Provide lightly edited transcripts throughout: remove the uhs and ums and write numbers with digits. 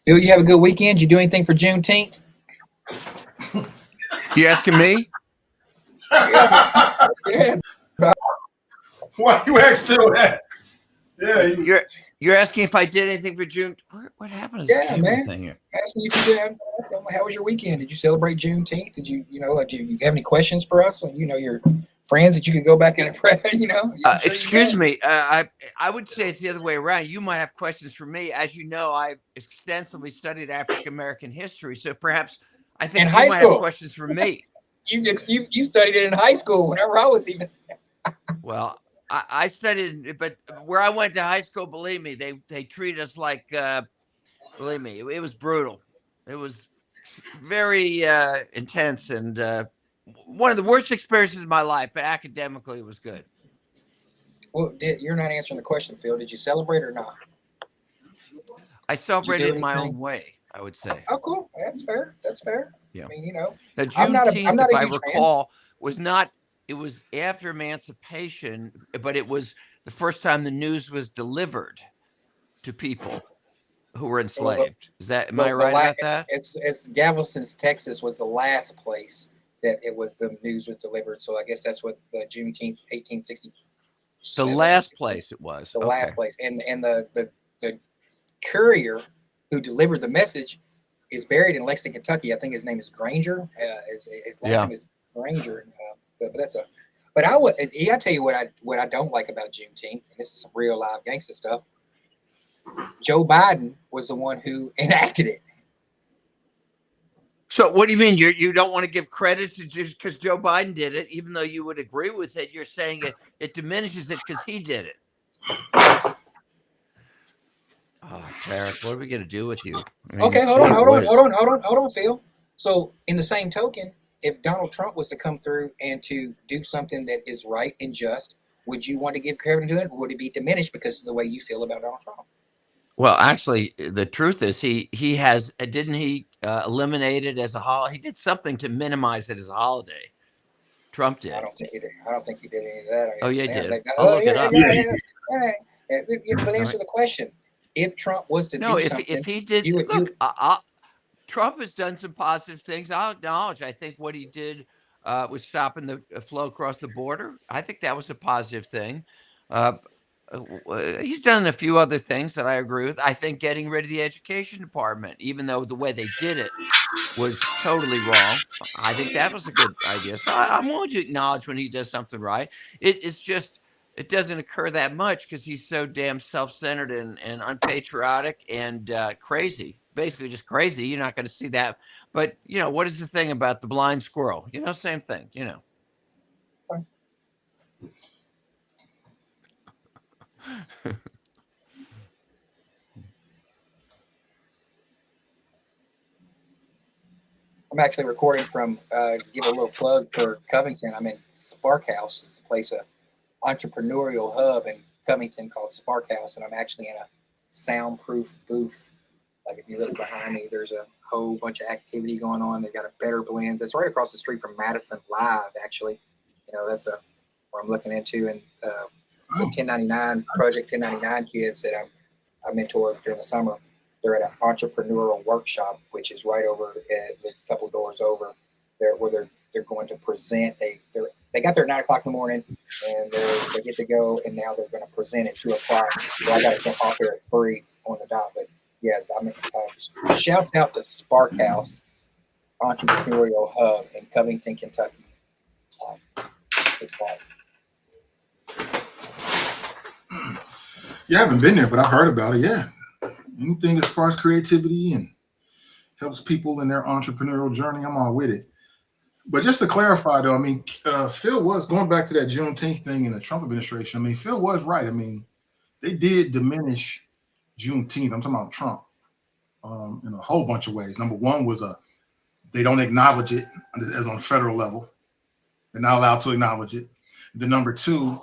Phil, you have a good weekend? You do anything for Juneteenth? You asking me? Yeah. Why you ask Phil that? Yeah, you're asking if I did anything for June. What happened to this camera thing here? Asking you if you did. How was your weekend? Did you celebrate Juneteenth? Did you, do you have any questions for us? Your friends that you could go back and impress. Excuse me. I would say it's the other way around. You might have questions for me. As you know, I've extensively studied African American history, so perhaps I think you might have questions for me. You studied it in high school. Whenever I was even. Well, I studied, but where I went to high school, believe me, they treated us like, believe me, it was brutal. It was very intense and one of the worst experiences of my life, but academically it was good. Well, you're not answering the question, Phil. Did you celebrate or not? I celebrated in my own way, I would say. Oh, cool. That's fair. Yeah. I mean, the Juneteenth, if I recall, was not. It was after emancipation, but it was the first time the news was delivered to people who were enslaved. Am I right about that? It's Galveston, Texas was the last place that the news was delivered. So I guess that's what the Juneteenth, 1860. The last place it was. The last place, and the courier who delivered the message is buried in Lexington, Kentucky. I think his name is Granger. His last name is Granger. But I tell you what I don't like about Juneteenth, and this is some real live gangster stuff. Joe Biden was the one who enacted it. So what do you mean? You don't want to give credit to just because Joe Biden did it, even though you would agree with it? You're saying it diminishes it because he did it. Yes. Oh, Tarek, what are we going to do with you? Okay, hold on, Phil. So in the same token, if Donald Trump was to come through and to do something that is right and just, would you want to give credit to it? Or would it be diminished because of the way you feel about Donald Trump? Well, actually, the truth is he has, didn't he eliminate it as a holiday? He did something to minimize it as a holiday. Trump did. I don't think he did any of that. Oh, yeah, he did. I'll look it up. But answer the question. If Trump was to do something. If he did, Trump has done some positive things. I'll acknowledge. I think what he did was stopping the flow across the border. I think that was a positive thing. He's done a few other things that I agree with. I think getting rid of the education department, even though the way they did it was totally wrong, I think that was a good idea. So I'm willing to acknowledge when he does something right. It's just, it doesn't occur that much because he's so damn self-centered and unpatriotic and crazy. Basically just crazy. You're not going to see that. But, what is the thing about the blind squirrel? Same thing, I'm actually recording from, to give a little plug for Covington. I'm in Spark House. It's a place, entrepreneurial hub in Covington called Spark House. And I'm actually in a soundproof booth. Like if you look behind me, there's a whole bunch of activity going on. They've got a Better Blends. It's right across the street from Madison Live, actually. That's where I'm looking into. And the 1099 Project 1099 kids that I mentor during the summer, they're at an entrepreneurial workshop, which is right over a couple doors over there, where they're going to present. They got there at 9 o'clock in the morning, and they get to go, and now they're going to present at 2 o'clock. So I got to jump off here at 3 on the dot. But yeah, shouts out to Spark House Entrepreneurial Hub in Covington, Kentucky. It's fun. Yeah, I haven't been there, but I heard about it. Yeah. Anything that sparks creativity and helps people in their entrepreneurial journey, I'm all with it. But just to clarify, though, Phil was going back to that Juneteenth thing in the Trump administration. Phil was right. They did diminish Juneteenth. I'm talking about Trump in a whole bunch of ways. Number one was they don't acknowledge it as on a federal level. They're not allowed to acknowledge it. The number two,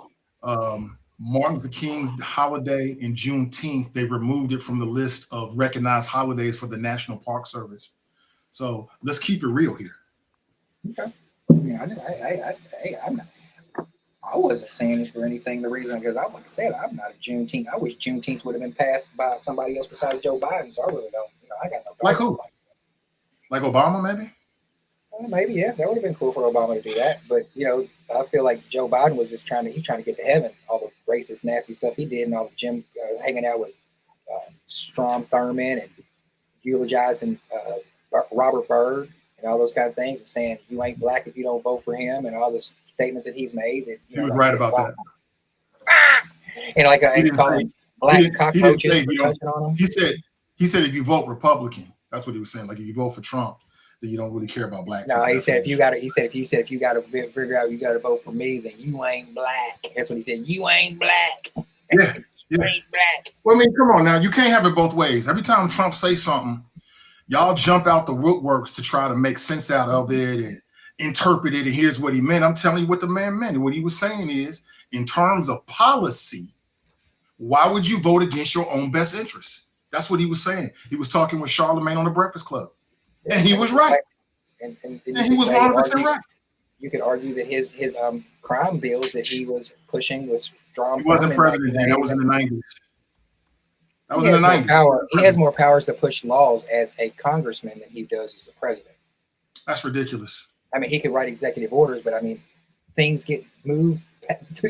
Martin Luther King's holiday and Juneteenth, they removed it from the list of recognized holidays for the National Park Service. So let's keep it real here. Okay. I wasn't saying it for anything. The reason, because like I said, I'm not a Juneteenth. I wish Juneteenth would have been passed by somebody else besides Joe Biden. So I really don't. I got no Like problem who? Like Obama, maybe? Maybe, yeah, that would have been cool for Obama to do that. But, I feel like Joe Biden was just he's trying to get to heaven. All the racist, nasty stuff he did and all the hanging out with Strom Thurmond and eulogizing Robert Byrd and all those kind of things and saying you ain't black if you don't vote for him and all the statements that he's made. That, He was right about that. And and calling black cockroaches for touching on him. He said if you vote Republican, that's what he was saying. Like if you vote for Trump, then you don't really care about black people. No, he said if you got to figure out you got to vote for me, then you ain't black. That's what he said. You ain't black. Yeah. You ain't black. Well, I mean, come on now. You can't have it both ways. Every time Trump say something, y'all jump out the woodworks to try to make sense out of it and interpret it. And here's what he meant. I'm telling you what the man meant. And what he was saying is, in terms of policy, why would you vote against your own best interests? That's what he was saying. He was talking with Charlemagne on the Breakfast Club. And he was right. And he was 100% right. You could argue that his crime bills that he was pushing was strong. He wasn't president then. That was in the 90s. That was in the 90s. He has more powers to push laws as a congressman than he does as a president. That's ridiculous. I mean, he could write executive orders, but I mean, things get moved.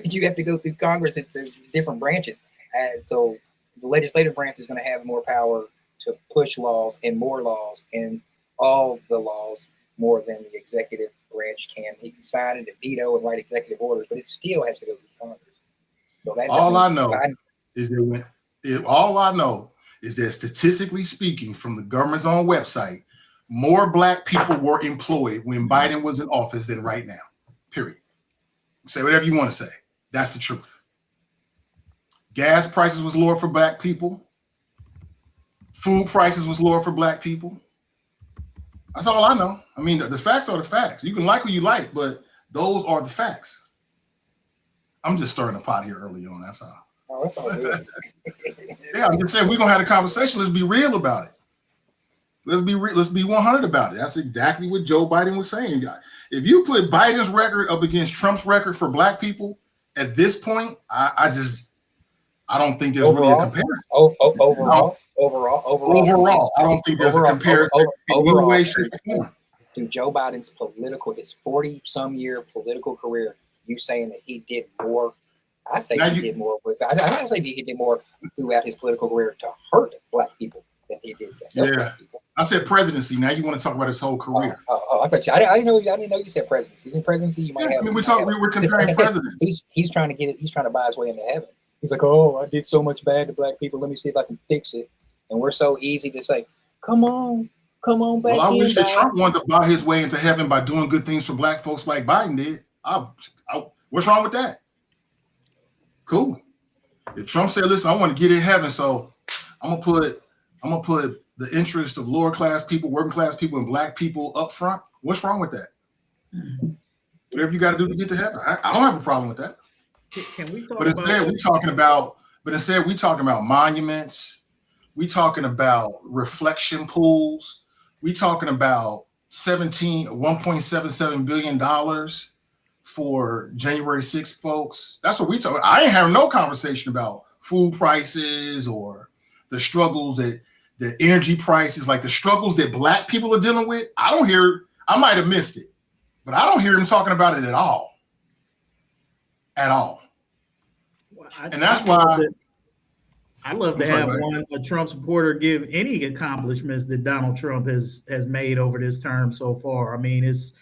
You have to go through Congress. It's different branches. And so the legislative branch is going to have more power to push laws and more laws and all the laws more than the executive branch can. He can sign it and veto and write executive orders, but it still has to go through Congress. So that all I know is that statistically speaking, from the government's own website, more black people were employed when Biden was in office than right now. Period. Say whatever you want to say. That's the truth. Gas prices was lower for black people. Food prices was lower for black people. That's all I know. I mean, the facts are the facts. You can like who you like, but those are the facts. I'm just stirring the pot here early on. That's all. Oh, that's all good. Yeah, I'm just saying we're gonna have a conversation. Let's be real about it. Let's be 100 about it. That's exactly what Joe Biden was saying. If you put Biden's record up against Trump's record for black people at this point, I don't think there's really a comparison. Overall, I don't think there's a comparison. Through Joe Biden's his 40-some-year political career, you saying that he did more? I say he did more. I say he did more throughout his political career to hurt black people than he did to help black people. I said presidency. Now you want to talk about his whole career? I thought I didn't know you said presidency. In presidency, you might have. I mean, we were comparing presidents. He's trying to get it. He's trying to buy his way into heaven. He's like, oh, I did so much bad to black people. Let me see if I can fix it. And we're so easy to say, come on back. Well, I wish that Trump wanted to buy his way into heaven by doing good things for black folks like Biden did. What's wrong with that? Cool. If Trump said, listen, I want to get in heaven, so I'm gonna put the interest of lower class people, working class people, and black people up front. What's wrong with that? Whatever you got to do to get to heaven. I don't have a problem with that. Can we talk instead we talking about monuments. We talking about reflection pools. We talking about $1.77 billion for January 6th, folks. That's what we talking. I ain't having no conversation about food prices or the struggles that the energy prices, like the struggles that black people are dealing with. I might have missed it, but I don't hear him talking about it at all. At all. Well, and that's why I'd love to have a Trump supporter give any accomplishments that Donald Trump has made over this term so far. I mean, it's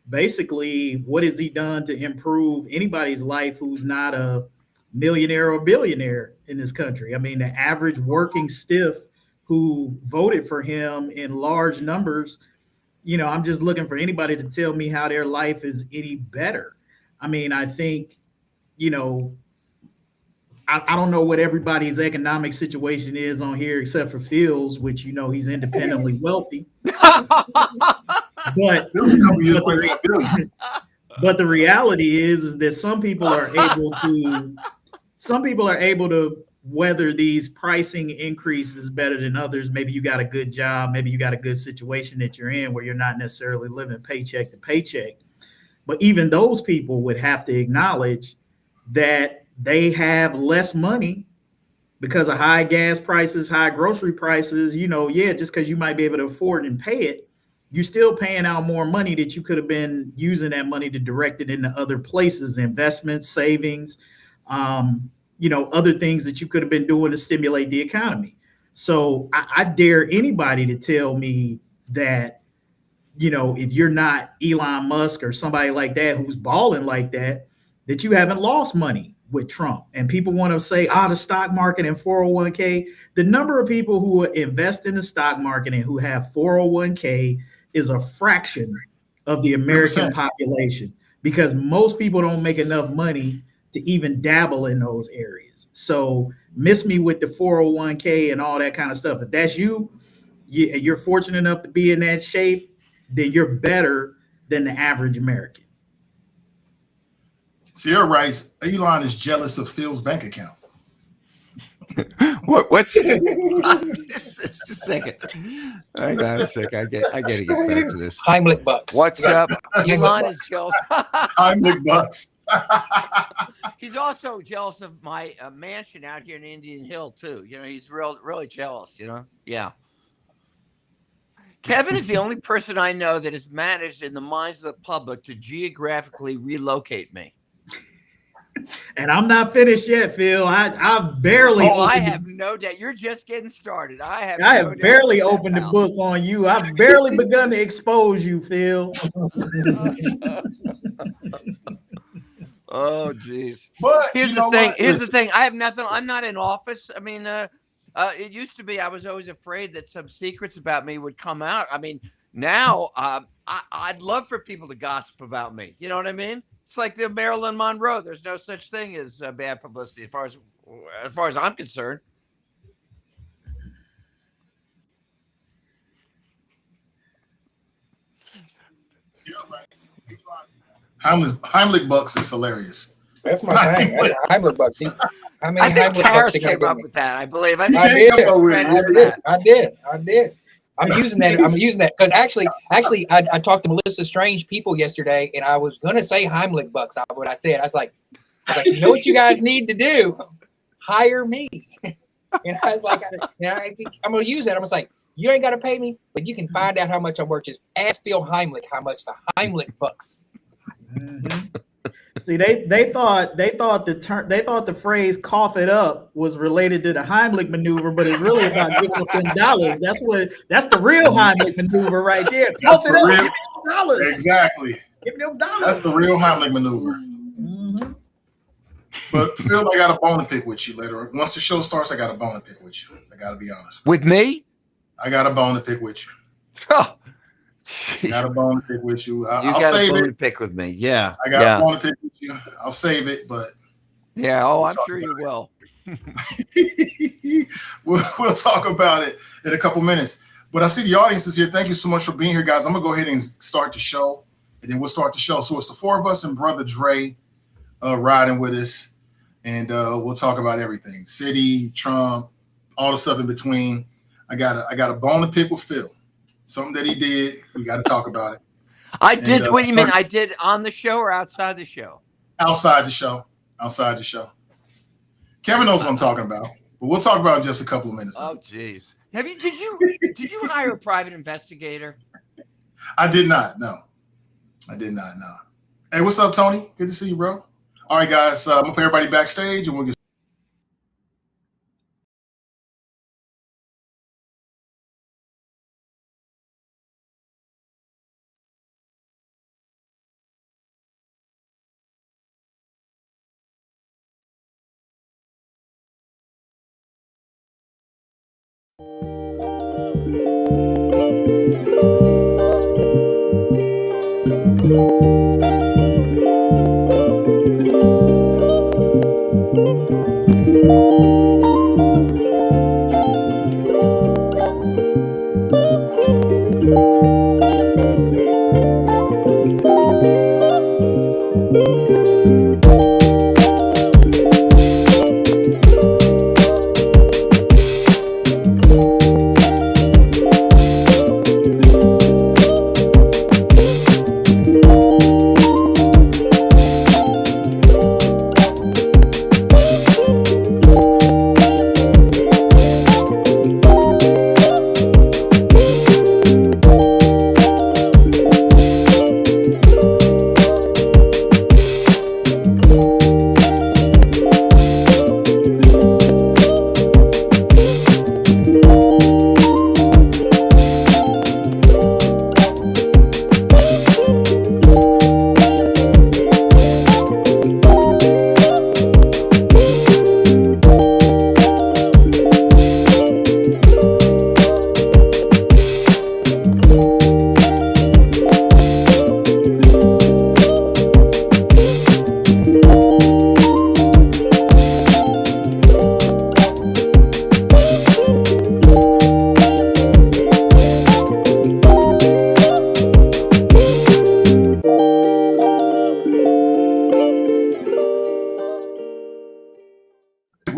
basically, what has he done to improve anybody's life who's not a millionaire or billionaire in this country? I mean, the average working stiff who voted for him in large numbers, I'm just looking for anybody to tell me how their life is any better. I mean, I think, I don't know what everybody's economic situation is on here except for Phil's, which he's independently wealthy. But the reality is that some people are able to weather these pricing increases better than others. Maybe you got a good job, maybe you got a good situation that you're in where you're not necessarily living paycheck to paycheck. But even those people would have to acknowledge that they have less money because of high gas prices, high grocery prices, just because you might be able to afford and pay it, you're still paying out more money that you could have been using that money to direct it into other places, investments, savings, other things that you could have been doing to stimulate the economy. So I dare anybody to tell me that, if you're not Elon Musk or somebody like that who's balling like that, that you haven't lost money with Trump. And people want to say, the stock market and 401k. The number of people who invest in the stock market and who have 401k is a fraction of the American 100%. population, because most people don't make enough money to even dabble in those areas. So miss me with the 401k and all that kind of stuff. If that's you're fortunate enough to be in that shape, then you're better than the average American. Sierra writes, Elon is jealous of Phil's bank account. What's just a second? Hang on a second. I gotta get back to this. Heimlich bucks. What's up? Elon is jealous. Heimlich bucks. He's also jealous of my mansion out here in Indian Hill too. He's really jealous. Yeah. Kevin is the only person I know that has managed in the minds of the public to geographically relocate me. And I'm not finished yet, Phil. I've barely. I have no doubt. You're just getting started. I have barely opened the book on you. I've barely begun to expose you, Phil. Oh, geez. But Here's the thing. Here's the thing. I have nothing. I'm not in office. I mean, it used to be I was always afraid that some secrets about me would come out. I mean, now I'd love for people to gossip about me. You know what I mean? It's like the Marilyn Monroe. There's no such thing as bad publicity as far as I'm concerned. Heimlich bucks is hilarious. That's my thing. That's Heimlich bucks. I think Tariff came up with that. I believe. I did. I'm using that because actually, I talked to Melissa Strange people yesterday, and I was gonna say Heimlich bucks. What I said, I was like, you know what you guys need to do? Hire me. And I was like, I'm gonna use that. I was like, you ain't gotta pay me, but you can find out how much I'm worth. Just ask Phil Heimlich how much the Heimlich bucks. Mm-hmm. See, they thought the phrase "cough it up" was related to the Heimlich maneuver, but it's really about giving up them dollars. That's the real Heimlich maneuver right there. Cough it up, give me them dollars. Exactly. Give me them dollars. That's the real Heimlich maneuver. Mm-hmm. But Phil, I got a bone to pick with you later. Once the show starts, I got a bone to pick with you. I got to be honest. With me? I got a bone to pick with you. Oh. Got a bone to pick with you. I'll save it. To pick with me, yeah. I got a bone to pick with you. I'll save it, but yeah. Oh, I'm sure you will. we'll talk about it in a couple minutes. But I see the audience is here. Thank you so much for being here, guys. I'm gonna go ahead and start the show, and then we'll start the show. So it's the four of us and Brother Dre riding with us, and we'll talk about everything: city, Trump, all the stuff in between. I got a bone to pick with Phil. Something that he did. We got to talk about it. I did. What do you mean? I did on the show or outside the show? Outside the show. Outside the show. Kevin knows what I'm talking about, but we'll talk about it in just a couple of minutes. Oh, geez. Did you hire a private investigator? I did not. No, I did not. No. Hey, what's up, Tony? Good to see you, bro. All right, guys. I'm gonna put everybody backstage, and we'll get.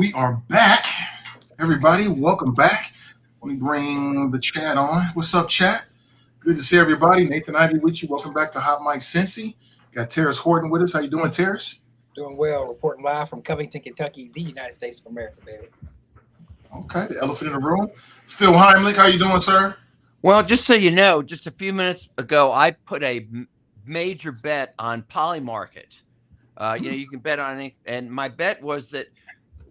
we are back. Everybody, welcome back. Let me bring the chat on. What's up, chat? Good to see everybody. Nathan Ivy with you. Welcome back to Hot Mic Cincy. Got Terrace Horton with us. How you doing, Terrace? Doing well. Reporting live from Covington, Kentucky, the United States of America, baby. Okay, the elephant in the room. Phil Heimlich, how you doing, sir? Well, just so you know, just a few minutes ago, I put a major bet on Polymarket. You can bet on anything. And my bet was that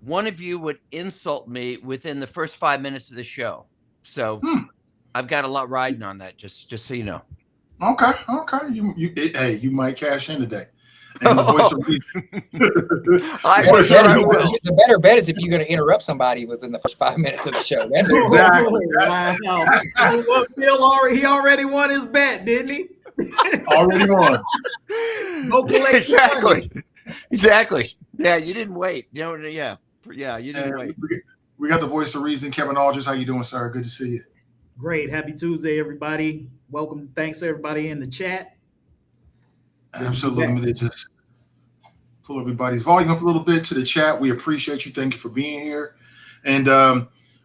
one of you would insult me within the first 5 minutes of the show. So I've got a lot riding on that, just so you know. Okay. You might cash in today. And the voice of reason. I will. The better bet is if you're going to interrupt somebody within the first 5 minutes of the show. That's exactly. Phil already won his bet, didn't he? Already won. No Exactly. Yeah, you didn't wait. You didn't wait. We got the voice of reason, Kevin Aldridge. How you doing, sir? Good to see you. Great. Happy Tuesday, everybody. Welcome. Thanks to everybody in the chat. Absolutely. Let me just pull everybody's volume up a little bit to the chat. We appreciate you. Thank you for being here. And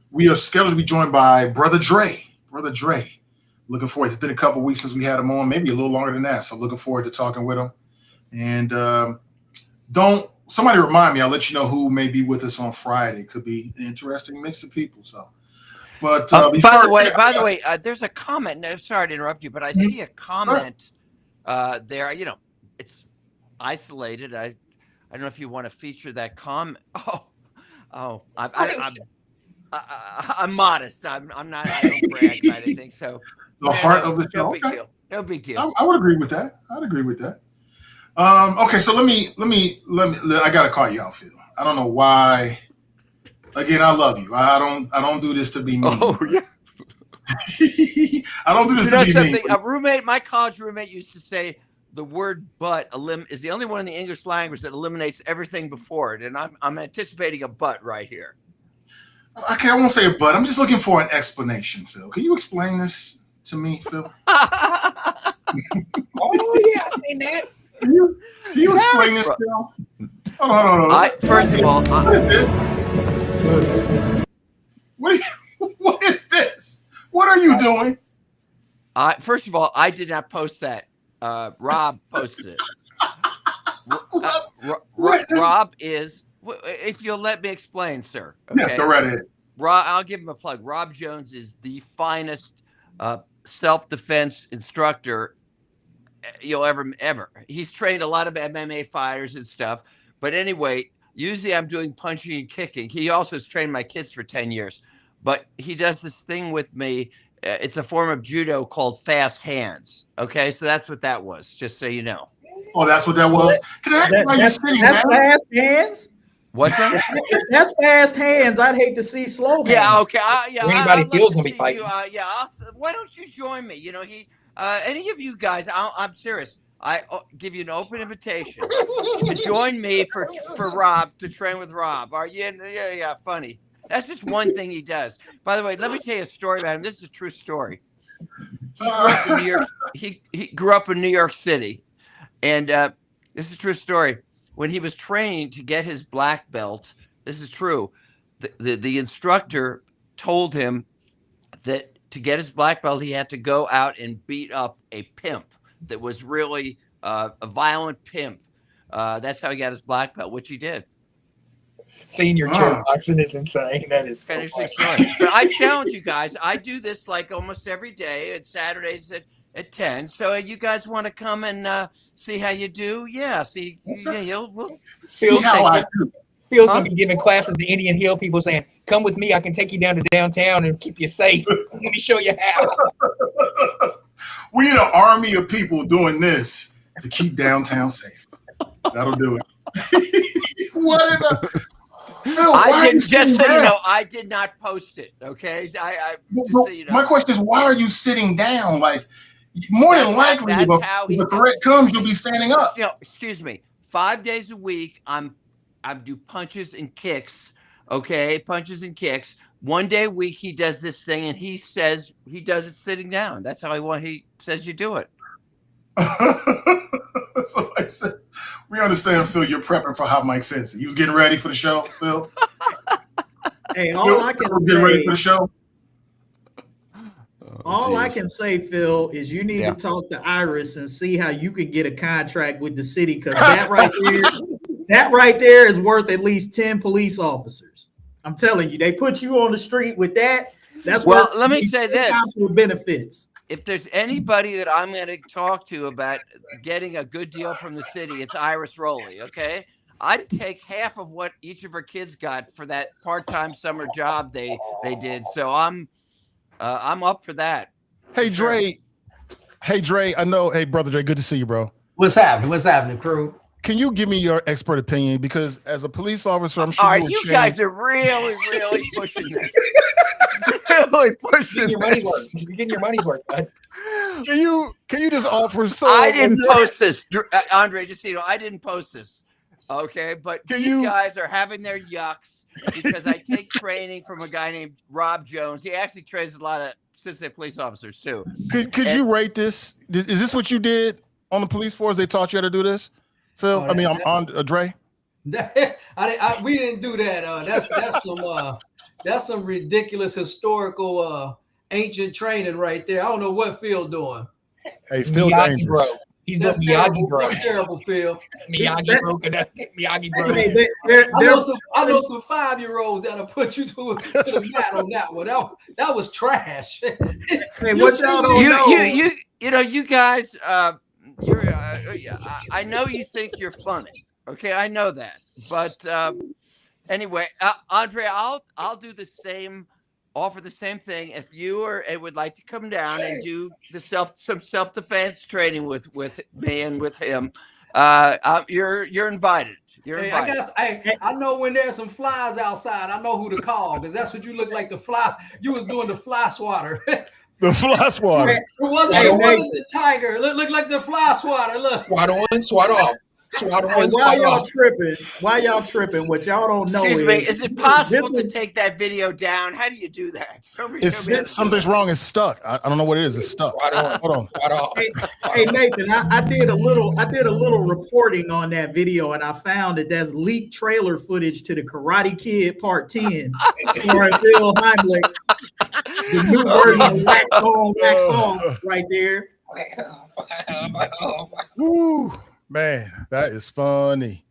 we are scheduled to be joined by Brother Dre. Brother Dre. Looking forward. It's been a couple weeks since we had him on, maybe a little longer than that. So looking forward to talking with him. And somebody remind me, I'll let you know who may be with us on Friday. Could be an interesting mix of people. So, but by the way, there's a comment. No, sorry to interrupt you, but I see a comment there. It's isolated. I don't know if you want to feature that comment. I'm modest. I'm not. I don't brag about anything. So the heart of the show. No big deal. No big deal. I would agree with that. I'd agree with that. Okay, so let me. I gotta call you out, Phil. I don't know why. Again, I love you. I don't do this to be mean. Oh yeah. I don't do this to be mean. My college roommate used to say the word "but" is the only one in the English language that eliminates everything before it, and I'm anticipating a "but" right here. Okay, I won't say a "but." I'm just looking for an explanation, Phil. Can you explain this to me, Phil? Oh yeah, I seen that. Can you explain this, Phil? Hold on. First of all, what is this? What is this? What are you doing? First of all, I did not post that. Rob posted it. Rob is, if you'll let me explain, sir. Okay? Yes, go right ahead. Rob, I'll give him a plug. Rob Jones is the finest self-defense instructor you'll ever. He's trained a lot of MMA fighters and stuff. But anyway, usually I'm doing punching and kicking. He also has trained my kids for 10 years. But he does this thing with me. It's a form of judo called fast hands. Okay, so that's what that was, just so you know. Oh, that's what that was? Can I ask why you're sitting down? That's fast hands? What's that? That's fast hands. I'd hate to see slow hands. Yeah, okay. Anybody feels gonna be fighting. Why don't you join me? Any of you guys, I'm serious. I give you an open invitation to join me for Rob, to train with Rob. Are you? Yeah, funny. That's just one thing he does. By the way, let me tell you a story about him. This is a true story. He grew up in New York City, and this is a true story. When he was training to get his black belt, this is true. The instructor told him that to get his black belt, he had to go out and beat up a pimp that was really a violent pimp. That's how he got his black belt, which he did. Senior chair boxing is insane. That is Finish the story. But I challenge you guys. I do this like almost every day. It's Saturdays at 10. So you guys want to come and see how you do? Yeah. We'll see how I do. Phil's gonna be giving classes to Indian Hill people, saying, "Come with me. I can take you down to downtown and keep you safe. Let me show you how." We need an army of people doing this to keep downtown safe. That'll do it. What in the? Phil, I did not post it. Okay, my question is, why are you sitting down? Like, more than likely, if a threat comes, you'll be standing up. Excuse me. 5 days a week, I do punches and kicks. Okay, punches and kicks. 1 day a week, he does this thing, and he says he does it sitting down. That's how he says you do it. So I said, we understand, Phil, you're prepping for Hot Mic Cincy. You was getting ready for the show, Phil? Hey, all I can Get ready say, for the show. all I can say, Phil, is you need Yeah. to talk to Iris and see how you can get a contract with the city, because that right there is worth at least 10 police officers. I'm telling you, they put you on the street with that. That's Well, worth let me say this. council benefits. If there's anybody that I'm going to talk to about getting a good deal from the city, it's Iris Rowley. Okay, I'd take half of what each of her kids got for that part-time summer job they did. So I'm up for that. Hey, For sure. Dre. Hey, Dre. I know. Hey, brother Dre. Good to see you, bro. What's happening? What's happening, crew? Can you give me your expert opinion? Because as a police officer, I'm sure All right, you you guys are really pushing this. Really pushing You're getting your money's this. worth. You're getting your money's worth, bud. Can you just offer some? I didn't post this, Andre. Just so you know, I didn't post this. Okay, but these guys are having their yucks because I take training from a guy named Rob Jones. He actually trains a lot of Cincinnati police officers too. Could you rate this? Is this what you did on the police force? They taught you how to do this, Phil? Oh, I'm on Dre. We didn't do that. That's some ridiculous historical ancient training right there. I don't know what Phil doing. Hey, Phil Miyagi dangerous. bro. He's doing Miyagi bro. That's terrible, Phil. Miyagi bro. Miyagi bro. Hey, I know some 5-year-olds that'll put you to the mat on that one. That was trash. Hey, what y'all don't know? You know, you guys. You're. I know you think you're funny. Okay, I know that. But anyway, Andre, I'll do the same. Offer the same thing if you would like to come down and do some self-defense training with me and with him. You're invited. You're invited. I know when there's some flies outside, I know who to call, because that's what you look like, the fly. You was doing the fly swatter. The fly swatter. It wasn't the tiger. It looked like the fly swatter. Look. Swat on, swat off. Swat on, Why swat y'all off. tripping? What y'all don't know is it possible to take that video down? How do you do that? Something's wrong. It's stuck. I don't know what it is. It's stuck. Swat on. Hold on. Swat off. Hey Nathan, I did a little reporting on that video, and I found that there's leaked trailer footage to the Karate Kid Part 10, starring Phil Heimlich. The new version of Wax On right there. Woo, man, that is funny.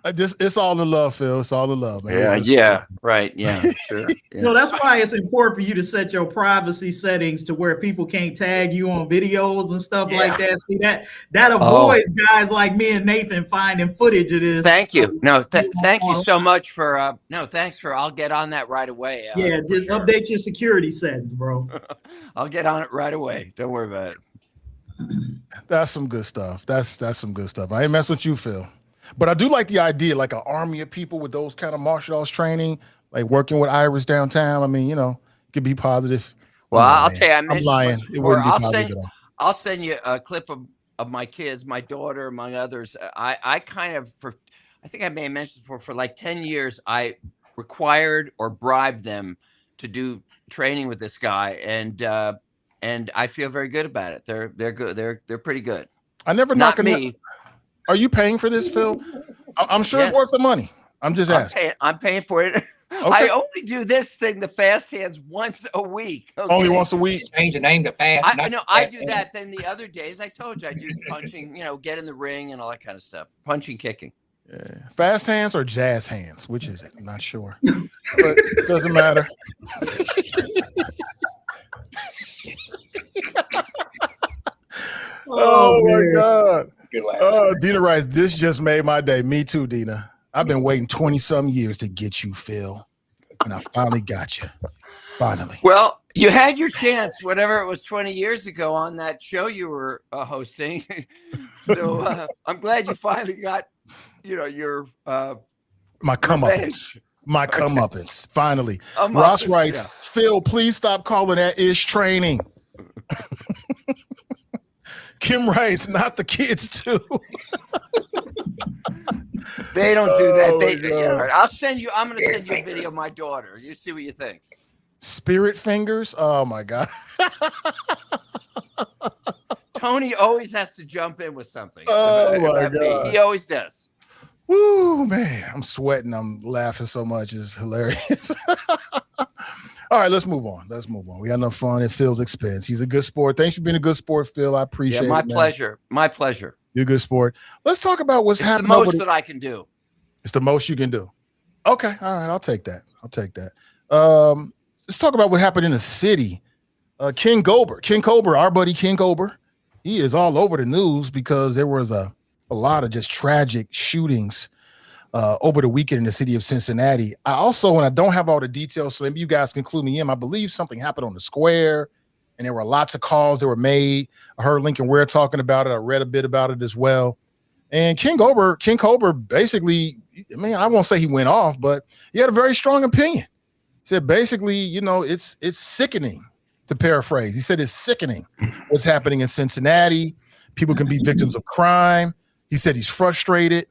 It's all the love, Phil. It's all the love, man. Yeah, right. Yeah, sure. Yeah. No, that's why it's important for you to set your privacy settings to where people can't tag you on videos and stuff like that. See, that avoids guys like me and Nathan finding footage of this. Thank you. No, thank you so much for I'll get on that right away. Just update your security settings, bro. I'll get on it right away. Don't worry about it. That's some good stuff. That's some good stuff. I ain't mess with you, Phil. But I do like the idea, like an army of people with those kind of martial arts training, like working with Iris downtown. I mean, it could be positive. Well, I'll tell you, I'm lying. It wouldn't be positive at all. I'll send you a clip of my kids, my daughter, among others. I think I may have mentioned before, for like 10 years, I required or bribed them to do training with this guy, and I feel very good about it. They're good. They're pretty good. I never Not me. Are you paying for this, Phil? I'm sure it's worth the money. I'm just asking. I'm paying for it. Okay. I only do this thing, the fast hands, once a week. Okay? Only once a week. Change the name to fast. I know. I do that. Then the other days, I told you, I do punching. Get in the ring and all that kind of stuff. Punching, kicking. Yeah. Fast hands or jazz hands? Which is it? I'm not sure. But it doesn't matter. Oh my God. Dina writes, this just made my day. Me too, Dina. I've been waiting 20-some years to get you, Phil. And I finally got you. Finally. Well, you had your chance, whatever it was 20 years ago on that show you were hosting. So I'm glad you finally got, your my comeuppance. My comeuppance. Finally. Ross writes, Phil, please stop calling that ish training. Kim writes, not the kids too. They don't do that. I'm going to send you a video of my daughter. You see what you think. Spirit fingers? Oh my God. Tony always has to jump in with something. Oh my God. He always does. Woo, man, I'm sweating. I'm laughing so much. It's hilarious. All right, let's move on. We got enough fun at Phil's expense. He's a good sport. Thanks for being a good sport, Phil. I appreciate it. My man. pleasure. My pleasure. You're a good sport. Let's talk about what's It's happening. the most that I can do. It's the most you can do. Okay. All right. I'll take that. Let's talk about what happened in the city. King Gober, our buddy King Gober, he is all over the news because there was a lot of just tragic shootings over the weekend in the city of Cincinnati. I also, and I don't have all the details, so maybe you guys can clue me in. I believe something happened on the square, and there were lots of calls that were made. I heard Lincoln Ware talking about it. I read a bit about it as well. And King Gober basically, I mean, I won't say he went off, but he had a very strong opinion. He said basically, you know, it's sickening, to paraphrase. He said it's sickening what's happening in Cincinnati. People can be victims of crime. He said he's frustrated.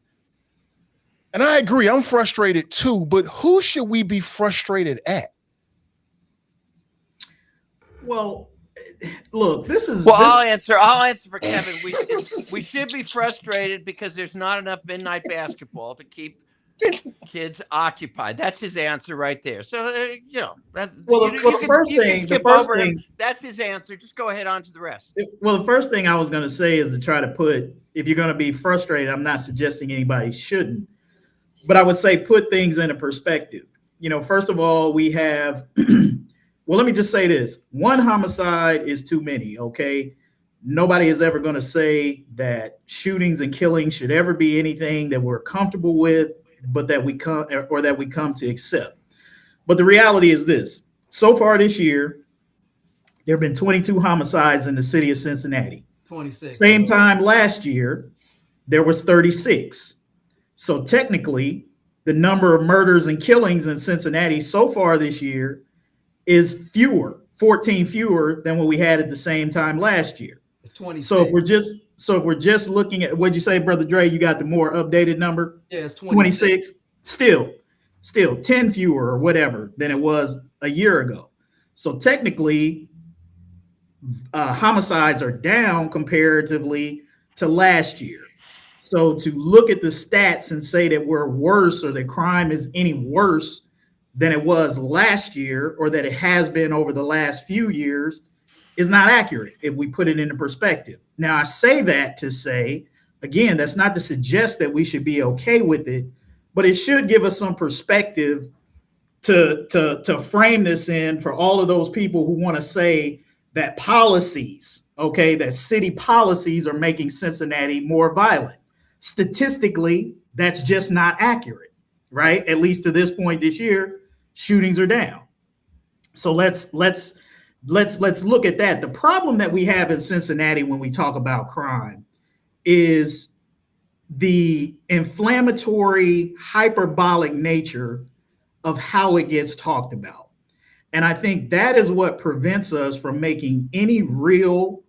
And I agree, I'm frustrated too, but who should we be frustrated at? Well, look, this is. Well, I'll answer for Kevin. We should be frustrated because there's not enough midnight basketball to keep kids occupied. That's his answer right there. So you know, that's the first thing. That's his answer. Just go ahead on to the rest. Well, the first thing I was going to say is to try to put, if you're going to be frustrated, I'm not suggesting anybody shouldn't, but I would say put things into perspective. You know, first of all, we have. Well, let me just say this. One homicide is too many, okay? Nobody is ever going to say that shootings and killings should ever be anything that we're comfortable with, but that we come to accept. But the reality is this. So far this year, there have been 22 homicides in the city of Cincinnati. 26. Same time last year, there was 36. So technically, the number of murders and killings in Cincinnati so far this year is 14 fewer than what we had at the same time last year. It's 26. So if we're just looking at, what'd you say, Brother Dre? You got the more updated number? Yeah, it's 26. Still 10 fewer or whatever than it was a year ago. So technically, homicides are down comparatively to last year. So to look at the stats and say that we're worse or that crime is any worse than it was last year or that it has been over the last few years is not accurate if we put it into perspective. Now, I say that to say, again, that's not to suggest that we should be okay with it, but it should give us some perspective to frame this in for all of those people who want to say that policies, okay, that city policies are making Cincinnati more violent. Statistically, that's just not accurate, right? At least to this point this year, shootings are down. So let's look at that. The problem that we have in Cincinnati when we talk about crime is the inflammatory, hyperbolic nature of how it gets talked about. And I think that is what prevents us from making any real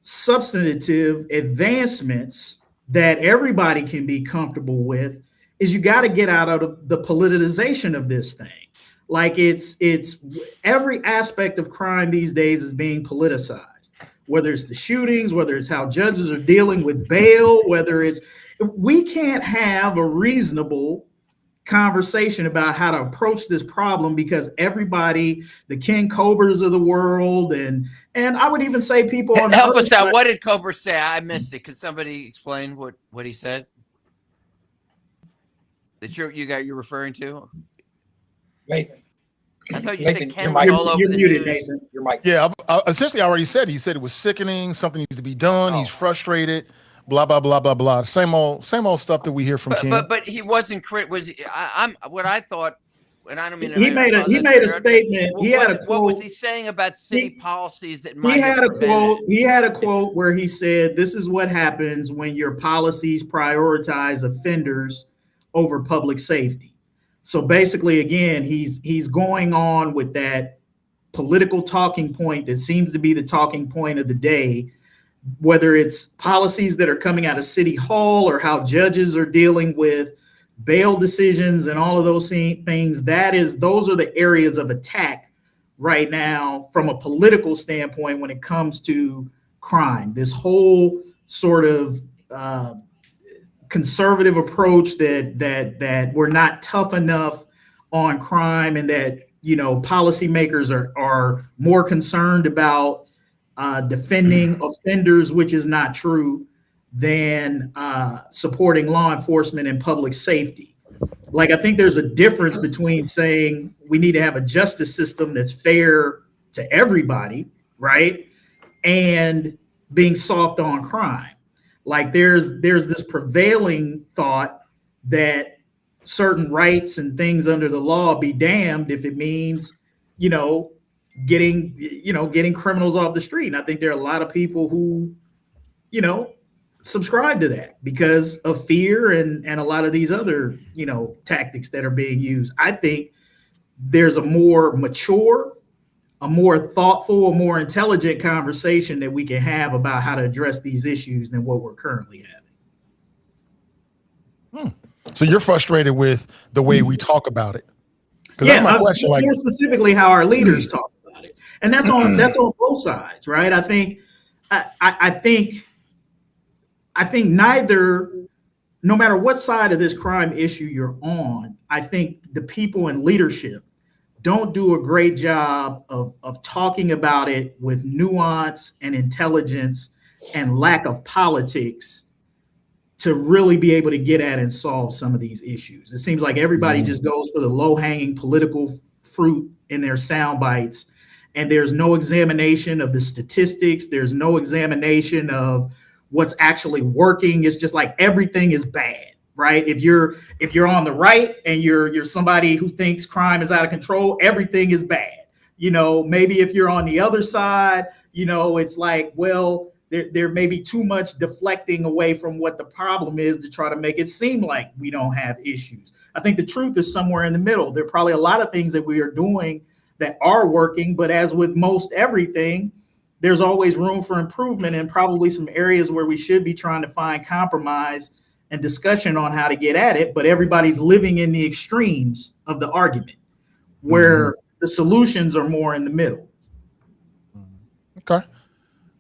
substantive advancements that everybody can be comfortable with. Is you got to get out of the politicization of this thing. Like it's every aspect of crime these days is being politicized, whether it's the shootings, whether it's how judges are dealing with bail, we can't have a reasonable conversation about how to approach this problem because everybody, the King Cobers of the world, and I would even say people on help us out. What did Cober say? I missed it. Could somebody explain what he said? That you're referring to? Nathan. I thought you Nathan, said Ken was all over you're the muted, news. Nathan. Your mic. Yeah, essentially, I already said. He said it was sickening. Something needs to be done. He's frustrated. Blah blah blah blah blah. Same old stuff that we hear from King. But he wasn't. Was he? I'm what I thought. And I don't mean. He made a statement. He had a quote. What was he saying about city policies that might? He had a quote where he said, "This is what happens when your policies prioritize offenders over public safety." So basically, again, he's going on with that political talking point that seems to be the talking point of the day, whether it's policies that are coming out of City Hall or how judges are dealing with bail decisions and all of those things. Those are the areas of attack right now from a political standpoint when it comes to crime. This whole sort of conservative approach that we're not tough enough on crime, and that, you know, policymakers are more concerned about defending offenders, which is not true, than supporting law enforcement and public safety. Like, I think there's a difference between saying we need to have a justice system that's fair to everybody, right, and being soft on crime. Like, there's this prevailing thought that certain rights and things under the law be damned if it means, you know, getting criminals off the street. And I think there are a lot of people who, you know, subscribe to that because of fear and a lot of these other, you know, tactics that are being used. I think there's a more mature, a more thoughtful, a more intelligent conversation that we can have about how to address these issues than what we're currently having. So you're frustrated with the way we talk about it? Yeah, that's my question. More specifically, how our leaders talk about it, and that's on both sides, right? I think neither, no matter what side of this crime issue you're on, I think the people in leadership don't do a great job of talking about it with nuance and intelligence and lack of politics to really be able to get at and solve some of these issues. It seems like everybody just goes for the low-hanging political fruit in their sound bites, and there's no examination of the statistics. There's no examination of what's actually working. It's just like everything is bad, right? If you're on the right and you're somebody who thinks crime is out of control, everything is bad. You know, maybe if you're on the other side, you know, it's like, well, there may be too much deflecting away from what the problem is to try to make it seem like we don't have issues. I think the truth is somewhere in the middle. There are probably a lot of things that we are doing that are working, but as with most everything, there's always room for improvement, and probably some areas where we should be trying to find compromise and discussion on how to get at it. But everybody's living in the extremes of the argument where the solutions are more in the middle. Okay.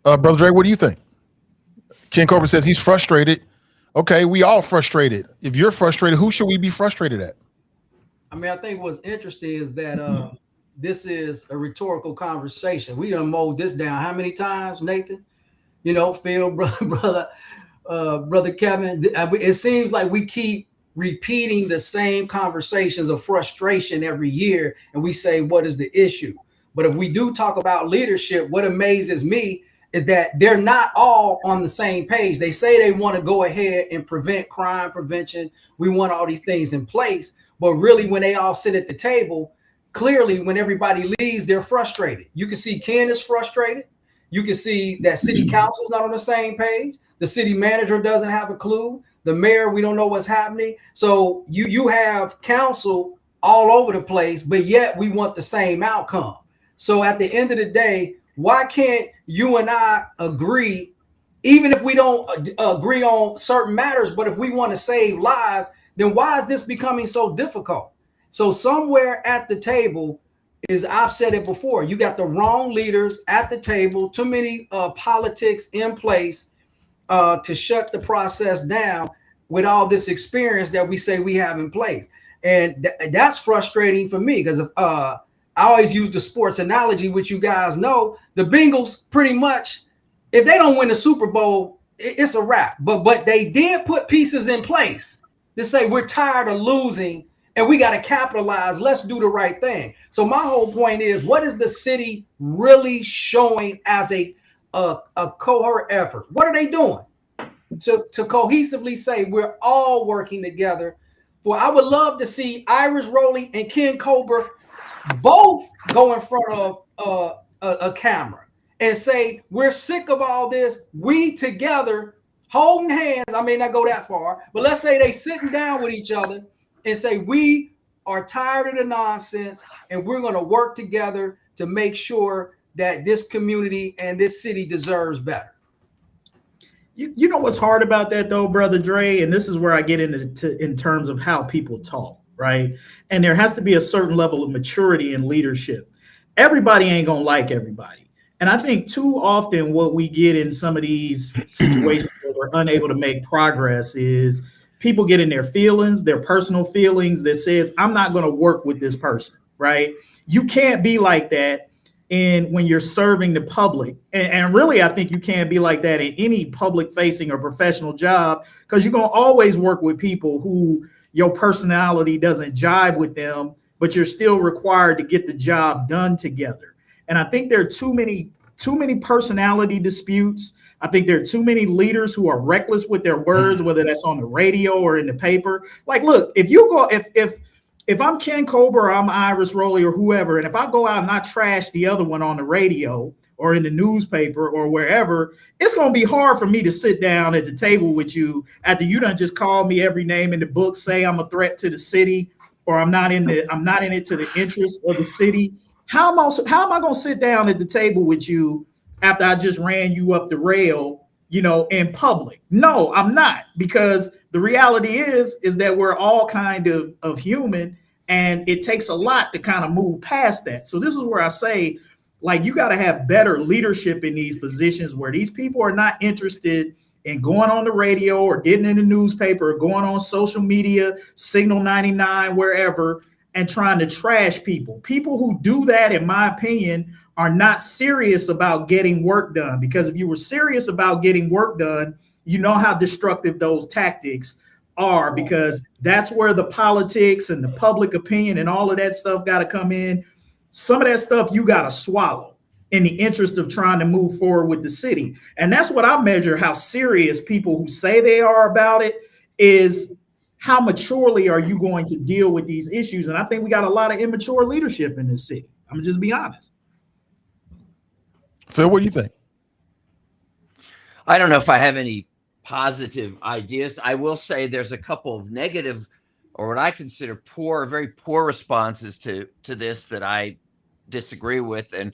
Brother Dre, what do you think? Ken Corbin says he's frustrated. Okay, we all frustrated. If you're frustrated, who should we be frustrated at? I mean, I think what's interesting is that this is a rhetorical conversation. We done mowed this down how many times, Nathan? You know, Phil, brother Kevin. It seems like we keep repeating the same conversations of frustration every year, and we say, what is the issue? But if we do talk about leadership, what amazes me is that they're not all on the same page. They say they want to go ahead and prevent crime prevention. We want all these things in place. But really, when they all sit at the table, clearly, when everybody leaves, they're frustrated. You can see Ken is frustrated. You can see that city council is not on the same page. The city manager doesn't have a clue. The mayor, we don't know what's happening. So you have council all over the place, but yet we want the same outcome. So at the end of the day, why can't you and I agree, even if we don't agree on certain matters, but if we want to save lives, then why is this becoming so difficult? So somewhere at the table is, I've said it before, you got the wrong leaders at the table, too many politics in place to shut the process down with all this experience that we say we have in place. And that's frustrating for me because I always use the sports analogy, which you guys know. The Bengals, pretty much, if they don't win the Super Bowl, it's a wrap. But they did put pieces in place to say we're tired of losing and we got to capitalize. Let's do the right thing. So my whole point is, what is the city really showing as a cohort effort? What are they doing to cohesively say we're all working together? For I would love to see Iris Rowley and Ken Cobra both go in front of a camera and say, we're sick of all this. We together holding hands. I may not go that far, but let's say they sitting down with each other and say, we are tired of the nonsense and we're going to work together to make sure that this community and this city deserves better. You know what's hard about that though, Brother Dre? And this is where I get into in terms of how people talk. Right. And there has to be a certain level of maturity in leadership. Everybody ain't going to like everybody. And I think too often what we get in some of these situations where we're unable to make progress is people get in their feelings, their personal feelings that says, I'm not going to work with this person, right? You can't be like that when you're serving the public. And really, I think you can't be like that in any public facing or professional job, because you're going to always work with people who your personality doesn't jibe with them, but you're still required to get the job done together. And I think there are too many personality disputes. I think there are too many leaders who are reckless with their words, whether that's on the radio or in the paper. Like, look, if I'm Ken Cobra or I'm Iris Rowley or whoever, and if I go out and I trash the other one on the radio or in the newspaper or wherever, it's going to be hard for me to sit down at the table with you after you done just called me every name in the book, say I'm a threat to the city, or I'm not in it to the interest of the city. How am I going to sit down at the table with you after I just ran you up the rail, in public? No, I'm not, because the reality is that we're all kind of human, and it takes a lot to kind of move past that. So this is where I say, like, you got to have better leadership in these positions where these people are not interested in going on the radio or getting in the newspaper or going on social media, Signal 99, wherever, and trying to trash people. People who do that, in my opinion, are not serious about getting work done. Because if you were serious about getting work done, you know how destructive those tactics are, because that's where the politics and the public opinion and all of that stuff got to come in. Some of that stuff you got to swallow in the interest of trying to move forward with the city. And that's what I measure how serious people who say they are about it is. How maturely are you going to deal with these issues? And I think we got a lot of immature leadership in this city. I'm gonna just be honest. Phil, what do you think? I don't know if I have any positive ideas. I will say there's a couple of negative, or what I consider very poor responses to this that I disagree with. And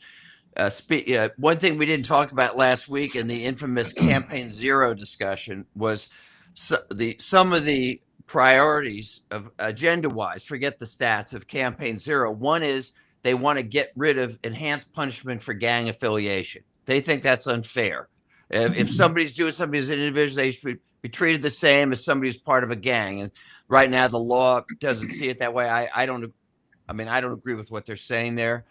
one thing we didn't talk about last week in the infamous Campaign Zero discussion was some of the priorities of agenda-wise, forget the stats, of Campaign Zero. One is they want to get rid of enhanced punishment for gang affiliation. They think that's unfair. If somebody's doing something as an individual, they should be treated the same as somebody who's part of a gang. And right now, the law doesn't see it that way. I don't agree with what they're saying there.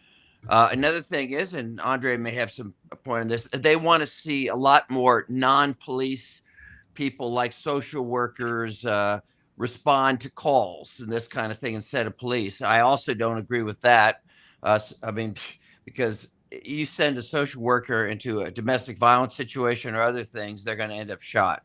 Another thing is, and Andre may have some point on this, they want to see a lot more non-police people like social workers respond to calls and this kind of thing instead of police. I also don't agree with that. Because you send a social worker into a domestic violence situation or other things, they're going to end up shot.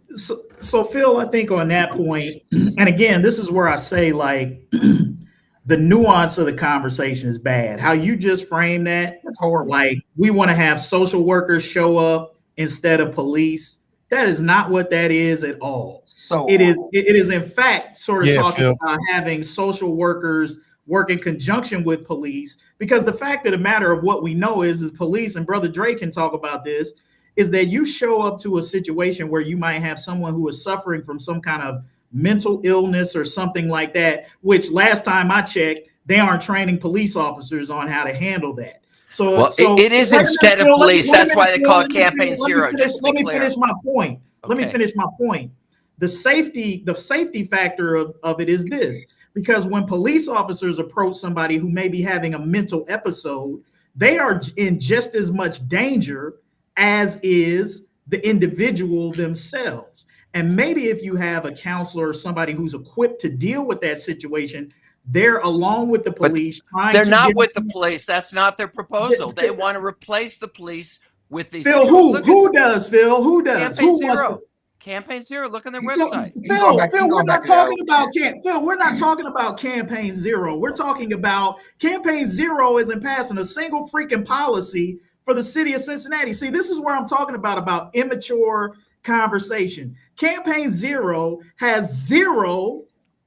So Phil, I think on that point, and again, this is where I say, like, the nuance of the conversation is bad. How you just frame that, that's horrible. Like, we want to have social workers show up instead of police. That is not what that is at all. So it is in fact sort of talking Phil. about having social workers work in conjunction with police, because the fact of the matter of what we know is police, and Brother Dre can talk about this, is that you show up to a situation where you might have someone who is suffering from some kind of mental illness or something like that, which last time I checked, they aren't training police officers on how to handle that. So it is instead of police. That's why they call it Campaign Zero. Let me finish my point. Let me finish my point. The safety factor of it is this, because when police officers approach somebody who may be having a mental episode, they are in just as much danger as is the individual themselves. And maybe if you have a counselor or somebody who's equipped to deal with that situation, they're along with the police. They're not with the police. That's not their proposal. They want to replace the police with these. Phil, who does, Phil? Who does? Campaign Who Zero. wants to? Look on their website. Phil, we're not talking about Phil. We're not talking about Campaign Zero. We're talking about Campaign Zero isn't passing a single freaking policy for the city of Cincinnati. See, this is where I'm talking about immature conversation. Campaign Zero has zero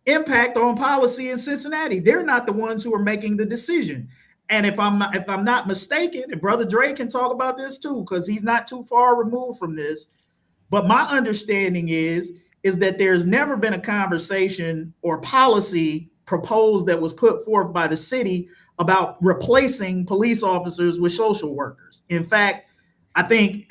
impact on policy in Cincinnati. They're not the ones who are making the decision. And if I'm not mistaken, and Brother Dre can talk about this too, because he's not too far removed from this. But my understanding is that there's never been a conversation or policy proposed that was put forth by the city about replacing police officers with social workers. In fact, I think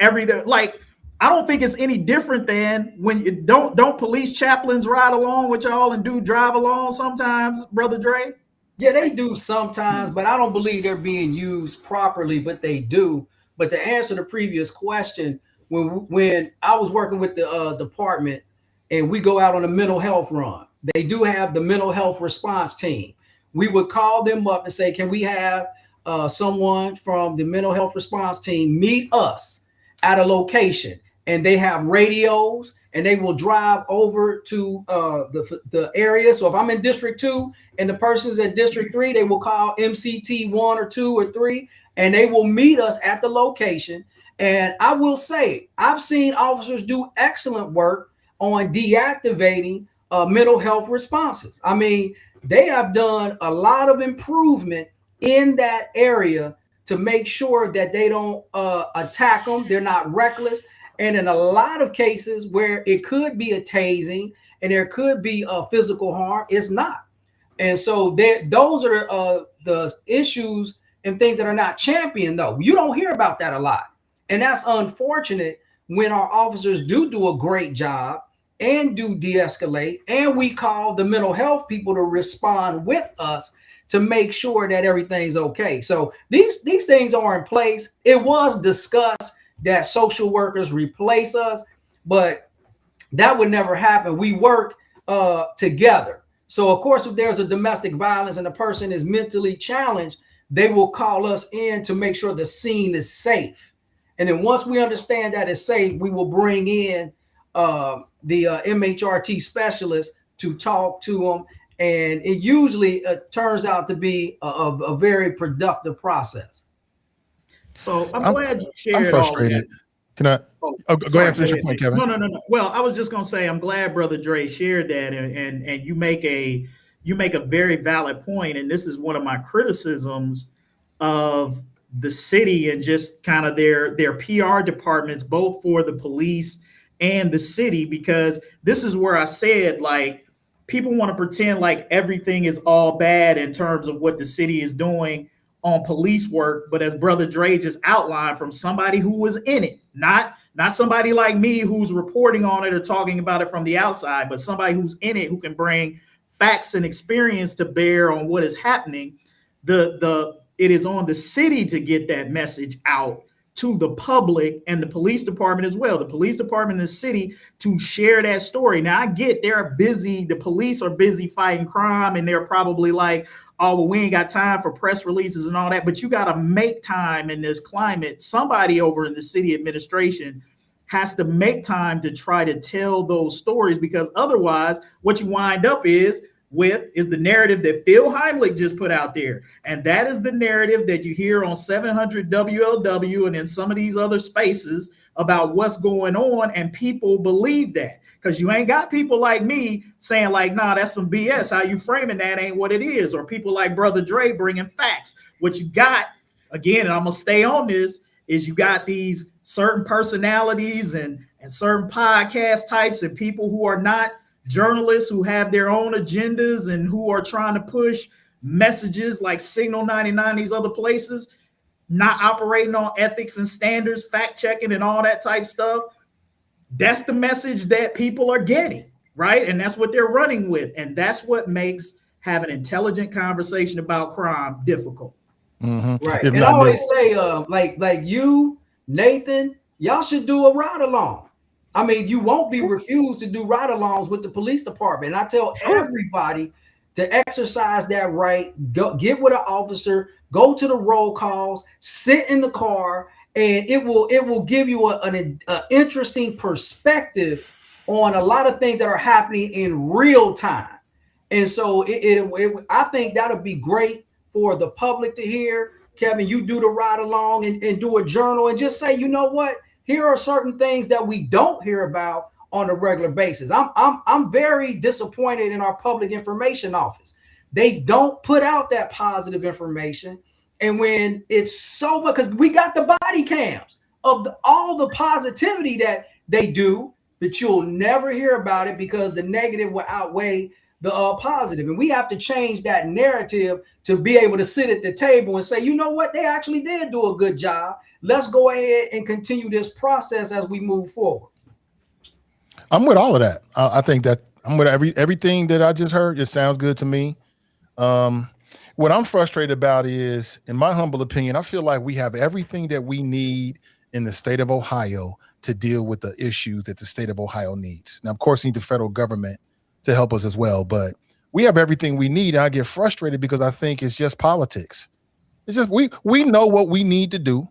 I don't think it's any different than when you don't police chaplains ride along with y'all and do drive along sometimes, Brother Dre? Yeah, they do sometimes, but I don't believe they're being used properly, but they do. But to answer the previous question, when I was working with the department and we go out on a mental health run, they do have the mental health response team. We would call them up and say, can we have someone from the mental health response team meet us at a location? And they have radios and they will drive over to the area. So if I'm in District 2 and the person's at District 3, they will call MCT 1 or 2 or 3 and they will meet us at the location. And I will say, I've seen officers do excellent work on deactivating mental health responses. I mean, they have done a lot of improvement in that area to make sure that they don't attack them. They're not reckless. And in a lot of cases where it could be a tasing and there could be a physical harm, it's not. And so those are the issues and things that are not championed, though. You don't hear about that a lot. And that's unfortunate when our officers do a great job and do de-escalate. And we call the mental health people to respond with us to make sure that everything's okay. So these things are in place. It was discussed that social workers replace us, but that would never happen. We work together. So of course, if there's a domestic violence and a person is mentally challenged, they will call us in to make sure the scene is safe. And then once we understand that it's safe, we will bring in the MHRT specialist to talk to them. And it usually turns out to be a very productive process. So I'm glad you shared. I'm frustrated. All that. Can I? Go ahead and finish your point, Kevin. No. Well, I was just gonna say I'm glad Brother Dre shared that, and you make a very valid point. And this is one of my criticisms of the city and just kind of their PR departments, both for the police and the city, because this is where I said, like, people want to pretend like everything is all bad in terms of what the city is doing on police work. But as Brother Dre just outlined, from somebody who was in it, not somebody like me who's reporting on it or talking about it from the outside, but somebody who's in it, who can bring facts and experience to bear on what is happening. It is on the city to get that message out to the public and the police department as well. The police department and the city to share that story. Now, I get they're busy. The police are busy fighting crime, and they're probably like, oh, well, we ain't got time for press releases and all that. But you got to make time in this climate. Somebody over in the city administration has to make time to try to tell those stories, because otherwise what you wind up is the narrative that Phil Heimlich just put out there. And that is the narrative that you hear on 700 WLW and in some of these other spaces about what's going on. And people believe that, because you ain't got people like me saying like, nah, that's some BS. How you framing that ain't what it is. Or people like Brother Dre bringing facts. What you got, again, and I'm going to stay on this, is you got these certain personalities and certain podcast types and people who are not journalists, who have their own agendas and who are trying to push messages like Signal 99, these other places, not operating on ethics and standards, fact checking and all that type stuff. That's the message that people are getting, right? And that's what they're running with. And that's what makes having intelligent conversation about crime difficult. Mm-hmm. Right. And I always say, like you, Nathan, y'all should do a ride along. I mean, you won't be refused to do ride-alongs with the police department. And I tell everybody to exercise that right. Go get with an officer, go to the roll calls, sit in the car, and it will give you an interesting perspective on a lot of things that are happening in real time. And so I think that'll be great for the public to hear. Kevin, you do the ride-along and do a journal and just say, you know what? Here are certain things that we don't hear about on a regular basis. I'm very disappointed in our public information office. They don't put out that positive information. And when it's so much, because we got the body cams of all the positivity that they do, but you'll never hear about it because the negative will outweigh the positive. And we have to change that narrative to be able to sit at the table and say, you know what, they actually did do a good job. Let's go ahead and continue this process as we move forward. I'm with all of that. I think that I'm with everything that I just heard. It sounds good to me. What I'm frustrated about is, in my humble opinion, I feel like we have everything that we need in the state of Ohio to deal with the issues that the state of Ohio needs. Now, of course, we need the federal government to help us as well, but we have everything we need. And I get frustrated because I think it's just politics. It's just we know what we need to do.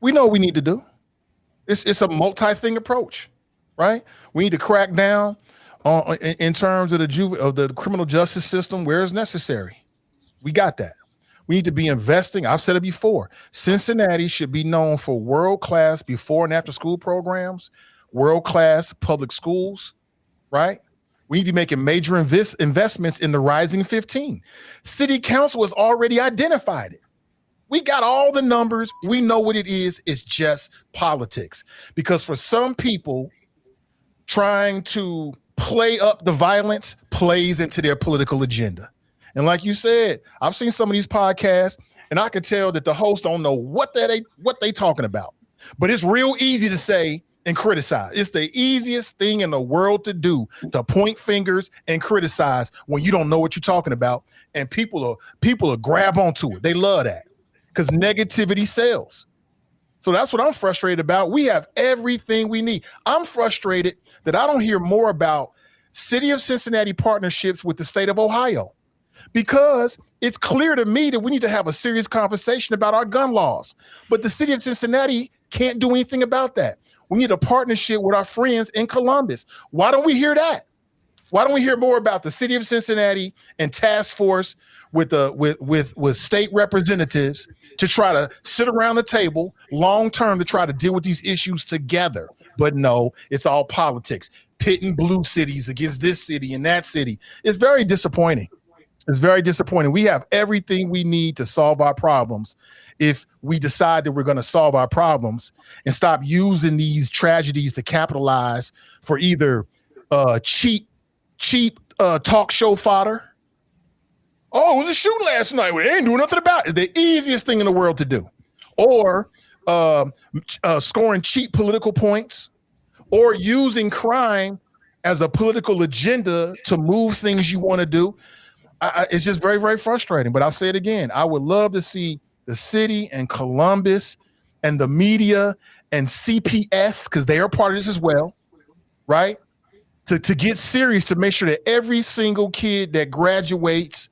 We know what we need to do. It's a multi-thing approach, right? We need to crack down on in terms of the criminal justice system where it's necessary. We got that. We need to be investing. I've said it before. Cincinnati should be known for world-class before and after school programs, world-class public schools, right? We need to be making major investments in the Rising 15. City Council has already identified it. We got all the numbers. We know what it is. It's just politics. Because for some people, trying to play up the violence plays into their political agenda. And like you said, I've seen some of these podcasts, and I can tell that the hosts don't know what they talking about. But it's real easy to say and criticize. It's the easiest thing in the world to do, to point fingers and criticize when you don't know what you're talking about. And people will grab onto it. They love that because negativity sells. So that's what I'm frustrated about. We have everything we need. I'm frustrated that I don't hear more about City of Cincinnati partnerships with the state of Ohio, because it's clear to me that we need to have a serious conversation about our gun laws. But the city of Cincinnati can't do anything about that. We need a partnership with our friends in Columbus. Why don't we hear that? Why don't we hear more about the city of Cincinnati and task force with state representatives to try to sit around the table long term to try to deal with these issues together? But no, it's all politics, pitting blue cities against this city and that city. It's very disappointing. It's very disappointing. We have everything we need to solve our problems if we decide that we're going to solve our problems and stop using these tragedies to capitalize for either cheap talk show fodder. Oh, it was a shooting last night. They ain't doing nothing about it. The easiest thing in the world to do. Or scoring cheap political points, or using crime as a political agenda to move things you want to do. It's just very, very frustrating. But I'll say it again. I would love to see the city and Columbus and the media and CPS, because they are part of this as well, right? To get serious, to make sure that every single kid that graduates,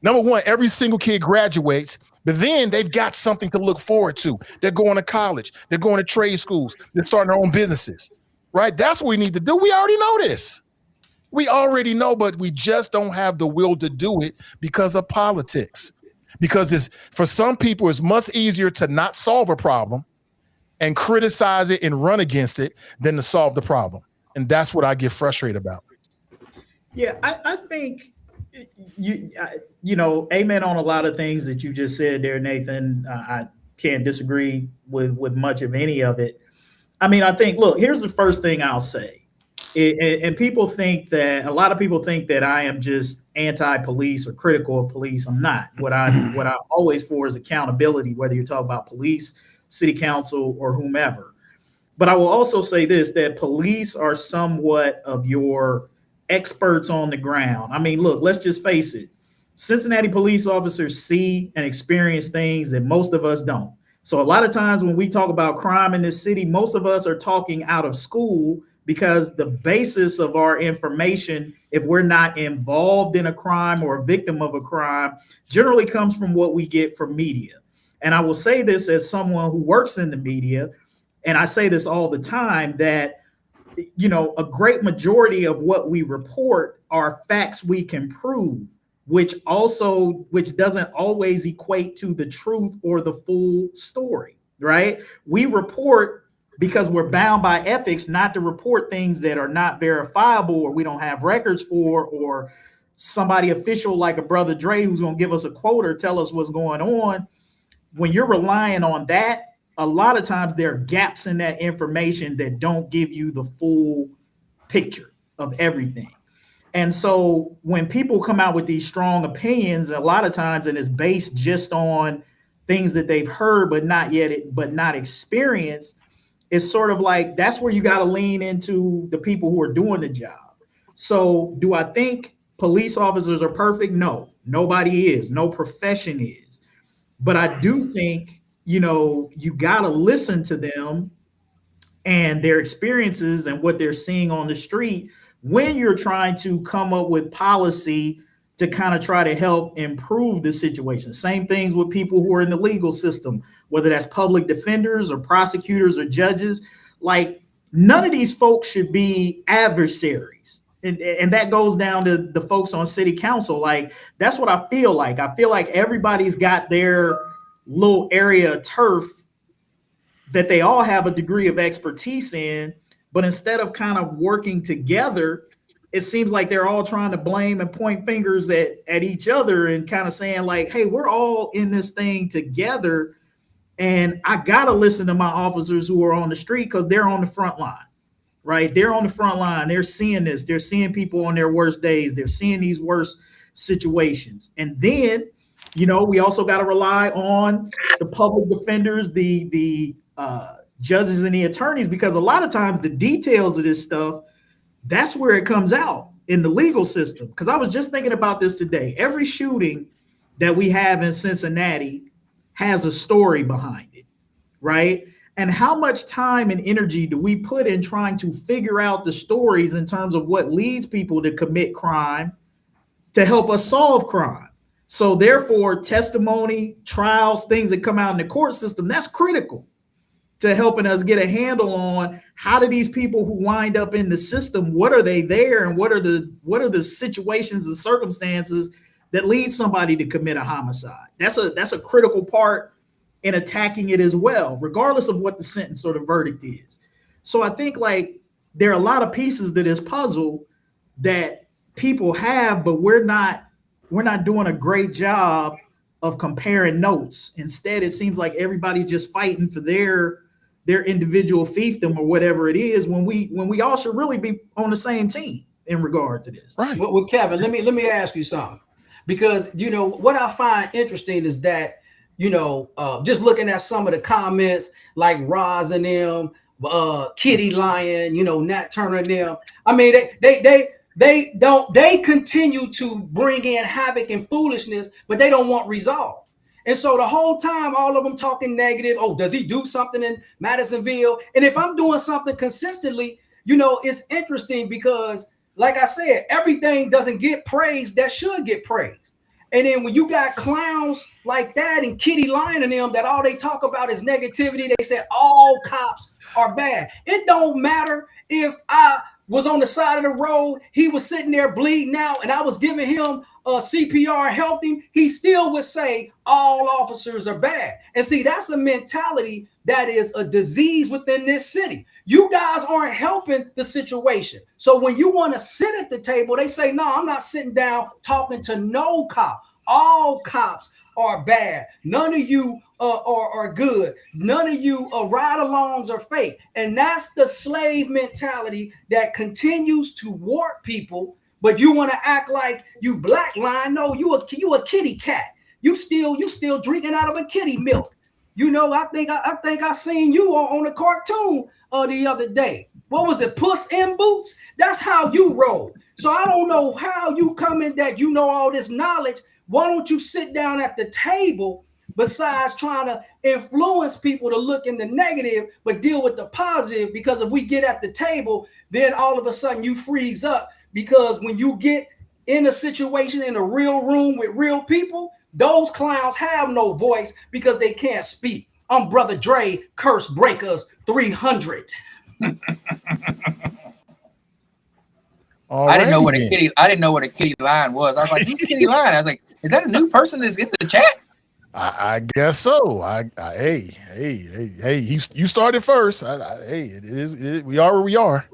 number one, every single kid graduates, but then they've got something to look forward to. They're going to college. They're going to trade schools. They're starting their own businesses, right? That's what we need to do. We already know this. We already know, but we just don't have the will to do it because of politics. Because for some people, it's much easier to not solve a problem and criticize it and run against it than to solve the problem. And that's what I get frustrated about. Yeah, I think you know, amen on a lot of things that you just said there, Nathan. I can't disagree with much of any of it. I mean, I think, look, here's the first thing I'll say. And people think that, a lot of people think that I am just anti-police or critical of police. I'm not. What I'm always for is accountability, whether you talk about police, city council, or whomever. But I will also say this, that police are somewhat of your experts on the ground. I mean, look, let's just face it. Cincinnati police officers see and experience things that most of us don't. So a lot of times when we talk about crime in this city, most of us are talking out of school, because the basis of our information, if we're not involved in a crime or a victim of a crime, generally comes from what we get from media. And I will say this as someone who works in the media, and I say this all the time, that, you know, a great majority of what we report are facts we can prove, which doesn't always equate to the truth or the full story, right? We report because we're bound by ethics not to report things that are not verifiable or we don't have records for, or somebody official like a brother Dre who's going to give us a quote or tell us what's going on. When you're relying on that, a lot of times there are gaps in that information that don't give you the full picture of everything. And so when people come out with these strong opinions, a lot of times, and it's based just on things that they've heard, but not experienced, it's sort of like, that's where you got to lean into the people who are doing the job. So do I think police officers are perfect? No, nobody is. No profession is. But I do think, you got to listen to them and their experiences and what they're seeing on the street when you're trying to come up with policy to kind of try to help improve the situation. Same things with people who are in the legal system, whether that's public defenders or prosecutors or judges. Like, none of these folks should be adversaries. And that goes down to the folks on city council. Like, that's what I feel like. I feel like everybody's got their little area of turf that they all have a degree of expertise in, but instead of kind of working together, it seems like they're all trying to blame and point fingers at each other and kind of saying like, hey, we're all in this thing together. And I got to listen to my officers who are on the street because they're on the front line. Right? They're on the front line. They're seeing this. They're seeing people on their worst days. They're seeing these worst situations. And then, we also got to rely on the public defenders, the judges and the attorneys, because a lot of times the details of this stuff, that's where it comes out in the legal system. Because I was just thinking about this today. Every shooting that we have in Cincinnati has a story behind it, right? And how much time and energy do we put in trying to figure out the stories in terms of what leads people to commit crime to help us solve crime? So therefore, testimony, trials, things that come out in the court system, that's critical to helping us get a handle on how do these people who wind up in the system, what are they there, and what are the situations and circumstances that lead somebody to commit a homicide? That's a critical part in attacking it as well, regardless of what the sentence or the verdict is. So I think like there are a lot of pieces to this puzzle that people have, but we're not doing a great job of comparing notes. Instead, it seems like everybody's just fighting for their individual fiefdom or whatever it is, when we all should really be on the same team in regard to this. Right. Well, Kevin, let me ask you something, because what I find interesting is that just looking at some of the comments like Roz and them, Kitty Lion, Nat Turner and them. I mean, they continue to bring in havoc and foolishness, but they don't want resolve. And so the whole time, all of them talking negative. Oh, does he do something in Madisonville? And if I'm doing something consistently, it's interesting because, like I said, everything doesn't get praised that should get praised. And then when you got clowns like that and Kitty Lion and them that all they talk about is negativity, they say all cops are bad. It don't matter if I was on the side of the road, he was sitting there bleeding out, and I was giving him CPR and helped him, he still would say all officers are bad. And see, that's a mentality that is a disease within this city. You guys aren't helping the situation. So when you want to sit at the table, they say, no, I'm not sitting down talking to no cop. All cops are bad. None of you are good. None of you ride-alongs are fake. And that's the slave mentality that continues to warp people. But you want to act like you black line. No, you a kitty cat. You still drinking out of a kitty milk. I think I seen you on a cartoon the other day. What was it? Puss in Boots? That's how you roll. So I don't know how you come in that all this knowledge. Why don't you sit down at the table besides trying to influence people to look in the negative, but deal with the positive? Because if we get at the table, then all of a sudden you freeze up. Because when you get in a situation in a real room with real people, those clowns have no voice because they can't speak. I'm Brother Dre, Curse Breakers 300. I didn't know what a kitty lion was. I was like, who's Kitty Lion? I was like, is that a new person that's in the chat? I guess so. Hey, you started first. Hey, it is. We are where we are.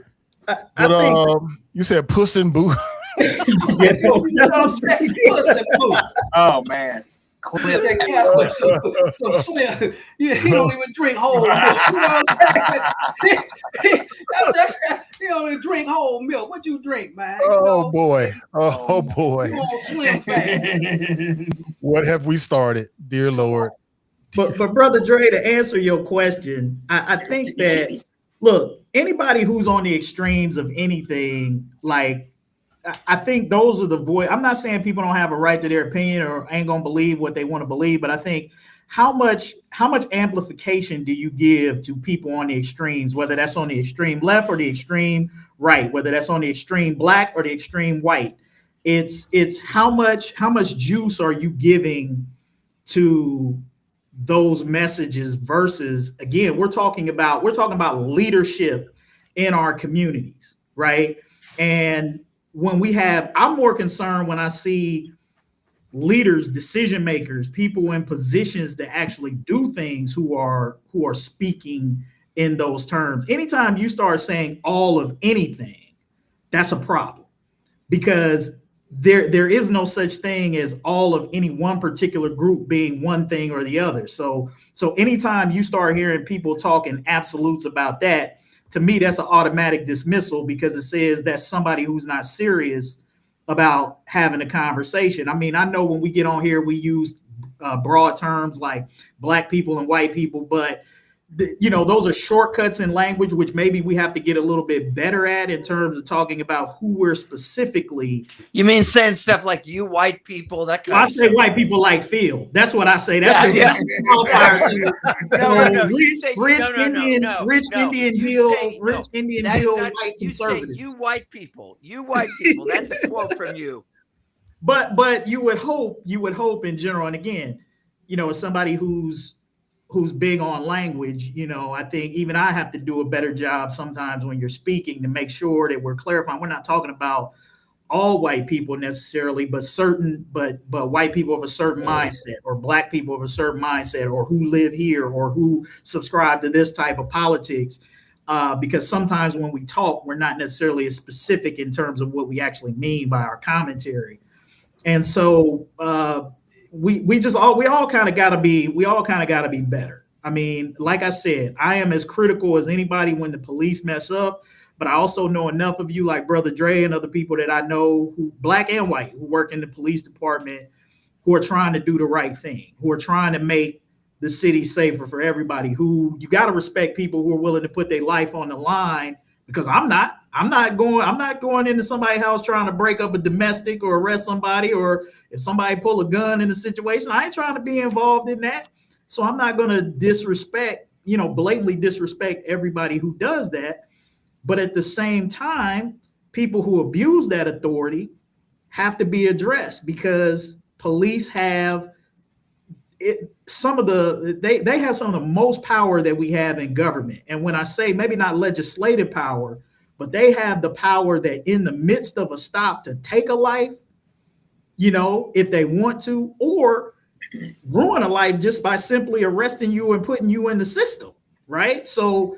But you said Puss in Boots. Oh man. clip. That gas some Slim. Yeah, he don't even drink whole milk. You know what I'm saying? He don't even drink whole milk. What you drink, man? You Oh know? boy. Oh boy. You on Slim fast. What have we started, dear Lord? But Brother Dre, to answer your question, I think that, look, anybody who's on the extremes of anything, like, I think those are the voice. I'm not saying people don't have a right to their opinion or ain't gonna believe what they want to believe, but I think how much amplification do you give to people on the extremes, whether that's on the extreme left or the extreme right, whether that's on the extreme black or the extreme white? It's how much juice are you giving to those messages versus, again, we're talking about leadership in our communities, right? And when I'm more concerned when I see leaders, decision makers, people in positions that actually do things who are speaking in those terms. Anytime you start saying all of anything, that's a problem, because there is no such thing as all of any one particular group being one thing or the other. So anytime you start hearing people talking absolutes about that, to me, that's an automatic dismissal, because it says that's somebody who's not serious about having a conversation. I mean, I know when we get on here, we use broad terms like black people and white people, but those are shortcuts in language, which maybe we have to get a little bit better at in terms of talking about who we're specifically. You mean saying stuff like "you white people"? That kind I of say stuff. white people like Phil. That's what I say. That's Yeah, Rich Indian Hill white conservatives. You white people. You white people. That's a quote from you. But you would hope in general, and again, as somebody who's big on language, I think even I have to do a better job sometimes when you're speaking to make sure that we're clarifying. We're not talking about all white people necessarily, but white people of a certain mindset, or black people of a certain mindset, or who live here, or who subscribe to this type of politics. Because sometimes when we talk, we're not necessarily as specific in terms of what we actually mean by our commentary. And so we all kind of gotta be better. I mean, like I said, I am as critical as anybody when the police mess up, but I also know enough of you, like Brother Dre and other people that I know, who black and white, who work in the police department, who are trying to do the right thing, who are trying to make the city safer for everybody. Who you got to respect people who are willing to put their life on the line, because I'm not going into somebody's house trying to break up a domestic or arrest somebody, or if somebody pull a gun in a situation, I ain't trying to be involved in that. So I'm not going to blatantly disrespect everybody who does that. But at the same time, people who abuse that authority have to be addressed, because police have they have some of the most power that we have in government. And when I say maybe not legislative power, but they have the power that in the midst of a stop to take a life, if they want to, or ruin a life just by simply arresting you and putting you in the system, right? So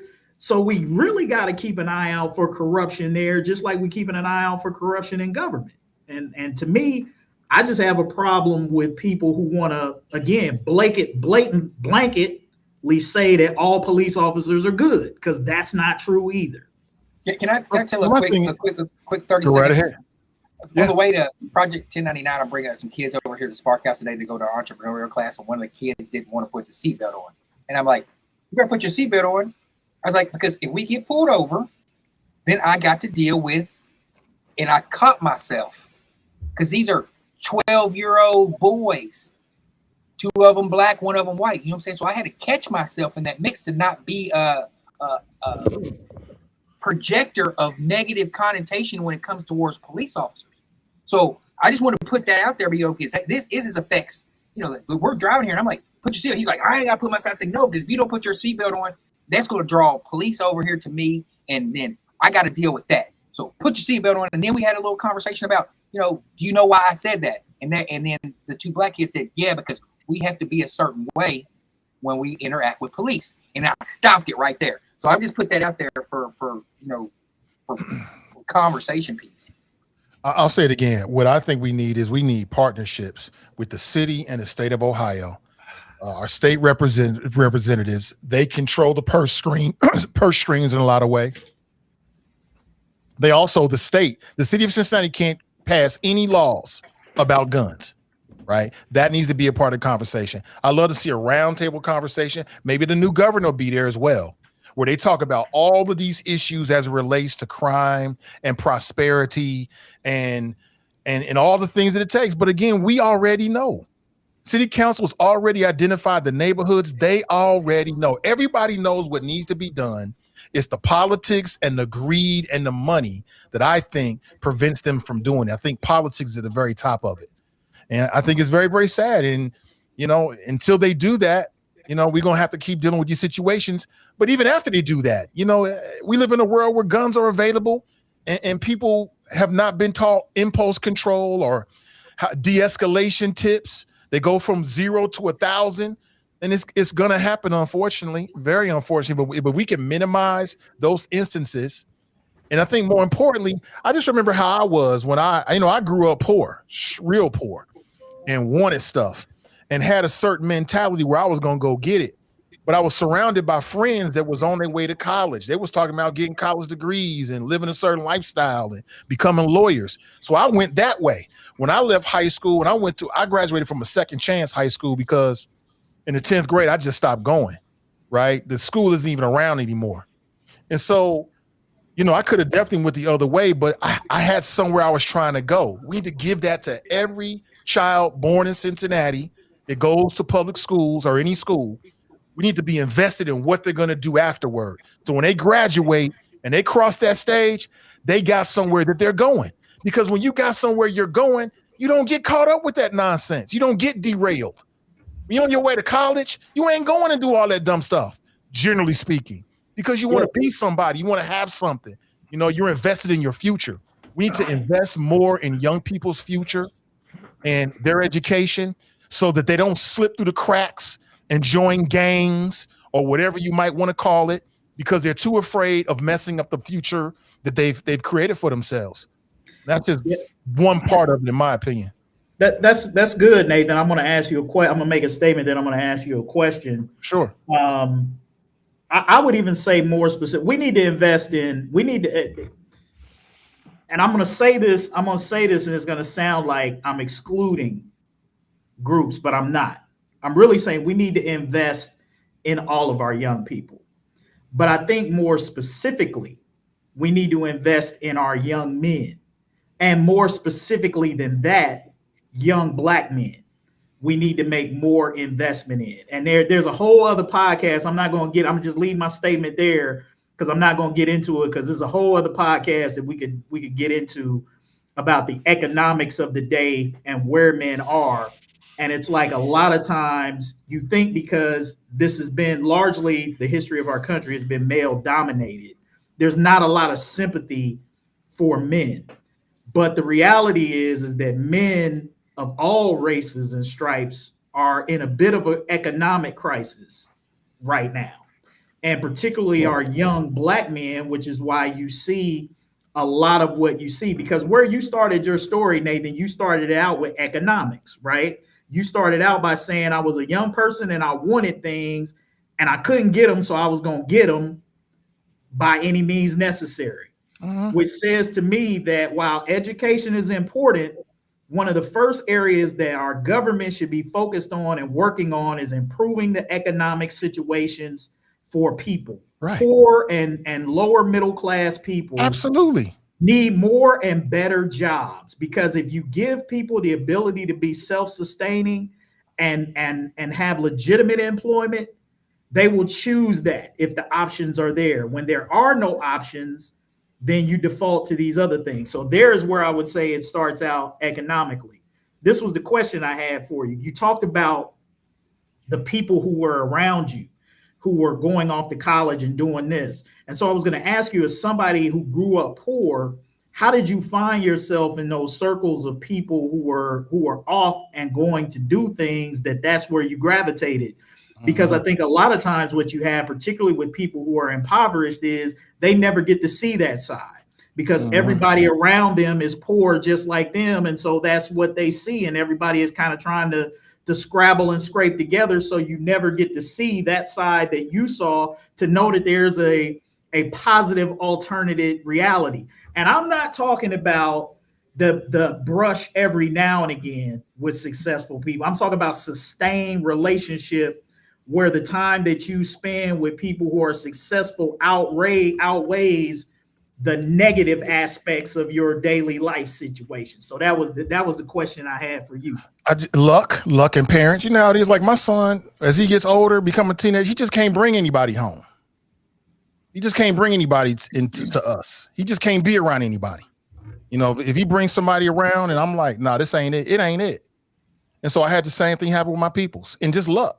we really got to keep an eye out for corruption there, just like we're keeping an eye out for corruption in government. And to me, I just have a problem with people who want to, again, blanketly say that all police officers are good, because that's not true either. Yeah, can I tell a quick 30 Go seconds? right ahead. On the way to Project 1099, I'm bringing some kids over here to Spark House today to go to our entrepreneurial class, and one of the kids didn't want to put the seatbelt on. And I'm like, you better put your seatbelt on. I was like, because if we get pulled over, then I got to deal with, and I caught myself, because these are 12-year-old boys, 2 of them black, 1 of them white. You know what I'm saying? So I had to catch myself in that mix to not be a projector of negative connotation when it comes towards police officers. So I just want to put that out there, because this is his effects. We're driving here, and I'm like, put your seatbelt. He's like, I ain't got to put my seatbelt. I said, no, because if you don't put your seatbelt on, that's going to draw police over here to me, and then I got to deal with that. So put your seatbelt on. And then we had a little conversation about, do you know why I said that? And then the 2 black kids said, yeah, because we have to be a certain way when we interact with police. And I stopped it right there. So I just put that out there for conversation piece. I'll say it again. What I think we need partnerships with the city and the state of Ohio. Our state representatives, they control the purse strings in a lot of ways. They also, the city of Cincinnati can't pass any laws about guns, right? That needs to be a part of the conversation. I love to see a roundtable conversation. Maybe the new governor will be there as well, where they talk about all of these issues as it relates to crime and prosperity and all the things that it takes. But again, we already know. City council's already identified the neighborhoods. They already know. Everybody knows what needs to be done. It's the politics and the greed and the money that I think prevents them from doing it. I think politics is at the very top of it. And I think it's very, very sad. And, until they do that, we're going to have to keep dealing with these situations. But even after they do that, we live in a world where guns are available and people have not been taught impulse control or de-escalation tips. They go from 0 to 1,000, and it's going to happen, unfortunately, very unfortunately. But we can minimize those instances. And I think more importantly, I just remember how I was when I grew up poor, real poor, and wanted stuff and had a certain mentality where I was going to go get it. But I was surrounded by friends that was on their way to college. They was talking about getting college degrees and living a certain lifestyle and becoming lawyers. So I went that way. When I left high school, and I graduated from a second chance high school because in the 10th grade, I just stopped going, right? The school isn't even around anymore. And so, I could have definitely went the other way, but I had somewhere I was trying to go. We need to give that to every child born in Cincinnati that goes to public schools or any school. We need to be invested in what they're going to do afterward. So when they graduate and they cross that stage, they got somewhere that they're going. Because when you got somewhere you're going, you don't get caught up with that nonsense. You don't get derailed. When you're on your way to college, you ain't going to do all that dumb stuff, generally speaking, because you want to be somebody. You want to have something. You're invested in your future. We need to invest more in young people's future and their education so that they don't slip through the cracks and join gangs or whatever you might want to call it because they're too afraid of messing up the future that they've created for themselves. That's just one part of it, in my opinion. That's good, Nathan. I'm going to ask you a question. I'm going to make a statement, then I'm going to ask you a question. Sure. I would even say more specific. We need to and I'm going to say this, and it's going to sound like I'm excluding groups, but I'm not. I'm really saying we need to invest in all of our young people. But I think more specifically, we need to invest in our young men. And more specifically than that, young Black men. We need to make more investment in. And there's a whole other podcast. I'm just leaving my statement there because I'm not going to get into it because there's a whole other podcast that we could get into about the economics of the day and where men are. And it's like a lot of times you think because this has been largely the history of our country has been male dominated. There's not a lot of sympathy for men. But the reality is that men of all races and stripes are in a bit of an economic crisis right now. And particularly our young Black men, which is why you see a lot of what you see. Because where you started your story, Nathan, you started out with economics, right? You started out by saying I was a young person and I wanted things and I couldn't get them, so I was going to get them by any means necessary. Which says to me that while education is important, one of the first areas that our government should be focused on and working on is improving the economic situations for people. Right. Poor and lower middle class people absolutely need more and better jobs, because if you give people the ability to be self-sustaining and have legitimate employment, they will choose that if the options are there. When there are no options, then you default to these other things. So there's where I would say it starts out economically. This was the question I had for you. You talked about the people who were around you, who were going off to college and doing this. And so I was going to ask you, as somebody who grew up poor, how did you find yourself in those circles of people who were off and going to do things that's where you gravitated? Because I think a lot of times what you have, particularly with people who are impoverished, is they never get to see that side. because everybody around them is poor just like them. And so that's what they see. And everybody is kind of trying to scrabble and scrape together. So you never get to see that side that you saw, to know that there's a positive alternative reality. And I'm not talking about the brush every now and again with successful people. I'm talking about sustained relationship where the time that you spend with people who are successful outweighs the negative aspects of your daily life situation. So that was the question I had for you. Luck and parents. You know how it is. Like my son, as he gets older, become a teenager, he just can't bring anybody home. He just can't bring anybody to us. He just can't be around anybody. You know, if he brings somebody around and I'm like, nah, this ain't it. It ain't it. And so I had the same thing happen with my peoples, and just luck.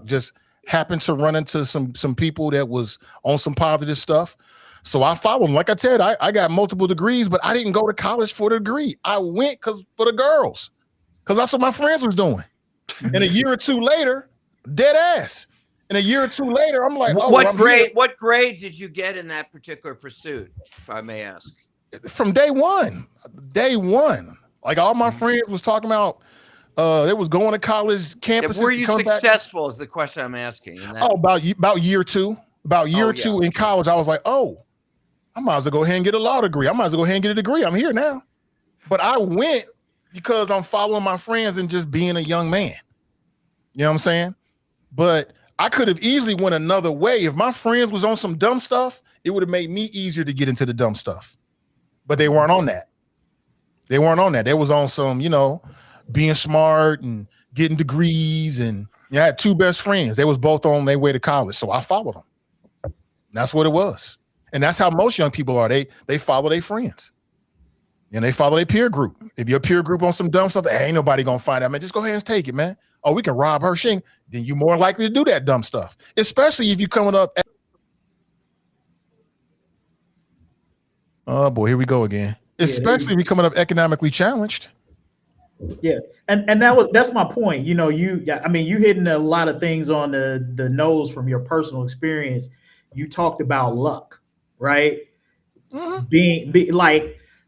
Just happened to run into some people that was on some positive stuff. So I followed them. Like I said, I got multiple degrees, but I didn't go to college for the degree. I went for the girls, because that's what my friends was doing. And a year or two later, dead ass. And a year or two later, I'm like, oh, what grade did you get in that particular pursuit, if I may ask? From day one. Like all my friends was talking about, they was going to college campuses. Were you successful is the question I'm asking. About year two. About year or two in college, I was like, oh, I might as well go ahead and get a law degree. I might as well go ahead and get a degree. I'm here now. But I went because I'm following my friends and just being a young man. You know what I'm saying? But I could have easily went another way. If my friends was on some dumb stuff, it would have made me easier to get into the dumb stuff. But they weren't on that. They was on some, being smart and getting degrees. And I had two best friends. They was both on their way to college. So I followed them. And that's what it was. And that's how most young people are. They follow their friends. And they follow their peer group. If your peer group on some dumb stuff, hey, ain't nobody gonna find out, man. Just go ahead and take it, man. Oh, we can rob her shing. Then you're more likely to do that dumb stuff. Especially if you're coming up. Oh boy, here we go again. Especially if you're coming up economically challenged. Yeah, and that's my point. You hitting a lot of things on the nose from your personal experience. You talked about luck, right? Mm-hmm. Being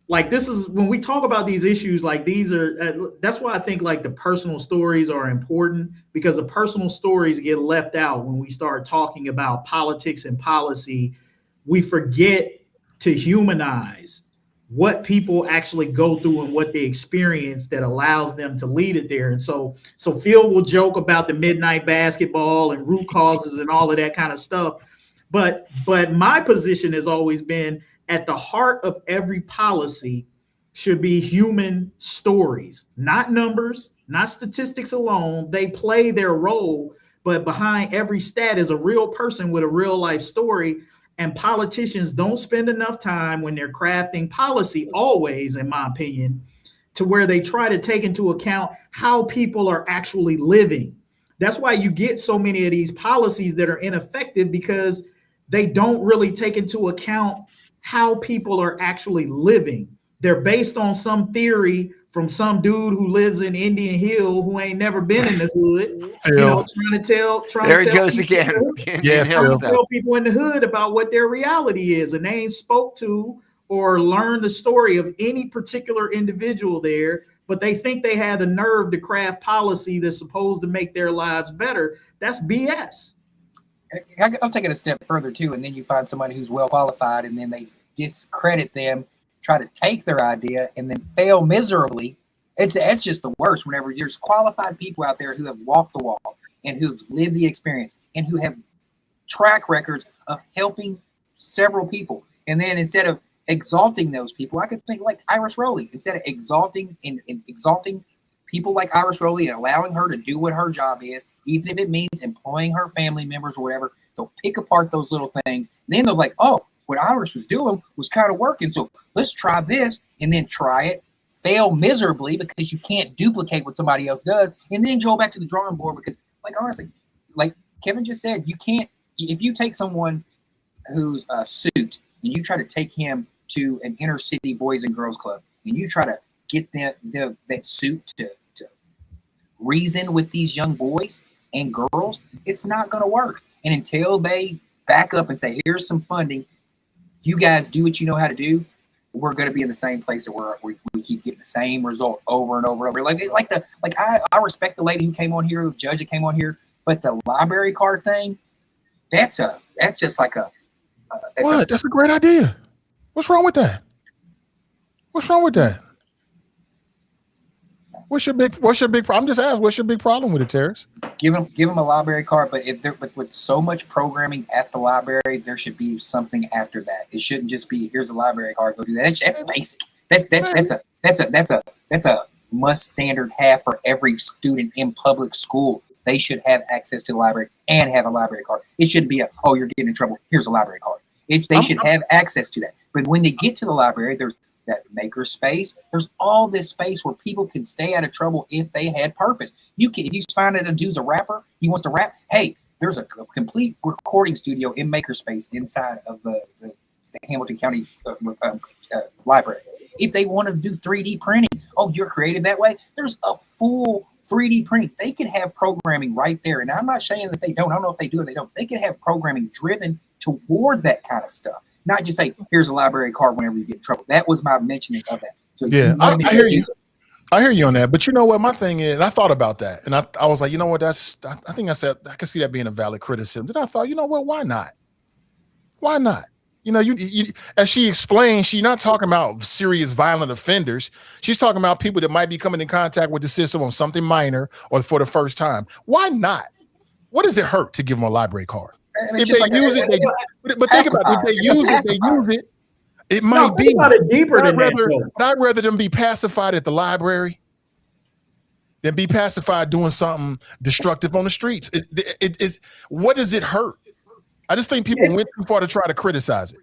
like this is when we talk about these issues. Like these are that's why I think like the personal stories are important, because the personal stories get left out when we start talking about politics and policy. We forget to humanize what people actually go through and what they experience that allows them to lead it there. And so Phil will joke about the midnight basketball and root causes and all of that kind of stuff. But my position has always been, at the heart of every policy should be human stories, not numbers, not statistics alone. They play their role, but behind every stat is a real person with a real life story. And politicians don't spend enough time when they're crafting policy, always, in my opinion, to where they try to take into account how people are actually living. That's why you get so many of these policies that are ineffective, because they don't really take into account how people are actually living. They're based on some theory from some dude who lives in Indian Hill who ain't never been in the hood. Trying to tell people in the hood about what their reality is, and they ain't spoke to or learned the story of any particular individual there, but they think they had the nerve to craft policy that's supposed to make their lives better. That's BS. I'll take it a step further too, and then you find somebody who's well qualified, and then they discredit them, try to take their idea, and then fail miserably. It's just the worst. Whenever there's qualified people out there who have walked the walk and who've lived the experience and who have track records of helping several people, and then instead of exalting those people, I could think like Iris Rowley. Instead of exalting people like Iris Rowley and allowing her to do what her job is, even if it means employing her family members or whatever, they'll pick apart those little things. Then they're like, oh, what Iris was doing was kind of working, so let's try this, and then try it, fail miserably because you can't duplicate what somebody else does, and then go back to the drawing board. Because, like, honestly, like Kevin just said, you can't, if you take someone who's a suit and you try to take him to an inner city boys and girls club and you try to get that suit to reason with these young boys and girls, it's not going to work. And until they back up and say, here's some funding, you guys do what you know how to do, we're going to be in the same place that we keep getting the same result over and over and over. I respect the lady who came on here, the judge that came on here, but the library card thing, that's just like that's a great idea. What's wrong with that? What's wrong with that? What's your big problem? I'm just asking, what's your big problem with it, Terrence? Give them a library card, but with so much programming at the library, there should be something after that. It shouldn't just be, here's a library card, go do that. That's basic. That's a must standard have for every student in public school. They should have access to the library and have a library card. It shouldn't be you're getting in trouble, here's a library card. They should have access to that. But when they get to the library, there's that maker space. There's all this space where people can stay out of trouble if they had purpose. If you find that a dude's a rapper, he wants to rap. Hey, there's a complete recording studio in makerspace inside of the Hamilton County library. If they want to do 3D printing, you're creative that way. There's a full 3D printing. They could have programming right there. And I'm not saying that they don't. I don't know if they do or they don't. They could have programming driven toward that kind of stuff. Not just say, here's a library card whenever you get in trouble. That was my mentioning of that. So yeah, I hear you. I hear you on that. But you know what? My thing is, I thought about that. And I was like, you know what? I think I said, I could see that being a valid criticism. Then I thought, you know what? Why not? Why not? You know, you as she explained, she's not talking about serious violent offenders. She's talking about people that might be coming in contact with the system on something minor or for the first time. Why not? What does it hurt to give them a library card? If they use it, but think about it. If they use it, it might be. About it deeper than that. I'd rather them be pacified at the library than be pacified doing something destructive on the streets. What does it hurt? I just think people went too far to try to criticize it.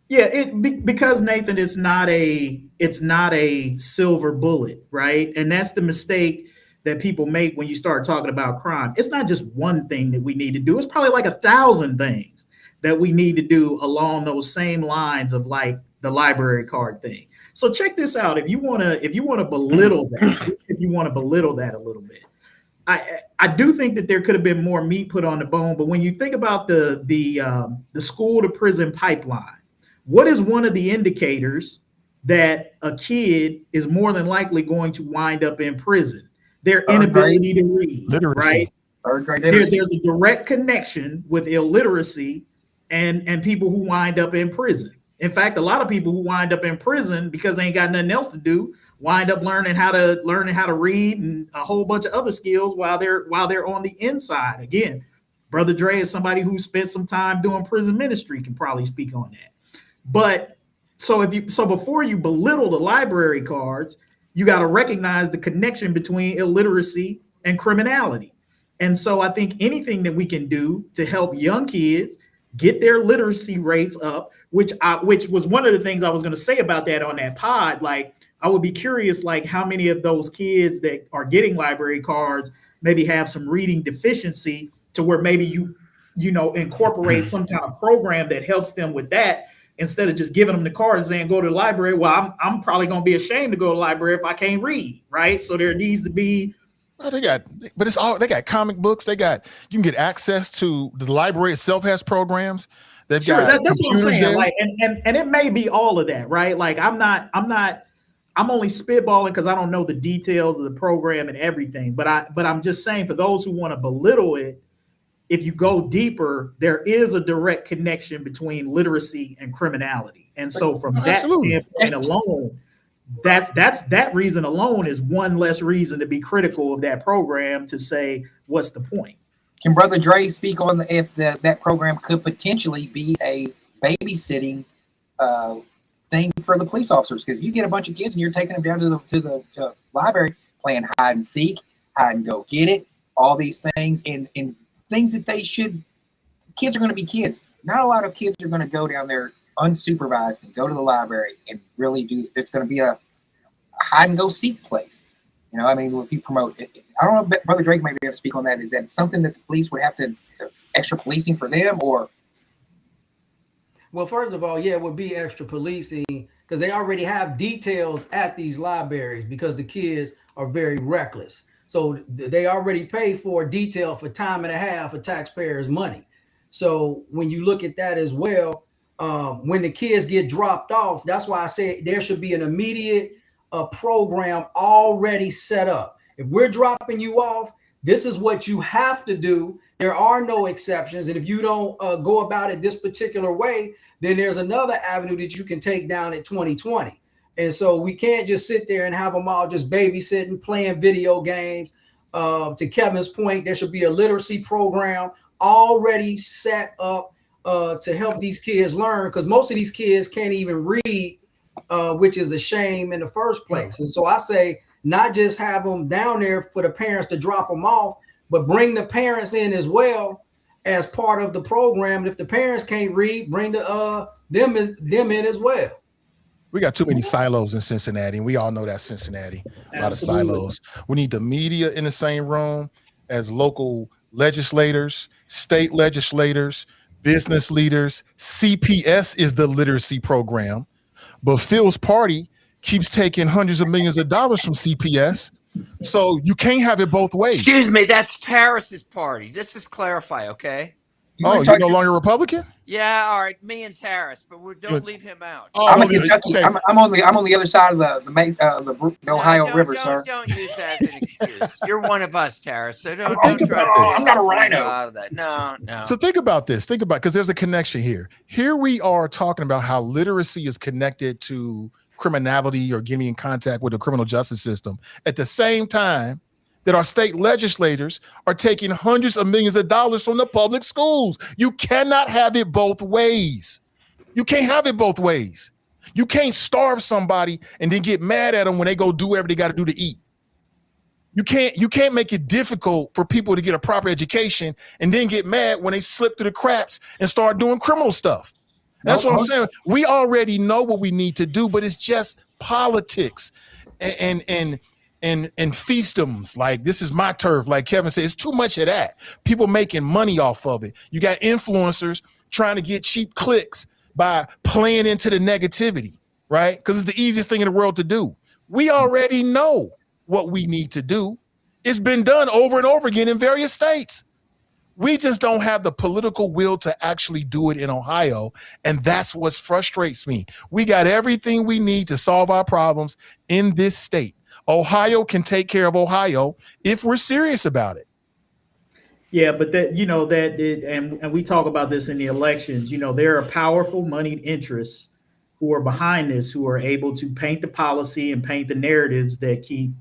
Yeah, because Nathan, it's not a silver bullet, right? And that's the mistake that people make when you start talking about crime. It's not just one thing that we need to do. It's probably like 1,000 things that we need to do along those same lines of like the library card thing. So check this out. If you want to belittle that a little bit, I do think that there could have been more meat put on the bone. But when you think about the school to prison pipeline, what is one of the indicators that a kid is more than likely going to wind up in prison? Their inability to read, literacy. Right? Third grade literacy. There's a direct connection with illiteracy and people who wind up in prison. In fact, a lot of people who wind up in prison because they ain't got nothing else to do wind up learning how to read and a whole bunch of other skills while they're on the inside. Again, Brother Dre is somebody who spent some time doing prison ministry, can probably speak on that. But so before you belittle the library cards, you got to recognize the connection between illiteracy and criminality. And so I think anything that we can do to help young kids get their literacy rates up, which was one of the things I was going to say about that on that pod. Like, I would be curious, like, how many of those kids that are getting library cards maybe have some reading deficiency to where maybe you incorporate some kind of program that helps them with that, instead of just giving them the card and saying, go to the library. Well, I'm probably going to be ashamed to go to the library if I can't read, right? So there needs to be. Well, they got comic books. You can get access to the library itself has programs. They've got that's what I'm saying. there. Like, and it may be all of that, right? Like, I'm only spitballing because I don't know the details of the program and everything. But I'm just saying, for those who want to belittle it, if you go deeper, there is a direct connection between literacy and criminality. And so from that standpoint alone, that reason alone is one less reason to be critical of that program, to say, what's the point? Can Brother Dre speak on if that program could potentially be a babysitting thing for the police officers? Because you get a bunch of kids and you're taking them down to the library playing hide and seek, hide and go get it, all these things, and things that kids are going to be kids. Not a lot of kids are going to go down there unsupervised and go to the library and really do. It's going to be a hide and go seek place. You know, I mean, if you promote it, I don't know, Brother Drake might be able to speak on that. Is that something that the police would have to extra policing for them, or? Well, first of all, yeah, it would be extra policing because they already have details at these libraries because the kids are very reckless. So they already pay for detail for time and a half of taxpayers' money. So when you look at that as well, when the kids get dropped off, that's why I said there should be an immediate program already set up. If we're dropping you off, this is what you have to do. There are no exceptions. And if you don't go about it this particular way, then there's another avenue that you can take down at 2020. And so we can't just sit there and have them all just babysitting, playing video games. To Kevin's point, there should be a literacy program already set up to help these kids learn, because most of these kids can't even read, which is a shame in the first place. And so I say, not just have them down there for the parents to drop them off, but bring the parents in as well as part of the program. And if the parents can't read, bring them in as well. We got too many silos in Cincinnati, and we all know that Cincinnati, a lot of silos. We need the media in the same room as local legislators, state legislators, business leaders. CPS is the literacy program, but Phil's party keeps taking hundreds of millions of dollars from CPS. So you can't have it both ways. Excuse me, that's Terrace's party. Let's just clarify, okay? Oh, you're no longer Republican? Yeah, all right, me and Terrace, but don't leave him out. Oh, I'm in Kentucky. Okay. I'm on the other side of the Ohio River, sir. Don't use that as an excuse. You're one of us, Terrace. So don't think try about to this. I'm not a rhino. Out of that. No. So think about this. Because there's a connection here. Here we are talking about how literacy is connected to criminality or getting in contact with the criminal justice system. At the same time that our state legislators are taking hundreds of millions of dollars from the public schools. You cannot have it both ways. You can't have it both ways. You can't starve somebody and then get mad at them when they go do whatever they got to do to eat. You can't make it difficult for people to get a proper education and then get mad when they slip through the cracks and start doing criminal stuff. That's what I'm saying. We already know what we need to do, but it's just politics and fiefdoms. Like, this is my turf. Like Kevin said, it's too much of that. People making money off of it. You got influencers trying to get cheap clicks by playing into the negativity, right? Because it's the easiest thing in the world to do. We already know what we need to do. It's been done over and over again in various states. We just don't have the political will to actually do it in Ohio, and that's what frustrates me. We got everything we need to solve our problems in this state. Ohio can take care of Ohio if we're serious about it. Yeah, but and we talk about this in the elections. There are powerful moneyed interests who are behind this, who are able to paint the policy and paint the narratives that keep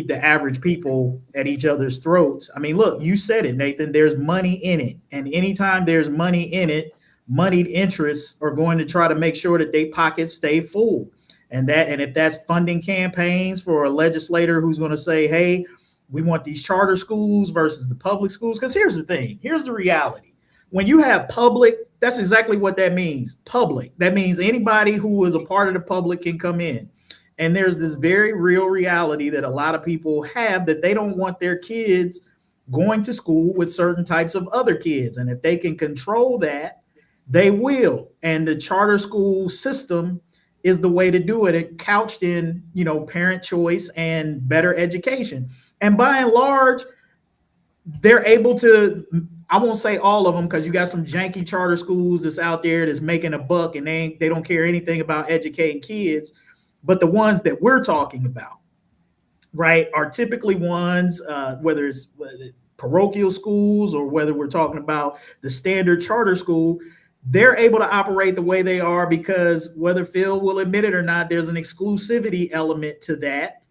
the average people at each other's throats. I mean, look, you said it, Nathan, there's money in it. And anytime there's money in it, moneyed interests are going to try to make sure that their pockets stay full. And if that's funding campaigns for a legislator who's going to say, hey, we want these charter schools versus the public schools. Because here's the thing. Here's the reality. When you have public, that's exactly what that means. Public. That means anybody who is a part of the public can come in. And there's this very real reality that a lot of people have, that they don't want their kids going to school with certain types of other kids. And if they can control that, they will. And the charter school system is the way to do it. It couched in, parent choice and better education. And by and large, they're able to, I won't say all of them, because you got some janky charter schools that's out there that's making a buck and they don't care anything about educating kids. But the ones that we're talking about, right, are typically ones, whether it's parochial schools or whether we're talking about the standard charter school, they're able to operate the way they are because, whether Phil will admit it or not, there's an exclusivity element to that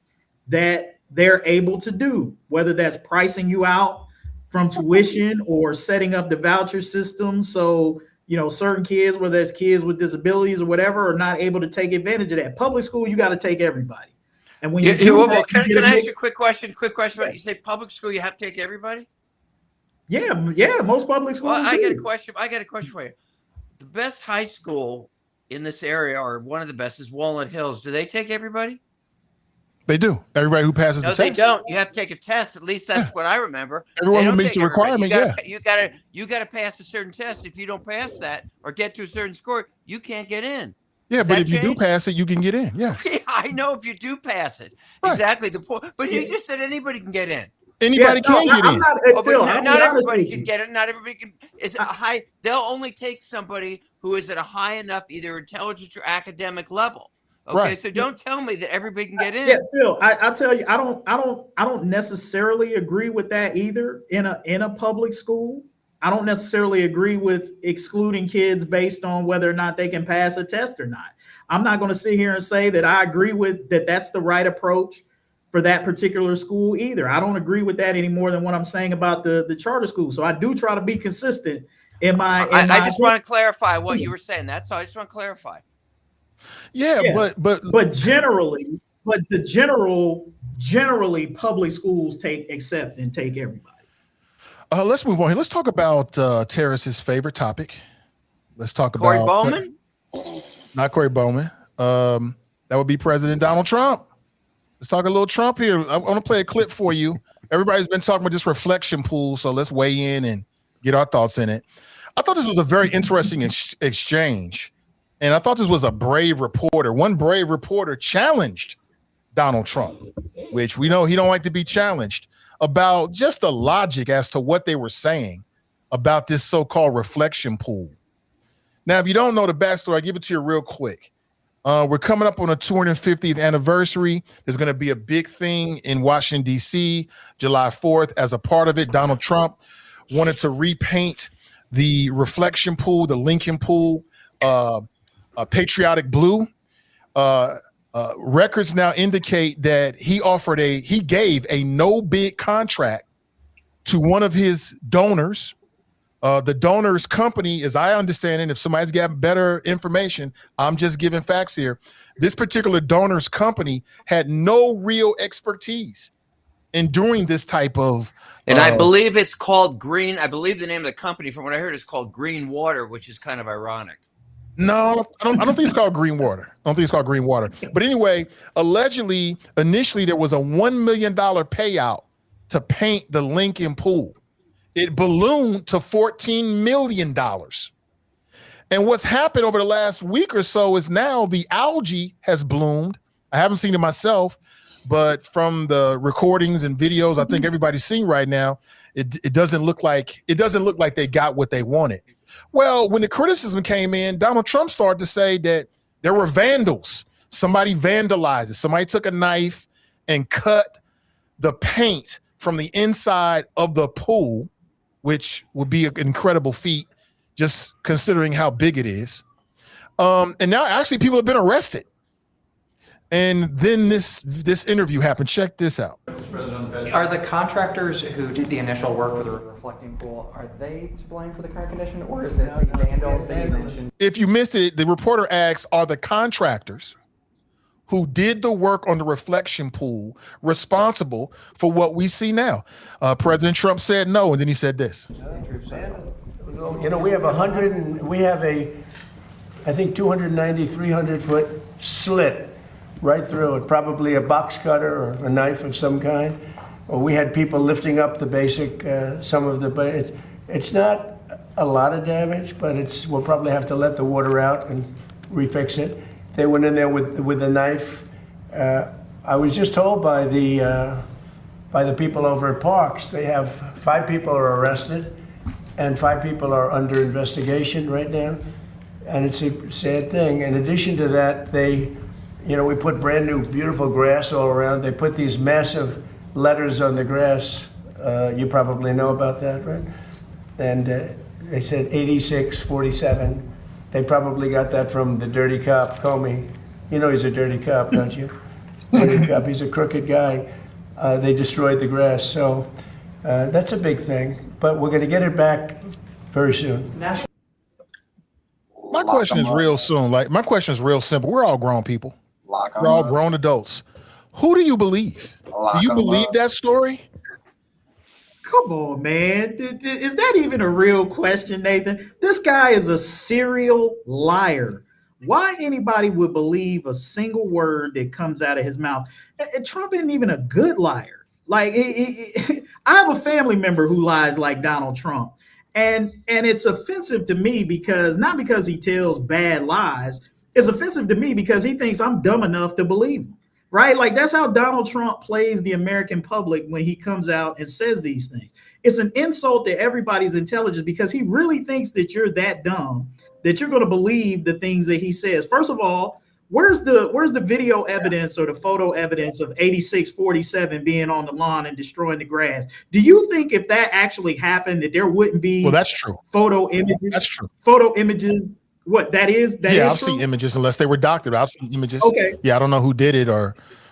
they're able to do, whether that's pricing you out from tuition or setting up the voucher system. So, certain kids, whether it's kids with disabilities or whatever, are not able to take advantage of that. Public school, you got to take everybody. And when can I ask you a quick question? You say public school, you have to take everybody? Yeah, most public schools. Well, I got a question for you. The best high school in this area, or one of the best, is Walnut Hills. Do they take everybody? They do. Everybody who passes the test. No, they don't. You have to take a test. At least that's what I remember. Everyone who meets the requirement, You got to pass a certain test. If you don't pass that or get to a certain score, you can't get in. Yeah, but if you do pass it, you can get in. Yeah. I know if you do pass it. Right. Exactly the point. But you just said anybody can get in. Anybody can get I'm in. not, Oh, but Phil, not, I'll be not honest everybody with can you. get it. Not everybody can. Is it a high? They'll only take somebody who is at a high enough either intelligence or academic level. Okay, Right. so don't tell me that everybody can get in. Yeah, Phil, I'll tell you, I don't necessarily agree with that either in a public school. I don't necessarily agree with excluding kids based on whether or not they can pass a test or not. I'm not going to sit here and say that I agree with that that's the right approach for that particular school either. I don't agree with that any more than what I'm saying about the charter school. So I do try to be consistent in my I just want to clarify what you were saying. That's all. I just want to clarify. Yeah, Yeah. but generally public schools take everybody. Let's move on here. Let's talk about Terrace's favorite topic. Let's talk Corey about Bowman? Not Corey Bowman. That would be President Donald Trump. Let's talk a little Trump here. I want to play a clip for you. Everybody's been talking about this reflection pool, so let's weigh in and get our thoughts in it. I thought this was a very interesting exchange, and I thought this was a brave reporter. One brave reporter challenged Donald Trump, which we know he don't like to be challenged, about just the logic as to what they were saying about this so-called reflection pool. Now, if you don't know the backstory, I'll give it to you real quick. We're coming up on a 250th anniversary. There's going to be a big thing in Washington, D.C., July 4th. As a part of it, Donald Trump wanted to repaint the reflection pool, the Lincoln pool, a patriotic blue. Records now indicate that he gave a no bid contract to one of his donors. The donor's company, as I understand it, if somebody's got better information, I'm just giving facts here. This particular donor's company had no real expertise in doing this type of. And I believe it's called Green. I believe the name of the company, from what I heard, is called Green Water, which is kind of ironic. No, I don't think it's called Green Water. I don't think it's called Green Water. But anyway, allegedly, initially, there was a $1 million payout to paint the Lincoln pool. It ballooned to $14 million. And what's happened over the last week or so is now the algae has bloomed. I haven't seen it myself, but from the recordings and videos I think everybody's seeing right now, it doesn't look like they got what they wanted. Well, when the criticism came in, Donald Trump started to say that there were vandals. Somebody vandalized it. Somebody took a knife and cut the paint from the inside of the pool, which would be an incredible feat, just considering how big it is. And now actually people have been arrested. And then this interview happened. Check this out. Are the contractors who did the initial work with the reflecting pool, are they to blame for the current condition, or is it the vandals that you mentioned? If you missed it, the reporter asks, are the contractors who did the work on the reflection pool responsible for what we see now? President Trump said no, and then he said this. You know, we have I think 290, 300 foot slit right through it, probably a box cutter or a knife of some kind. Or we had people lifting up the basic, it's not a lot of damage, but we'll probably have to let the water out and refix it. They went in there with a knife. I was just told by the people over at Parks, they have 5 people are arrested and 5 people are under investigation right now. And it's a sad thing. In addition to that, we put brand new, beautiful grass all around. They put these massive letters on the grass. You probably know about that, right? And they said 8647. They probably got that from the dirty cop, Comey. You know he's a dirty cop, don't you? Dirty cop, he's a crooked guy. They destroyed the grass. So that's a big thing. But we're going to get it back very soon. My question is real simple. We're all grown people. We're all grown adults. Who do you believe? Do you believe that story? Come on, man. Is that even a real question, Nathan? This guy is a serial liar. Why anybody would believe a single word that comes out of his mouth? And Trump isn't even a good liar. Like, I have a family member who lies like Donald Trump. And it's offensive to me not because he tells bad lies. It's offensive to me because he thinks I'm dumb enough to believe him. right? Like that's how Donald Trump plays the American public when he comes out and says these things. It's an insult to everybody's intelligence because he really thinks that you're that dumb that you're going to believe the things that he says. First of all, where's the video evidence or the photo evidence of 8647 being on the lawn and destroying the grass? Do you think if that actually happened that there wouldn't be Well, that's true. Photo images? That's true. Photo images. What that is? Yeah, I've I've seen images unless they were doctored. I've seen images. Okay. Yeah, I don't know who did it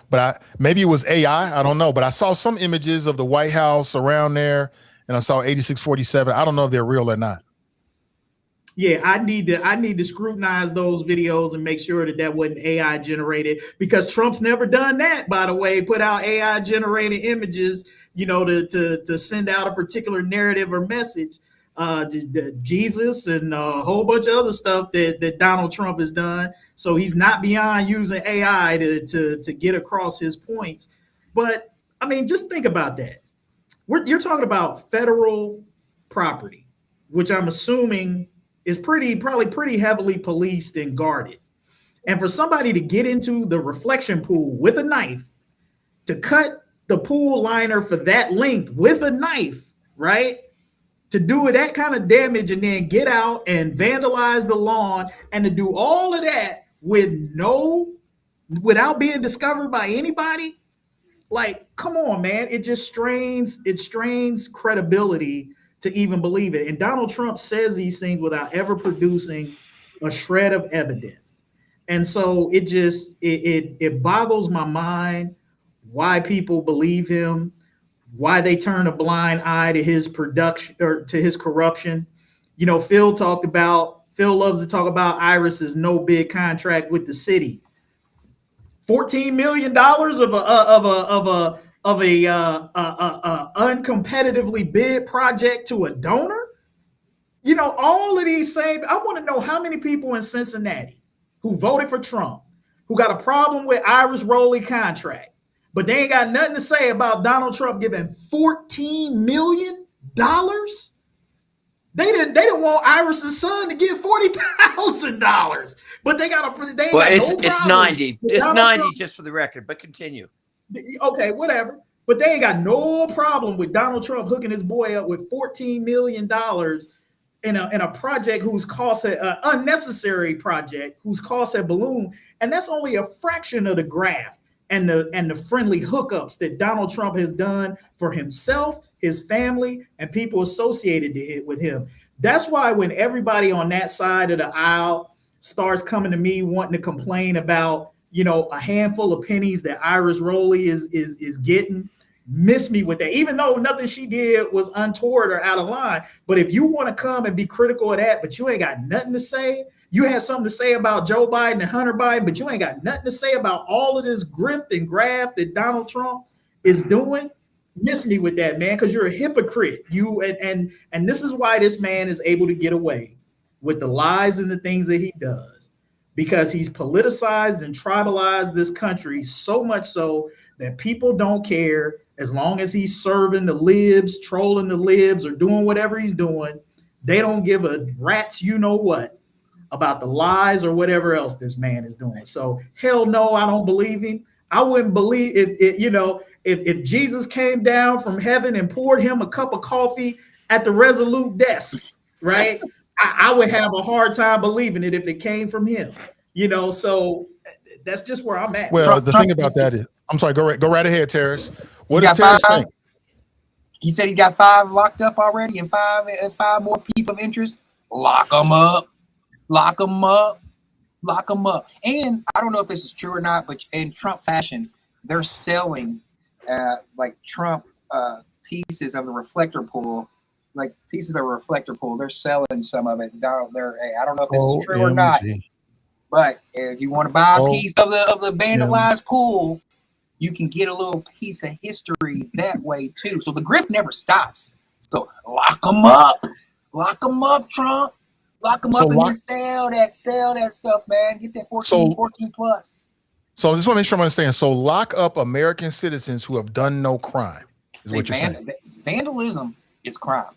but maybe it was AI. I don't know. But I saw some images of the White House around there, and I saw 8647. I don't know if they're real or not. Yeah, I need to scrutinize those videos and make sure that wasn't AI generated, because Trump's never done that, by the way, put out AI generated images, to send out a particular narrative or message. Jesus and a whole bunch of other stuff that Donald Trump has done. So he's not beyond using AI to get across his points. But I mean, just think about that. You're talking about federal property, which I'm assuming is probably pretty heavily policed and guarded. And for somebody to get into the reflection pool with a knife, to cut the pool liner for that length with a knife, right? To do that kind of damage and then get out and vandalize the lawn and to do all of that without being discovered by anybody. Like, come on, man. It strains credibility to even believe it. And Donald Trump says these things without ever producing a shred of evidence. And so it boggles my mind why people believe him, why they turn a blind eye to his production or to his corruption. Phil loves to talk about Iris's no bid contract with the city. $14 million of a uncompetitively bid project to a donor. All of these same. I want to know how many people in Cincinnati who voted for Trump, who got a problem with Iris Rowley contract, but they ain't got nothing to say about Donald Trump giving $14 million. They didn't want Iris's son to get $40,000, but they got it's 90. It's 90 just for the record, but continue. Okay, whatever. But they ain't got no problem with Donald Trump hooking his boy up with $14 million in a project whose cost an unnecessary project whose cost had ballooned, and that's only a fraction of the graft and the friendly hookups that Donald Trump has done for himself, his family, and people associated with him. That's why when everybody on that side of the aisle starts coming to me wanting to complain about, a handful of pennies that Iris Rowley is getting, miss me with that, even though nothing she did was untoward or out of line. But if you want to come and be critical of that, but you ain't got nothing to say, you had something to say about Joe Biden and Hunter Biden, but you ain't got nothing to say about all of this grift and graft that Donald Trump is doing, miss me with that, man, because you're a hypocrite. And this is why this man is able to get away with the lies and the things that he does, because he's politicized and tribalized this country so much so that people don't care as long as he's serving the libs, trolling the libs, or doing whatever he's doing. They don't give a rat's what about the lies or whatever else this man is doing. So hell no, I don't believe him. I wouldn't believe if Jesus came down from heaven and poured him a cup of coffee at the Resolute desk, right? I would have a hard time believing it if it came from him, so that's just where I'm at. Well, the thing about that is, I'm sorry, go right ahead, Terrace. What does Terrace think? He said he got 5 locked up already and five more people of interest. Lock them up. Lock them up. Lock them up. And I don't know if this is true or not, but in Trump fashion, they're selling like Trump pieces of the reflector pool. Like pieces of a reflector pool, they're selling some of it down there. Hey, I don't know if this is true or not, but if you want to buy a piece of the vandalized pool, you can get a little piece of history that way too. So the grift never stops. So lock them up, Trump, lock them up, and then sell that stuff, man. Get that 14 plus. So I just want to make sure I'm understanding. So lock up American citizens who have done no crime is what you're saying. Vandalism is crime.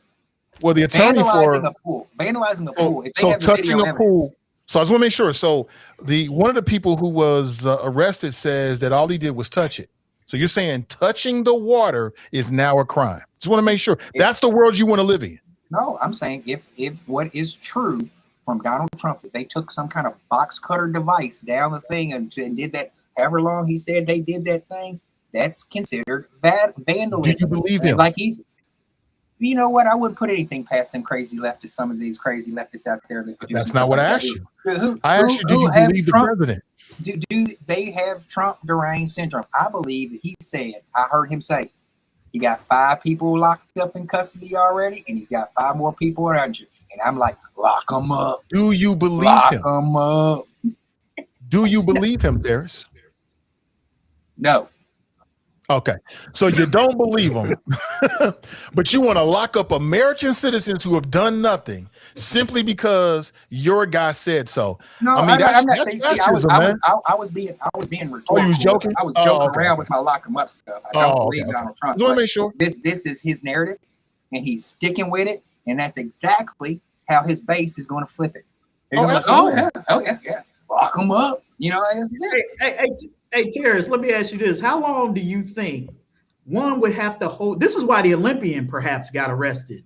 Well, the attorney vandalizing a pool. If they so have touching a pool. So I just want to make sure. So one of the people who was arrested says that all he did was touch it. So you're saying touching the water is now a crime. Just want to make sure that's the world you want to live in. No, I'm saying if what is true from Donald Trump, that they took some kind of box cutter device down the thing and did that however long he said they did that thing, that's considered vandalism. Do you believe him? Like you know what? I wouldn't put anything past them crazy leftists, some of these crazy leftists out there. That's not what I asked you. I asked you, do you believe the president? Do they have Trump deranged syndrome? I believe that he said, I heard him say, he got 5 people locked up in custody already, and he's got 5 more people around you. And I'm like, lock them up. Do you believe him? Lock them up. Do you believe him, Darius? No. Okay, so you don't believe him, but you want to lock up American citizens who have done nothing simply because your guy said so. No, I mean, I'm not saying. See, I was being rhetorical. Oh, you was joking? I was joking around with my lock 'em up stuff. I don't believe Donald Trump. Just want to make sure. This is his narrative, and he's sticking with it, and that's exactly how his base is going to flip it. Oh yeah, lock 'em up. You know, Hey, Terrence, let me ask you this. How long do you think one would have to hold? This is why the Olympian perhaps got arrested,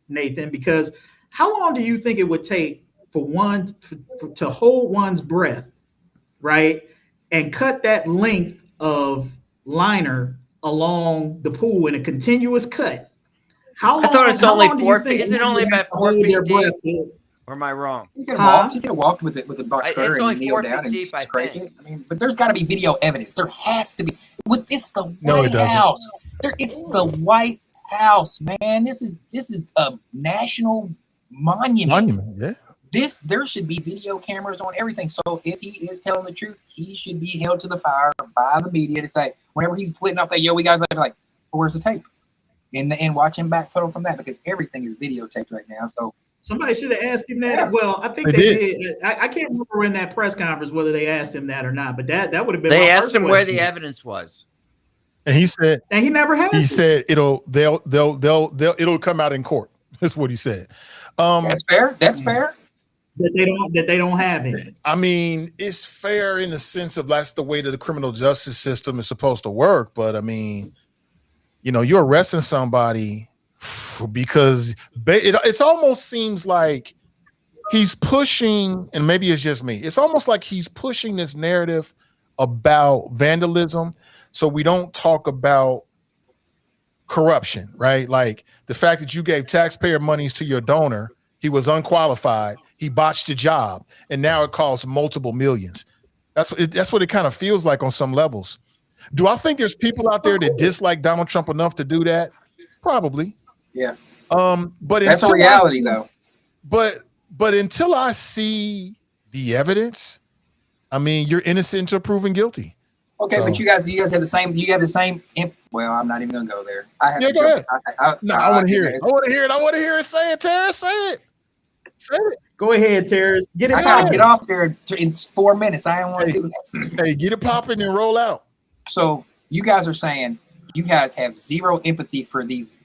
Nathan, because how long do you think it would take for one to hold one's breath, right, and cut that length of liner along the pool in a continuous cut? How long? I thought it's only 4 feet. Is it only about 4 feet deep? Or am I wrong? You can walk with it with a box cutter it's only and kneel 4 down feet and deep, I scrape think. it. I mean, but there's got to be video evidence. There has to be. It's the No, it White doesn't. House. It's the White House, man. This is a national monument. Yeah. There should be video cameras on everything. So if he is telling the truth, he should be held to the fire by the media to say whenever he's putting off that, we guys are like, where's the tape? And watch him backpedal from that, because everything is videotaped right now. So. Somebody should have asked him that. Yeah. Well, I think they did. I can't remember in that press conference whether they asked him that or not, but that would have been. They asked him where the evidence was, and he said, and he never had. He said it'll come out in court. That's what he said. That's fair. That's fair. That they don't have it. I mean, it's fair in the sense of that's the way that the criminal justice system is supposed to work. But I mean, you're arresting somebody because it almost seems like he's pushing, and maybe it's just me, it's almost like he's pushing this narrative about vandalism so we don't talk about corruption, right? Like the fact that you gave taxpayer monies to your donor, he was unqualified, he botched the job, and now it costs multiple millions. That's what it kind of feels like on some levels. Do I think there's people out there that dislike Donald Trump enough to do that? Probably. Yes. But that's a reality, though. But until I see the evidence, I mean, you're innocent until proven guilty. Okay, so, but you guys have the same. You have the same. Well, I'm not even gonna go there. Go ahead. I want to hear it. I want to hear it. I want to hear it. Say it, Terrence. Say it. Say it. Go ahead, Terrence. Get it. I gotta get off there in 4 minutes. I don't want to do that. Hey, get it popping and roll out. So you guys are saying you guys have zero empathy for these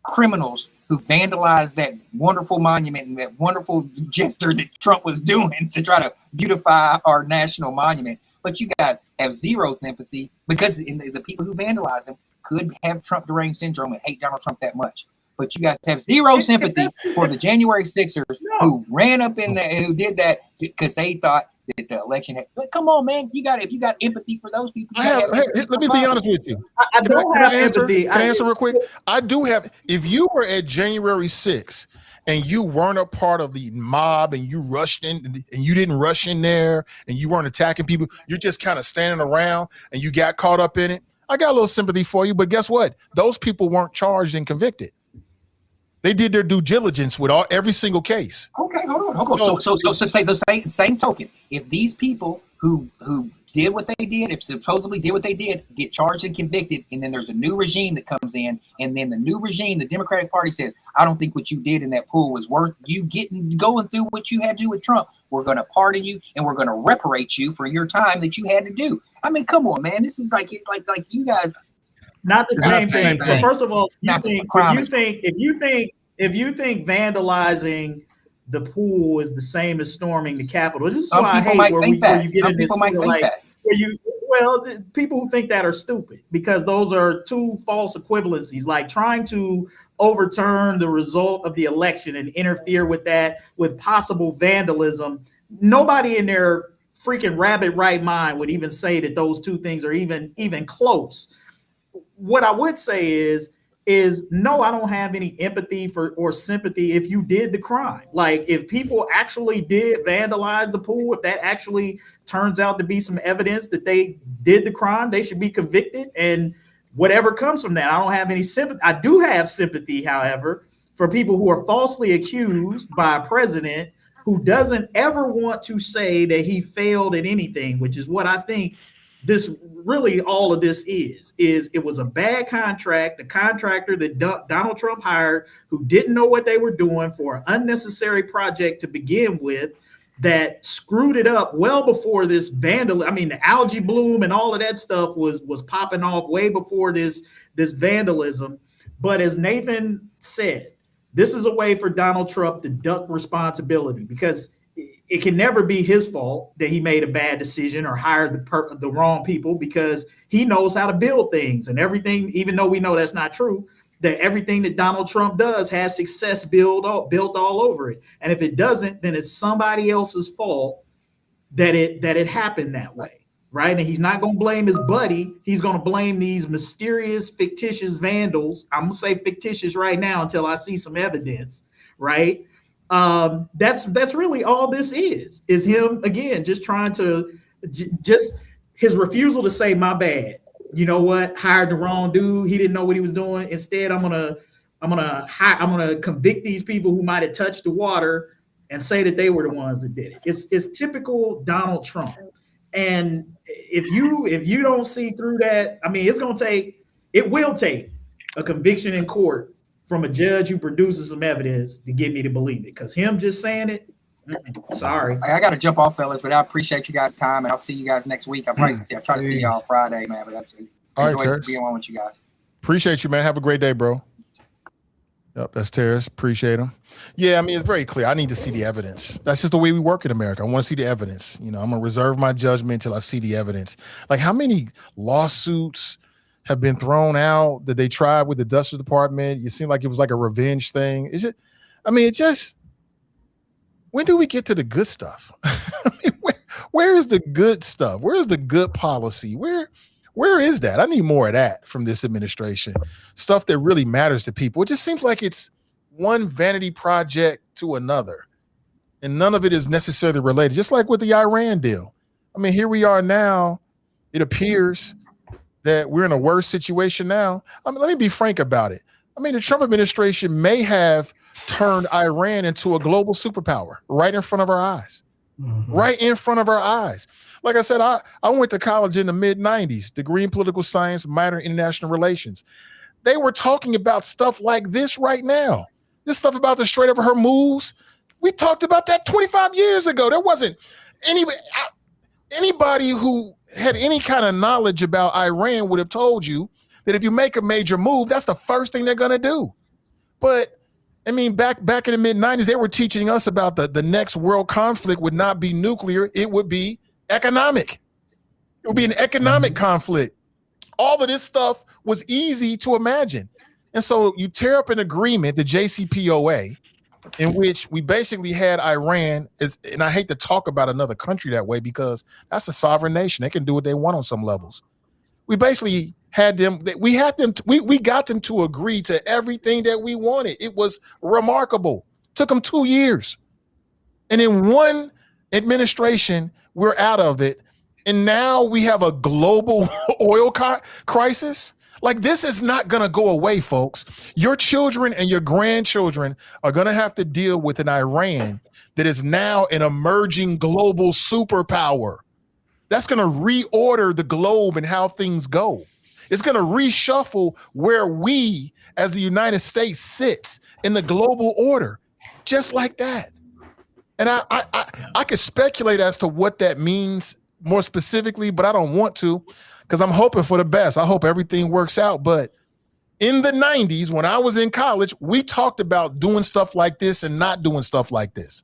criminals who vandalized that wonderful monument and that wonderful gesture that Trump was doing to try to beautify our national monument. But you guys have zero empathy because the people who vandalized them could have Trump deranged syndrome and hate Donald Trump that much. But you guys have zero sympathy for the January 6ers who ran up in there, who did that because they thought that the election had. But come on, man, if you got empathy for those people, let me be honest with you. I don't have empathy. Can I answer real quick? I do have. If you were at January 6th and you weren't a part of the mob and you rushed in and you didn't rush in there and you weren't attacking people, you're just kind of standing around and you got caught up in it, I got a little sympathy for you. But guess what? Those people weren't charged and convicted. They did their due diligence with every single case. Okay, hold on. So say the same token. If these people who did what they did, if supposedly did what they did, get charged and convicted, and then there's a new regime that comes in, and then the new regime, the Democratic Party says, I don't think what you did in that pool was worth you going through what you had to do with Trump. We're going to pardon you, and we're going to reparate you for your time that you had to do. I mean, come on, man. This is like you guys. Not the same thing. So first of all, if you think vandalizing the pool is the same as storming the Capitol. This is Some why I people hate might where think that. you get Some in this people might feel think like that. where you people who think that are stupid, because those are two false equivalencies, like trying to overturn the result of the election and interfere with that with possible vandalism. Nobody in their freaking rabbit right mind would even say that those two things are even close. What I would say is no, I don't have any empathy for or sympathy if you did the crime. Like, if people actually did vandalize the pool, if that actually turns out to be some evidence that they did the crime, they should be convicted, and whatever comes from that. I don't have any sympathy. I do have sympathy, however, for people who are falsely accused by a president who doesn't ever want to say that he failed at anything, which is what I think this really all of this is it was a bad contract, the contractor that Donald Trump hired, who didn't know what they were doing for an unnecessary project to begin with, that screwed it up well before this vandalism. I mean, the algae bloom and all of that stuff was popping off way before this vandalism. But as Nathan said, this is a way for Donald Trump to duck responsibility, because it can never be his fault that he made a bad decision or hired the wrong people, because he knows how to build things and everything, even though we know that's not true, that everything that Donald Trump does has success built all over it. And if it doesn't, then it's somebody else's fault that it happened that way, right? And he's not going to blame his buddy. He's going to blame these mysterious, fictitious vandals. I'm going to say fictitious right now until I see some evidence, right? That's really all this is him, again, just trying to just his refusal to say, my bad, you know what, hired the wrong dude, he didn't know what he was doing. Instead, I'm gonna convict these people who might have touched the water and say that they were the ones that did it. It's typical Donald Trump. And if you don't see through that, I mean, it will take a conviction in court from a judge who produces some evidence to get me to believe it. Because him just saying it, sorry. I got to jump off, fellas, but I appreciate you guys' time, and I'll see you guys next week. I'll try to see y'all Friday, man. But I enjoyed being on with you guys. Appreciate you, man. Have a great day, bro. Yep, that's Terrace. Appreciate him. Yeah, I mean, it's very clear. I need to see the evidence. That's just the way we work in America. I want to see the evidence. You know, I'm going to reserve my judgment until I see the evidence. Like, how many lawsuits have been thrown out that they tried with the Justice Department? It seemed like it was like a revenge thing. Is it? I mean, it just, when do we get to the good stuff? I mean, where is the good stuff? Where is the good policy? Where is that? I need more of that from this administration. Stuff that really matters to people. It just seems like it's one vanity project to another, and none of it is necessarily related. Just like with the Iran deal. I mean, here we are now. It appears that we're in a worse situation now. I mean, let me be frank about it. I mean, the Trump administration may have turned Iran into a global superpower right in front of our eyes. Mm-hmm. Right in front of our eyes. Like I said, I went to college in the mid-90s, degree in political science, minor in international relations. They were talking about stuff like this right now. This stuff about the Strait of Hormuz. We talked about that 25 years ago. There wasn't anybody who had any kind of knowledge about Iran would have told you that if you make a major move, that's the first thing they're going to do. But I mean, back in the mid-90s, they were teaching us about the next world conflict would not be nuclear. It would be economic. It would be an economic conflict. All of this stuff was easy to imagine. And so you tear up an agreement, the JCPOA, in which we basically had Iran, and I hate to talk about another country that way because that's a sovereign nation. They can do what they want on some levels. We basically got them to agree to everything that we wanted. It was remarkable. Took them 2 years. And in one administration, we're out of it. And now we have a global oil crisis. Like, this is not going to go away, folks. Your children and your grandchildren are going to have to deal with an Iran that is now an emerging global superpower. That's going to reorder the globe and how things go. It's going to reshuffle where we, as the United States, sits in the global order, just like that. And I could speculate as to what that means more specifically, but I don't want to, because I'm hoping for the best. I hope everything works out. But in the 90s, when I was in college, we talked about doing stuff like this and not doing stuff like this.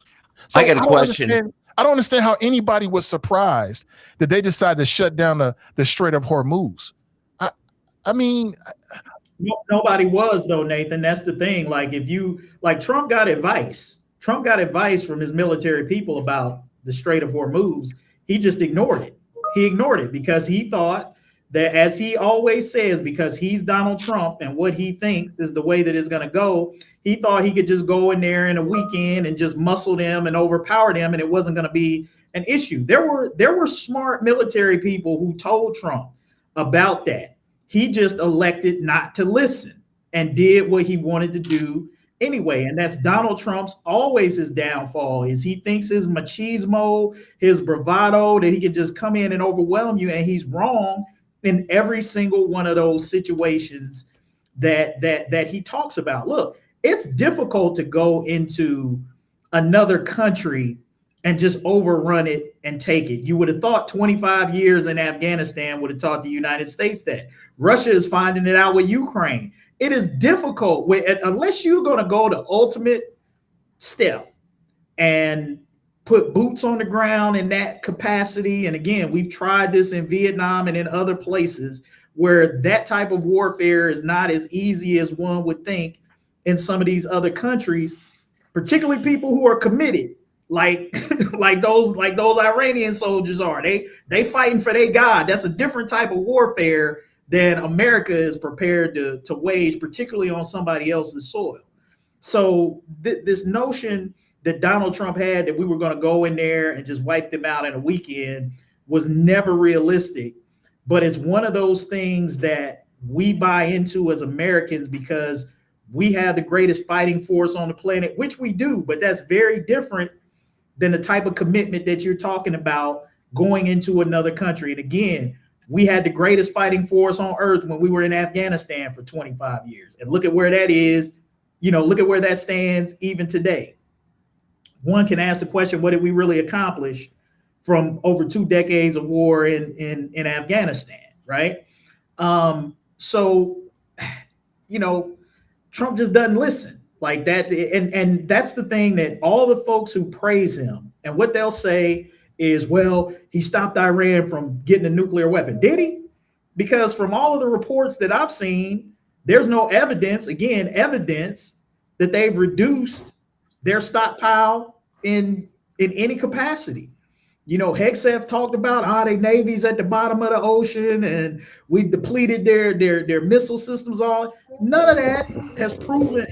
So I got a question. I don't understand how anybody was surprised that they decided to shut down the Strait of Hormuz. I mean, nobody was though, Nathan. That's the thing. Like Trump got advice. Trump got advice from his military people about the Strait of Hormuz. He just ignored it. He ignored it because he thought that, as he always says, because he's Donald Trump and what he thinks is the way that it's going to go, he thought he could just go in there in a weekend and just muscle them and overpower them, and it wasn't going to be an issue. There were smart military people who told Trump about that. He just elected not to listen and did what he wanted to do anyway. And that's Donald Trump's always his downfall, is he thinks his machismo, his bravado, that he can just come in and overwhelm you, and he's wrong in every single one of those situations that he talks about. Look, it's difficult to go into another country and just overrun it and take it. You would have thought 25 years in Afghanistan would have taught the United States that. Russia is finding it out with Ukraine. It is difficult unless you're going to go the ultimate step and put boots on the ground in that capacity. And again, we've tried this in Vietnam and in other places where that type of warfare is not as easy as one would think in some of these other countries, particularly people who are committed, like those Iranian soldiers are. They fighting for their God. That's a different type of warfare than America is prepared to wage, particularly on somebody else's soil. So this notion that Donald Trump had that we were going to go in there and just wipe them out in a weekend was never realistic. But it's one of those things that we buy into as Americans because we have the greatest fighting force on the planet, which we do, but that's very different than the type of commitment that you're talking about going into another country. And again, we had the greatest fighting force on earth when we were in Afghanistan for 25 years. And look at where that is, look at where that stands even today. One can ask the question, what did we really accomplish from over 2 decades of war in Afghanistan, right? So, Trump just doesn't listen like that. And that's the thing, that all the folks who praise him and what they'll say is, well, he stopped Iran from getting a nuclear weapon. Did he? Because from all of the reports that I've seen, there's no evidence that they've reduced their stockpile in any capacity. Hegseth talked about their navy's at the bottom of the ocean and we've depleted their missile systems. None of that has borne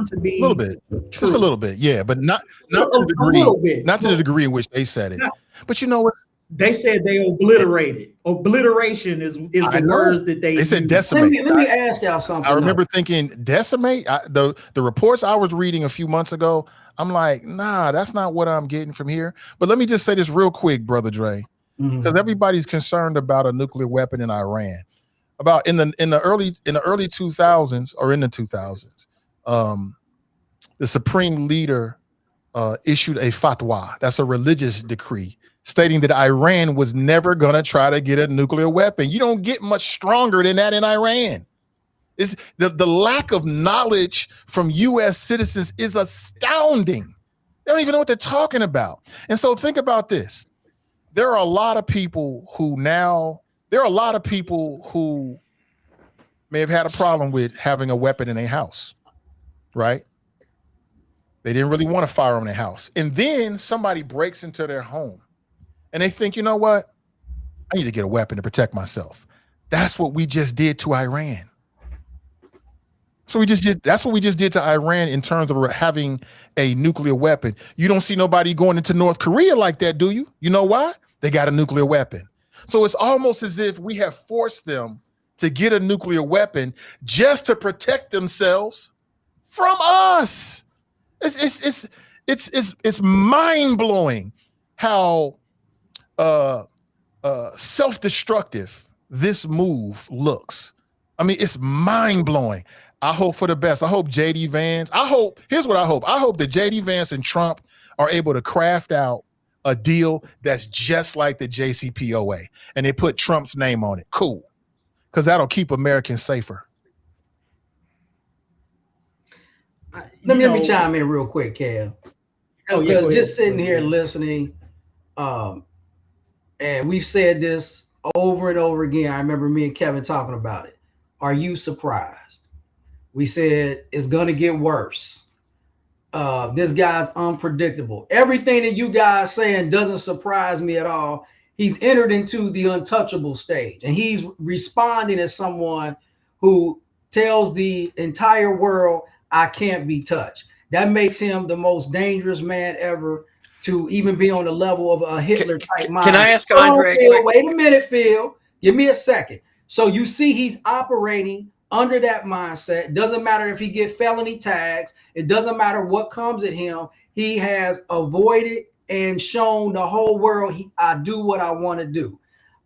to be a little bit, true. Just a little bit, yeah, but not to the degree in which they said it. But you know what? They said they obliterated. Obliteration is the words that they said use. decimate. Let me ask y'all something. I remember thinking decimate. The reports I was reading a few months ago, I'm like, nah, that's not what I'm getting from here. But let me just say this real quick, Brother Dre, because everybody's concerned about a nuclear weapon in Iran. About in the early 2000s or in the 2000s, the supreme leader issued a fatwa. That's a religious decree stating that Iran was never going to try to get a nuclear weapon. You don't get much stronger than that in Iran. It's the lack of knowledge from U.S. citizens is astounding. They don't even know what they're talking about. And so think about this. There are a lot of people who may have had a problem with having a weapon in their house, right? They didn't really want a firearm in their house. And then somebody breaks into their home and they think, you know what? I need to get a weapon to protect myself. That's what we just did to Iran. So that's what we just did to Iran in terms of having a nuclear weapon. You don't see nobody going into North Korea like that, do you? You know why? They got a nuclear weapon. So it's almost as if we have forced them to get a nuclear weapon just to protect themselves from us. It's mind-blowing how self-destructive this move looks. I mean, it's mind-blowing. I hope for the best. I hope JD Vance. Here's what I hope. I hope that JD Vance and Trump are able to craft out a deal that's just like the JCPOA, and they put Trump's name on it. Cool. Because that'll keep Americans safer. Let me chime in real quick, Kev. Oh, yeah, Because just sitting here listening, and we've said this over and over again. I remember me and Kevin talking about it. Are you surprised? We said it's going to get worse. This guy's unpredictable. Everything that you guys saying doesn't surprise me at all. He's entered into the untouchable stage, and he's responding as someone who tells the entire world, I can't be touched. That makes him the most dangerous man ever to even be on the level of a Hitler type mind. Can I ask Andre? Phil, wait a minute, Phil. Give me a second. So you see he's operating under that mindset. Doesn't matter if he get felony tags. It doesn't matter what comes at him. He has avoided and shown the whole world I do what I want to do.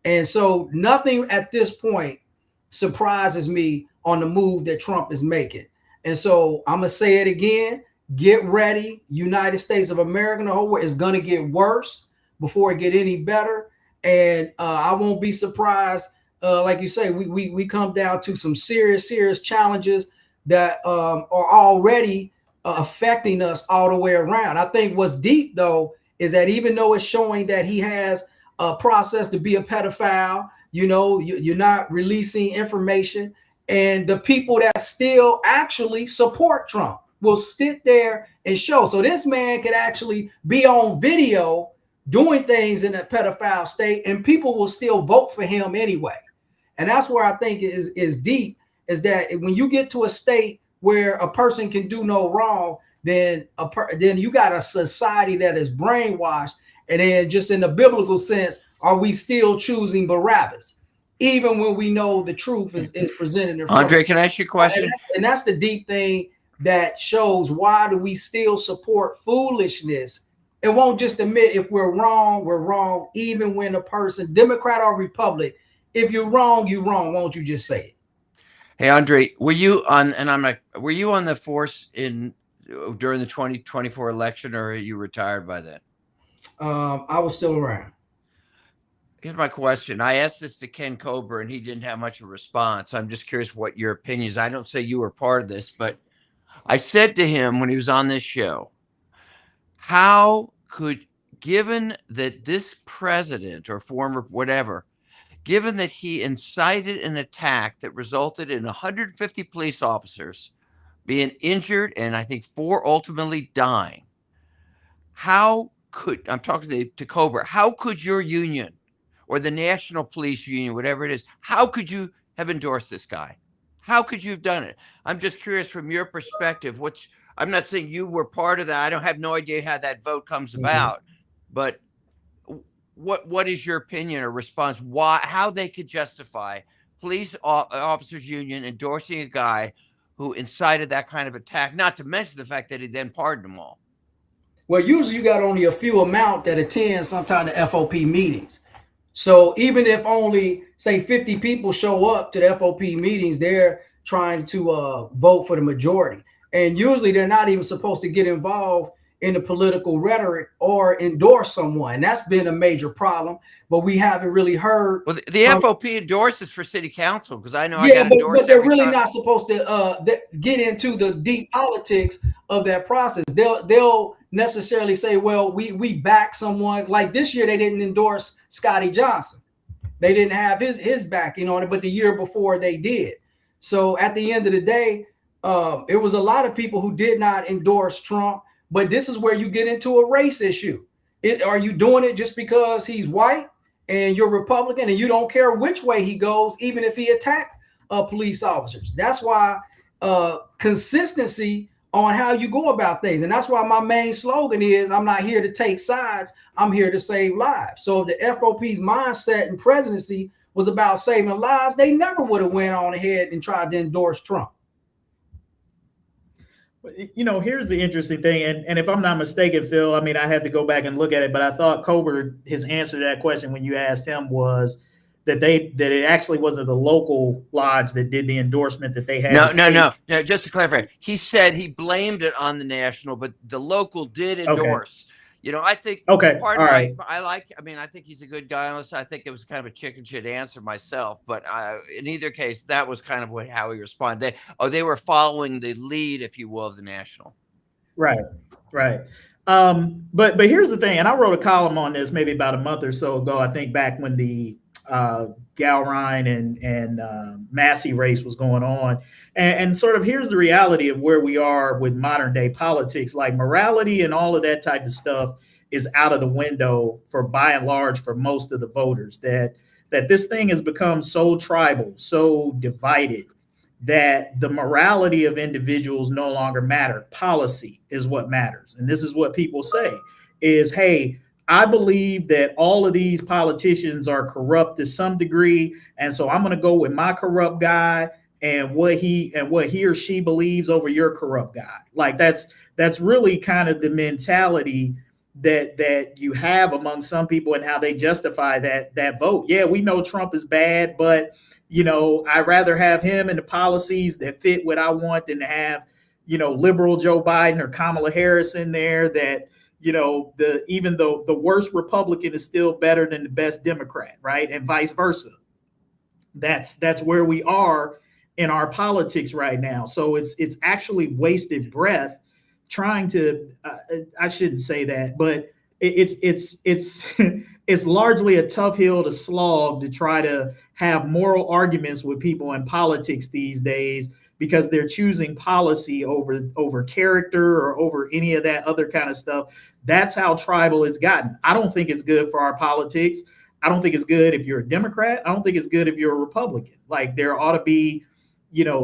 And so nothing at this point surprises me on the move that Trump is making. And so I'm going to say it again. Get ready. United States of America, the whole world is going to get worse before it get any better. And I won't be surprised. Like you say, we come down to some serious challenges that are already affecting us all the way around. I think what's deep, though, is that even though it's showing that he has a process to be a pedophile, you're not releasing information. And the people that still actually support Trump will sit there and show. So this man could actually be on video doing things in a pedophile state, and people will still vote for him anyway. And that's where I think is deep, is that when you get to a state where a person can do no wrong, then you got a society that is brainwashed. And then just in the biblical sense, are we still choosing Barabbas? Even when we know the truth is presented in front Andre, can I ask you a question? And that's the deep thing that shows why do we still support foolishness. It won't just admit if we're wrong, even when a person, Democrat or Republic, if you're wrong, you're wrong. Won't you just say it? Hey, Andre, were you on the force during the 2024 election, or are you retired by then? I was still around. Here's my question. I asked this to Ken Kober, and he didn't have much of a response. I'm just curious what your opinion is. I don't say you were part of this, but I said to him when he was on this show, given that this president or former whatever, given that he incited an attack that resulted in 150 police officers being injured and I think 4 ultimately dying, I'm talking to Kober, how could your union or the National Police Union, whatever it is, how could you have endorsed this guy? How could you have done it? I'm just curious from your perspective, I'm not saying you were part of that. I don't have no idea how that vote comes about, but what is your opinion or response? How they could justify police officers union endorsing a guy who incited that kind of attack, not to mention the fact that he then pardoned them all? Well, usually you got only a few amount that attend sometime the FOP meetings. So even if only, say, 50 people show up to the FOP meetings, they're trying to vote for the majority. And usually they're not even supposed to get involved in the political rhetoric or endorse someone. And that's been a major problem, but we haven't really heard. Well, the FOP endorses for city council, because I know I got endorsed. endorsed. But they're really not supposed to get into the deep politics of that process. They'll necessarily say, well, we back someone. Like this year, they didn't endorse Scotty Johnson. They didn't have his backing on it, but the year before they did. So at the end of the day, it was a lot of people who did not endorse Trump. But this is where you get into a race issue. Are you doing it just because he's white and you're Republican and you don't care which way he goes, even if he attacked police officers? That's why consistency on how you go about things. And that's why my main slogan is, I'm not here to take sides. I'm here to save lives. So if the FOP's mindset and presidency was about saving lives, they never would have went on ahead and tried to endorse Trump. Here's the interesting thing, and if I'm not mistaken, Phil, I mean, I had to go back and look at it, but I thought Kober, his answer to that question when you asked him was that it actually wasn't the local lodge that did the endorsement that they had. No. Just to clarify, he said he blamed it on the national, but the local did endorse. You know, I think Okay, part all of right. I mean, I think he's a good guy. Listen, I think it was kind of a chicken shit answer myself, but in either case, that was kind of how he responded. They were following the lead, if you will, of the National. Right, right. But here's the thing, and I wrote a column on this maybe about a month or so ago. I think back when the Galrine and Massey race was going on, and sort of here's the reality of where we are with modern day politics. Like morality and all of that type of stuff is out of the window for by and large for most of the voters. That this thing has become so tribal, so divided, that the morality of individuals no longer matter. Policy is what matters. And this is what people say is, hey, I believe that all of these politicians are corrupt to some degree. And so I'm going to go with my corrupt guy and what he or she believes over your corrupt guy. Like that's really kind of the mentality that you have among some people and how they justify that vote. Yeah, we know Trump is bad, but I'd rather have him and the policies that fit what I want than to have, liberal Joe Biden or Kamala Harris in there that, even though the worst Republican is still better than the best Democrat, right? And vice versa. That's where we are in our politics right now. So it's actually wasted breath trying to, I shouldn't say that, but it's largely a tough hill to slog to try to have moral arguments with people in politics these days because they're choosing policy over character or over any of that other kind of stuff. That's how tribal it's gotten. I don't think it's good for our politics. I don't think it's good if you're a Democrat. I don't think it's good if you're a Republican. Like there ought to be,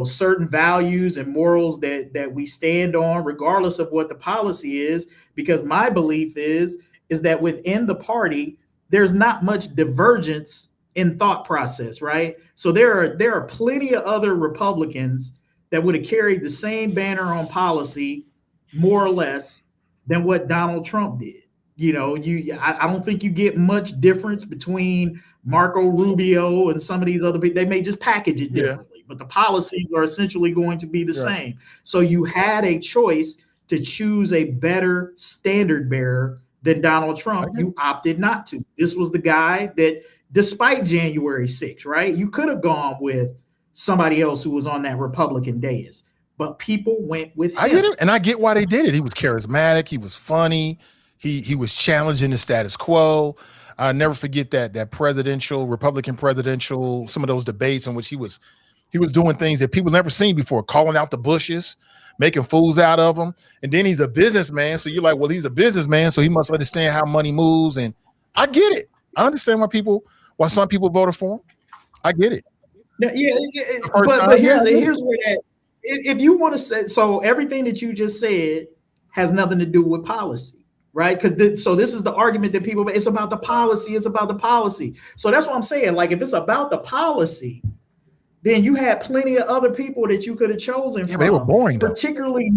certain values and morals that we stand on, regardless of what the policy is, because my belief is that within the party, there's not much divergence in thought process, right? So there are plenty of other Republicans that would have carried the same banner on policy, more or less, than what Donald Trump did. I don't think you get much difference between Marco Rubio and some of these other people. They may just package it differently, but the policies are essentially going to be the same. So you had a choice to choose a better standard bearer than Donald Trump. You opted not to. This was the guy that, despite January 6th, right? You could have gone with somebody else who was on that Republican dais, but people went with him. I get it, and I get why they did it. He was charismatic. He was funny. He was challenging the status quo. I'll never forget that Republican presidential, some of those debates in which he was doing things that people never seen before, calling out the Bushes, making fools out of them. And then he's a businessman. So you're like, well, he's a businessman, so he must understand how money moves. And I get it. I understand why some people voted for him. I get it. Yeah. But here's where that, if you want to say, so everything that you just said has nothing to do with policy. Right. So this is the argument that people, it's about the policy. It's about the policy. So that's what I'm saying. Like, if it's about the policy, then you had plenty of other people that you could have chosen from. They were boring, though. Particularly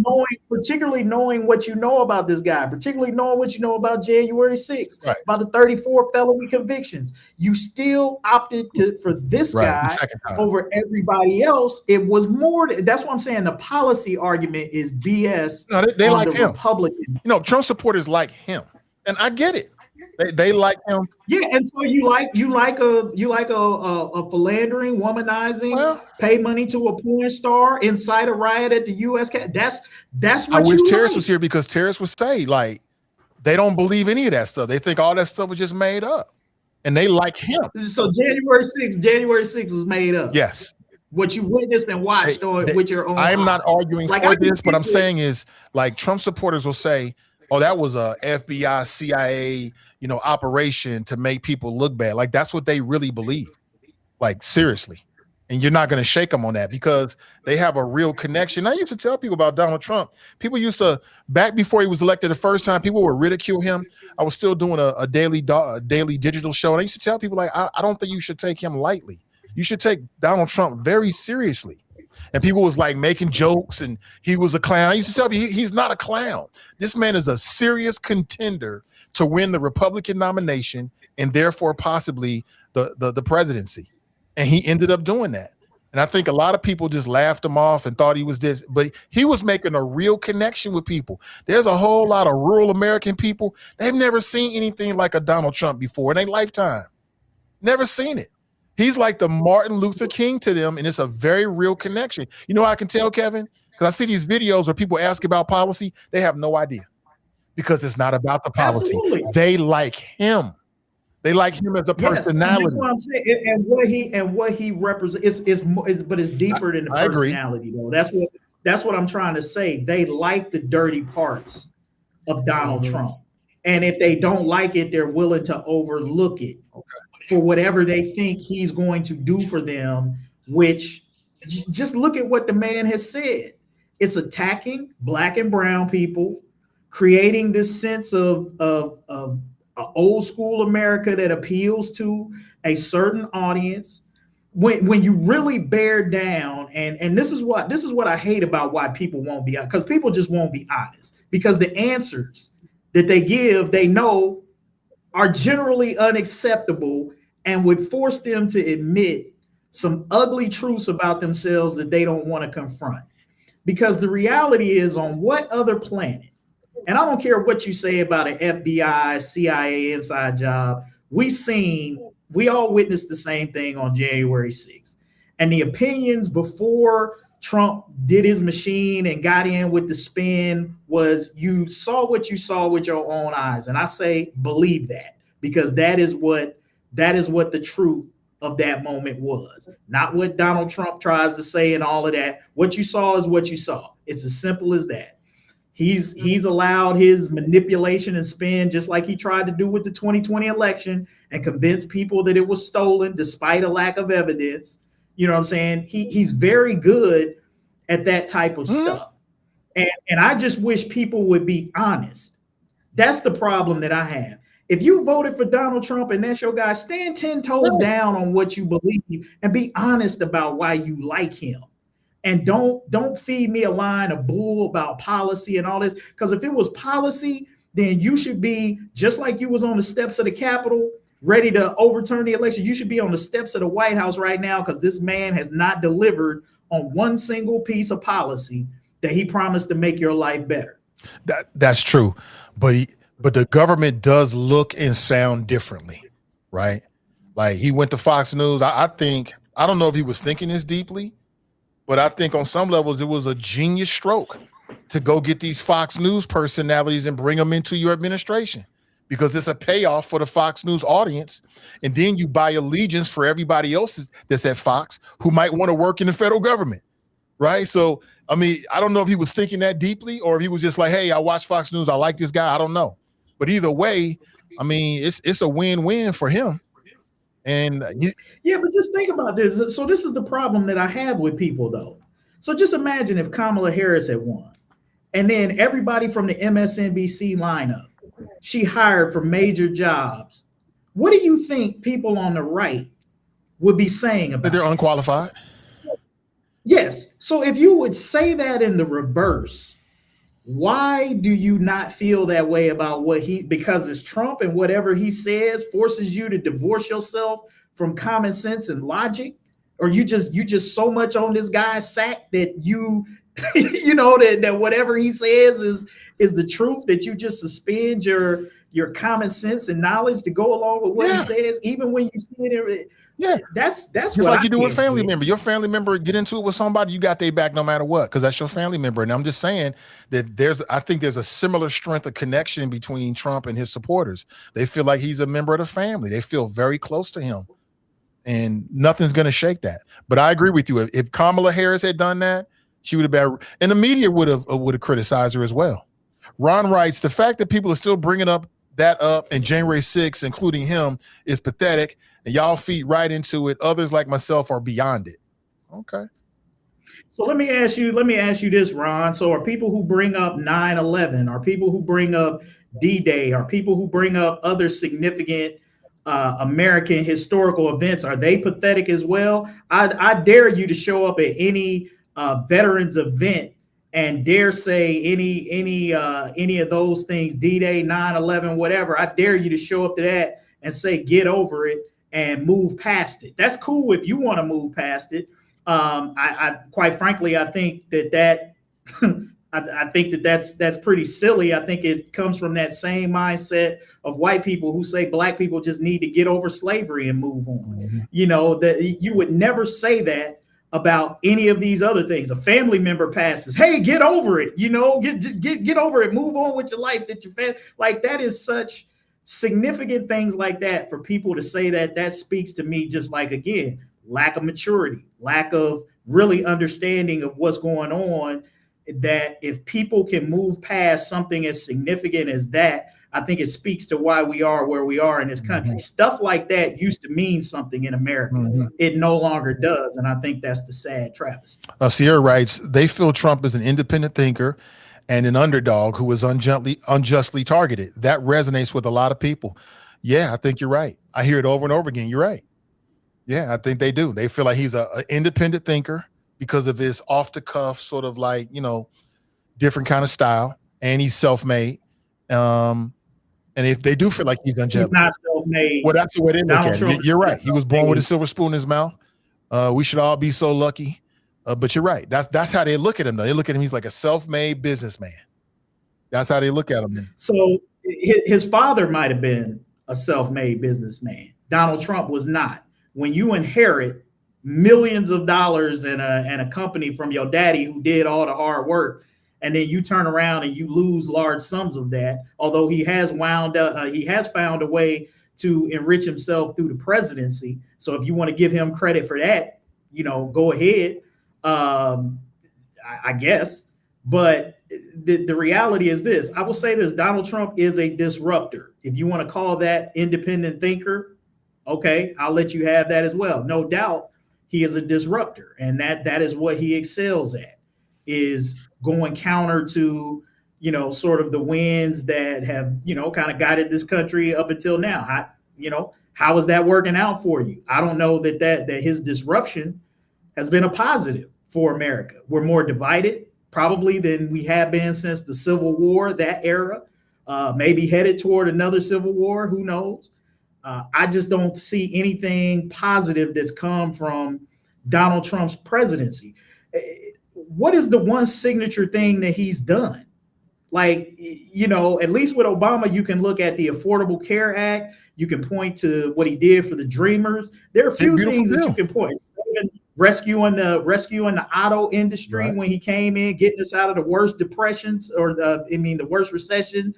knowing what you know about this guy, particularly knowing what you know about January 6th, right, about the 34 felony convictions. You still opted for this guy over everybody else. It was more. That's what I'm saying. The policy argument is BS. No, they like him. Republican. Trump supporters like him, and I get it. They like him. Yeah, and so you like a philandering, womanizing, pay money to a porn star, incite a riot at the U.S. That's what I wish Terrence was here, because Terrence would say, like, they don't believe any of that stuff. They think all that stuff was just made up, and they like him. So January 6th was made up. Yes. What you witnessed and watched with your own. I'm not arguing for this, but I'm saying is, like, Trump supporters will say, oh, that was a FBI, CIA, operation to make people look bad. Like, that's what they really believe. Like, seriously. And you're not going to shake them on that, because they have a real connection. I used to tell people about Donald Trump. People used to, back before he was elected the first time, people would ridicule him. I was still doing a daily digital show. And I used to tell people, like, I don't think you should take him lightly. You should take Donald Trump very seriously. And people was like making jokes and he was a clown. I used to tell people he's not a clown. This man is a serious contender to win the Republican nomination and therefore possibly the presidency. And he ended up doing that. And I think a lot of people just laughed him off and thought he was this, but he was making a real connection with people. There's a whole lot of rural American people. They've never seen anything like a Donald Trump before in their lifetime. Never seen it. He's like the Martin Luther King to them, and it's a very real connection. You know how I can tell, Kevin? Because I see these videos where people ask about policy. They have no idea because it's not about the policy. Absolutely. They like him. They like him as a personality. That's what I'm saying. And what he represents but it's deeper than the personality, though. That's what I'm trying to say. They like the dirty parts of Donald Trump. And if they don't like it, they're willing to overlook it for whatever they think he's going to do for them, which just look at what the man has said. It's attacking Black and brown people, creating this sense of old school America that appeals to a certain audience. When you really bear down, and this is what I hate about why people won't be, because people just won't be honest, because the answers that they give, they know are generally unacceptable and would force them to admit some ugly truths about themselves that they don't want to confront. Because the reality is, on what other planet, and I don't care what you say about an FBI, CIA inside job, we all witnessed the same thing on January 6th. And the opinions before Trump did his machine and got in with the spin was, you saw what you saw with your own eyes. And I say, believe that, because that is what the truth of that moment was. Not what Donald Trump tries to say and all of that. What you saw is what you saw. It's as simple as that. He's allowed his manipulation and spin, just like he tried to do with the 2020 election, and convince people that it was stolen despite a lack of evidence. You know what I'm saying? He's very good at that type of stuff. And I just wish people would be honest. That's the problem that I have. If you voted for Donald Trump and that's your guy, stand 10 toes down on what you believe and be honest about why you like him. And don't feed me a line of bull about policy and all this. Because if it was policy, then you should be, just like you was on the steps of the Capitol, ready to overturn the election. You should be on the steps of the White House right now, because this man has not delivered on one single piece of policy that he promised to make your life better. That's true. But the government does look and sound differently, right? Like, he went to Fox News. I don't know if he was thinking this deeply, but I think on some levels it was a genius stroke to go get these Fox News personalities and bring them into your administration, because it's a payoff for the Fox News audience. And then you buy allegiance for everybody else that's at Fox who might want to work in the federal government, right? So, I mean, I don't know if he was thinking that deeply or if he was just like, hey, I watch Fox News, I like this guy. I don't know. But either way, I mean, it's a win-win for him. And yeah, but just think about this. So this is the problem that I have with people, though. So just imagine if Kamala Harris had won, and then everybody from the MSNBC lineup she hired for major jobs. What do you think people on the right would be saying about that? They're it? Unqualified. Yes. So if you would say that in the reverse, why do you not feel that way about because it's Trump and whatever he says forces you to divorce yourself from common sense and logic? Or you just so much on this guy's sack that you know that whatever he says is the truth, that you just suspend your common sense and knowledge to go along with what he says, even when you see it. Yeah, that's just like you do with family member. Your family member get into it with somebody, you got their back no matter what, because that's your family member. And I'm just saying that I think there's a similar strength of connection between Trump and his supporters. They feel like he's a member of the family. They feel very close to him, and nothing's going to shake that. But I agree with you. If Kamala Harris had done that, she would have been, and the media would have criticized her as well. Ron writes, the fact that people are still bringing that up and January 6th, including him, is pathetic, and y'all feed right into it. Others like myself are beyond it. Okay. So let me ask you this, Ron. So are people who bring up 9/11, are people who bring up D-Day, are people who bring up other significant American historical events, are they pathetic as well? I dare you to show up at any veterans event and dare say any of those things, D-Day, 9/11, whatever. I dare you to show up to that and say, get over it and move past it. That's cool if you want to move past it. I quite frankly, I think that I think that's pretty silly. I think it comes from that same mindset of white people who say black people just need to get over slavery and move on. You know, that you would never say that about any of these other things. A family member passes, hey, get over it. You know, get over it. Move on with your life. That your family, like, that is such significant things like that for people to say that speaks to me just like, again, lack of maturity, lack of really understanding of what's going on. That if people can move past something as significant as that, I think it speaks to why we are where we are in this country. Stuff like that used to mean something in America. It no longer does. And I think that's the sad travesty. Sierra writes, they feel Trump is an independent thinker and an underdog who was unjustly targeted. That resonates with a lot of people. Yeah, I think you're right. I hear it over and over again. You're right. Yeah, I think they do. They feel like he's an independent thinker because of his off the cuff sort of like, you know, different kind of style, and he's self-made. And if they do feel like he's unjust, he's not self-made. Well, that's the way they look at it. You're right. He was born with a silver spoon in his mouth. We should all be so lucky. But you're right. That's how they look at him, though. They look at him, he's like a self-made businessman. That's how they look at him. So his father might have been a self-made businessman. Donald Trump was not. When you inherit millions of dollars and a company from your daddy who did all the hard work, and then you turn around and you lose large sums of that, although he has found a way to enrich himself through the presidency. So if you want to give him credit for that, you know, go ahead, I guess. But the reality is this. I will say this: Donald Trump is a disruptor. If you want to call that independent thinker, okay, I'll let you have that as well. No doubt he is a disruptor, and that is what he excels at, is going counter to, you know, sort of the winds that have, you know, kind of guided this country up until now. How is that working out for you? I don't know that his disruption has been a positive for America. We're more divided probably than we have been since the Civil War, that era, maybe headed toward another civil war. Who knows? I just don't see anything positive that's come from Donald Trump's presidency. What is the one signature thing that he's done? Like, you know, at least with Obama, you can look at the Affordable Care Act. You can point to what he did for the Dreamers. There are a few things that you can point. Rescuing the auto industry when he came in, getting us out of the worst depressions, or the worst recession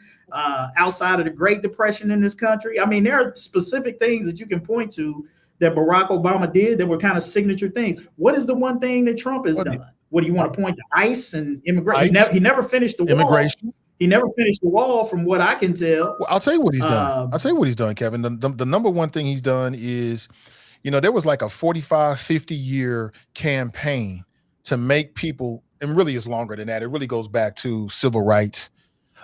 outside of the Great Depression in this country. I mean, there are specific things that you can point to that Barack Obama did that were kind of signature things. What is the one thing that Trump has done? What do you want to point to? ICE and immigration. He never finished the wall. He never finished the wall, from what I can tell. Well, I'll tell you what he's done. Kevin. The number one thing he's done is, you know, there was like a 45, 50-year campaign to make people, and really is longer than that. It really goes back to civil rights.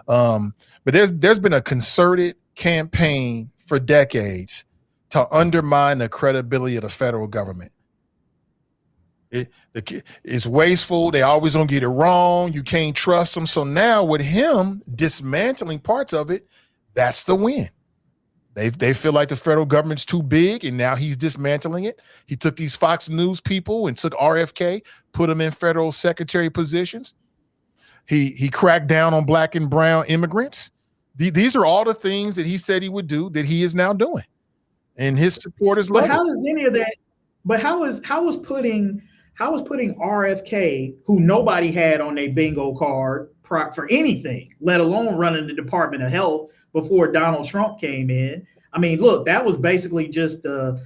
But there's been a concerted campaign for decades to undermine the credibility of the federal government. It's wasteful. They always gonna get it wrong. You can't trust them. So now with him dismantling parts of it, that's the win. They feel like the federal government's too big, and now he's dismantling it. He took these Fox News people and took RFK, put them in federal secretary positions. He cracked down on black and brown immigrants. These are all the things that he said he would do that he is now doing, and his supporters love it. But how does any of that? But how was putting RFK, who nobody had on their bingo card for anything, let alone running the Department of Health before Donald Trump came in? I mean, look, that was basically just a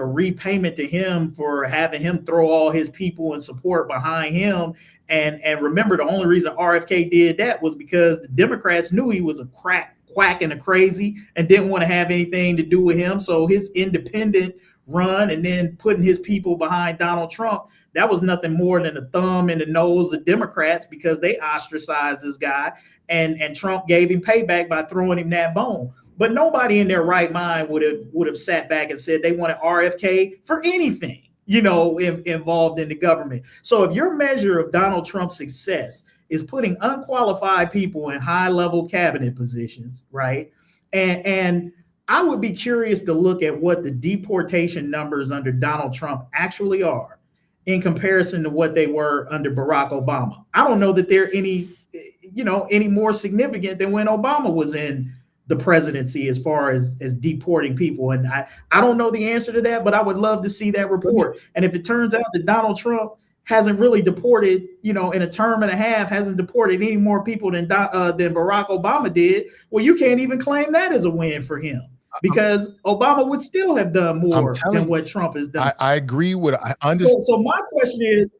repayment to him for having him throw all his people and support behind him. And remember, the only reason RFK did that was because the Democrats knew he was a quack and a crazy and didn't want to have anything to do with him. So his independent run and then putting his people behind Donald Trump, that was nothing more than a thumb in the nose of Democrats, because they ostracized this guy, and Trump gave him payback by throwing him that bone. But nobody in their right mind would have sat back and said they wanted RFK for anything, you know, involved in the government. So if your measure of Donald Trump's success is putting unqualified people in high-level cabinet positions, right? And I would be curious to look at what the deportation numbers under Donald Trump actually are. in comparison to what they were under Barack Obama. I don't know that they're any more significant than when Obama was in the presidency as far as deporting people. And I don't know the answer to that, but I would love to see that report. And if it turns out that Donald Trump hasn't really deported, in a term and a half, hasn't deported any more people than Barack Obama did, well, you can't even claim that as a win for him, because Obama would still have done more than what Trump has done. I agree with, I understand. So my question is,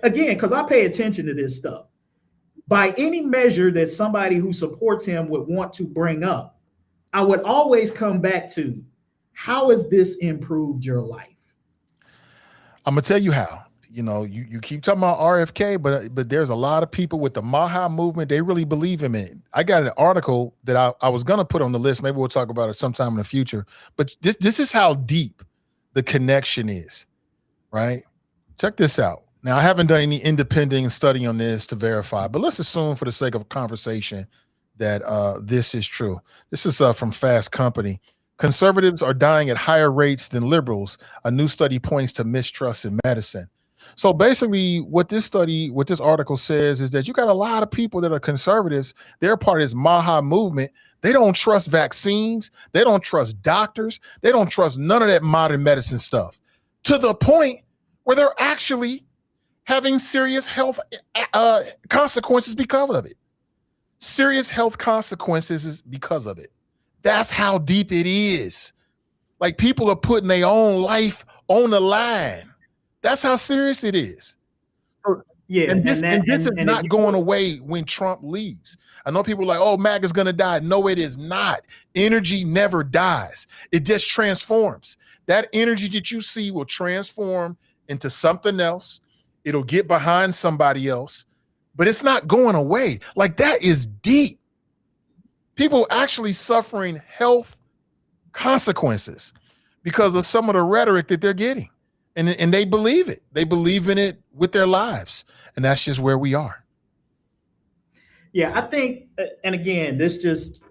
again, because I pay attention to this stuff, by any measure that somebody who supports him would want to bring up, I would always come back to, how has this improved your life? I'm gonna tell you how. You keep talking about RFK, but there's a lot of people with the Maha movement. They really believe in it. I got an article that I was gonna put on the list. Maybe we'll talk about it sometime in the future. But this is how deep the connection is, right? Check this out. Now, I haven't done any independent study on this to verify, but let's assume for the sake of conversation that this is true. This is from Fast Company. Conservatives are dying at higher rates than liberals. A new study points to mistrust in medicine. So basically what this article says is that you got a lot of people that are conservatives. They're part of this Maha movement. They don't trust vaccines. They don't trust doctors. They don't trust none of that modern medicine stuff, to the point where they're actually having serious health consequences because of it. Serious health consequences is because of it. That's how deep it is. Like, people are putting their own life on the line. That's how serious it is. Yeah, and this is not going away when Trump leaves. I know people are like, oh, MAGA's gonna die. No, it is not. Energy never dies. It just transforms. That energy that you see will transform into something else. It'll get behind somebody else, but it's not going away. Like, that is deep. People actually suffering health consequences because of some of the rhetoric that they're getting. And they believe it. They believe in it with their lives. And that's just where we are. Yeah, I think, and again, this just,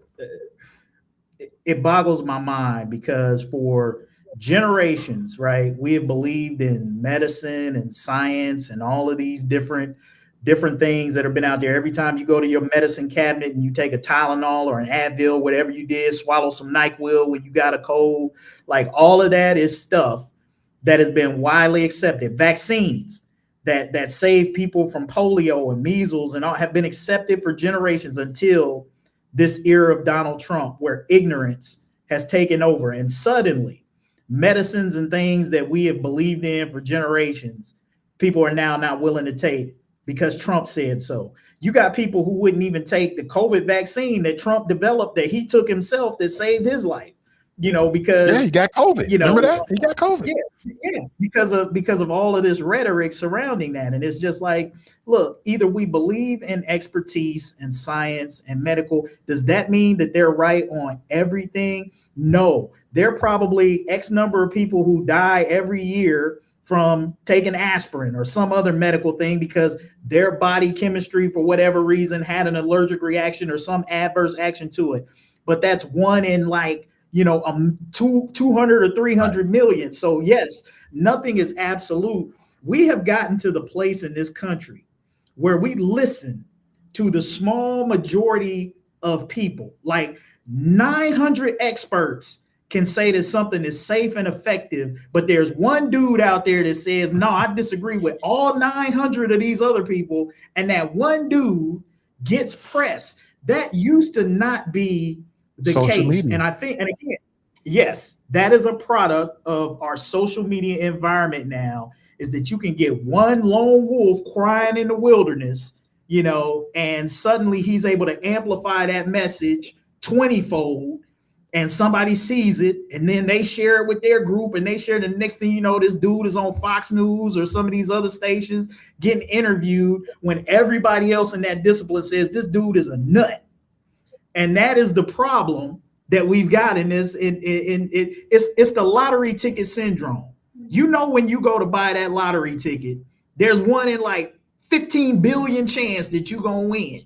it boggles my mind, because for generations, right, we have believed in medicine and science and all of these different things that have been out there. Every time you go to your medicine cabinet and you take a Tylenol or an Advil, whatever you did, swallow some NyQuil when you got a cold, like, all of that is stuff that has been widely accepted. Vaccines that save people from polio and measles and all have been accepted for generations, until this era of Donald Trump, where ignorance has taken over. And suddenly, medicines and things that we have believed in for generations, people are now not willing to take because Trump said so. You got people who wouldn't even take the COVID vaccine that Trump developed, that he took himself, that saved his life. Because he got COVID. Remember that? He got COVID. Yeah, because of all of this rhetoric surrounding that. And it's just like, look, either we believe in expertise and science and medical. Does that mean that they're right on everything? No. There are probably X number of people who die every year from taking aspirin or some other medical thing because their body chemistry, for whatever reason, had an allergic reaction or some adverse action to it. But that's one in 200 or 300 million. So yes, nothing is absolute. We have gotten to the place in this country where we listen to the small majority of people. Like, 900 experts can say that something is safe and effective, but there's one dude out there that says, no, I disagree with all 900 of these other people. And that one dude gets press. That used to not be the social case. Media. And I think, and again, yes, that is a product of our social media environment now, is that you can get one lone wolf crying in the wilderness, and suddenly he's able to amplify that message 20-fold, and somebody sees it, and then they share it with their group, and they share the next thing you know, this dude is on Fox News or some of these other stations getting interviewed when everybody else in that discipline says this dude is a nut. And that is the problem that we've got in this. It's the lottery ticket syndrome. When you go to buy that lottery ticket, there's one in 15 billion chance that you're gonna win.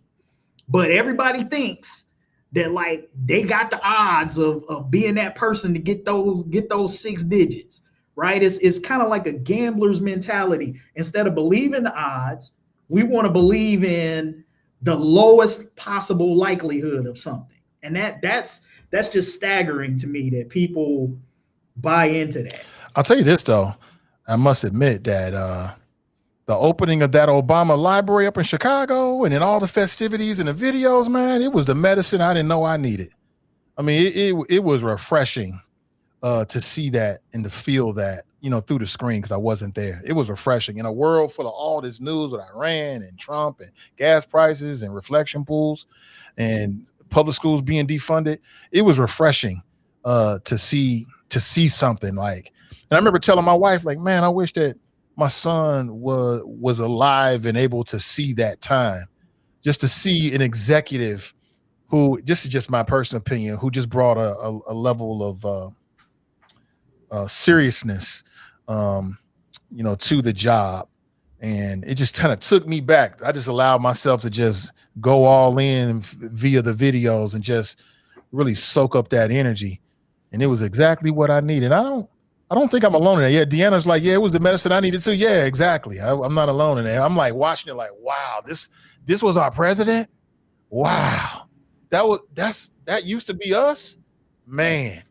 But everybody thinks that they got the odds of being that person to get those 6 digits. right? It's kind of like a gambler's mentality. Instead of believing the odds, we want to believe in the lowest possible likelihood of something. And that's just staggering to me that people buy into that. I'll tell you this though, I must admit that the opening of that Obama library up in Chicago and then all the festivities and the videos, man, it was the medicine I didn't know I needed. I mean, it was refreshing to see that and to feel that, you know, through the screen, because I wasn't there. It was refreshing in a world full of all this news with Iran and Trump and gas prices and reflection pools and public schools being defunded. It was refreshing to see something like. And I remember telling my wife, like, man, I wish that my son was alive and able to see that time, just to see an executive who, this is just my personal opinion, who just brought a level of seriousness, you know, to the job. And it just kind of took me back. I just allowed myself to just go all in via the videos and just really soak up that energy. And it was exactly what I needed. I don't think I'm alone in that. Yeah, Deanna's like, yeah, it was the medicine I needed too. Yeah, exactly. I'm not alone in that. I'm like watching it like, wow, this was our president. Wow. That used to be us, man.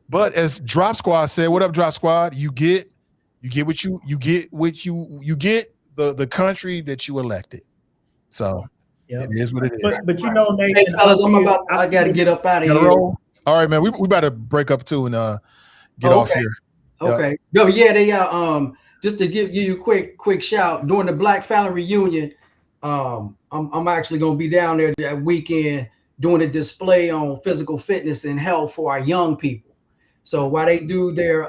But as Drop Squad said, what up, Drop Squad? You get the country that you elected. So It is what it is. But you know, Nathan, hey, fellas, I got to get up out of here. Roll? All right, man. We about to break up too and get off here. Okay. No, yeah, they just to give you a quick shout during the Black Family Reunion. I'm actually gonna be down there that weekend doing a display on physical fitness and health for our young people. So while they do their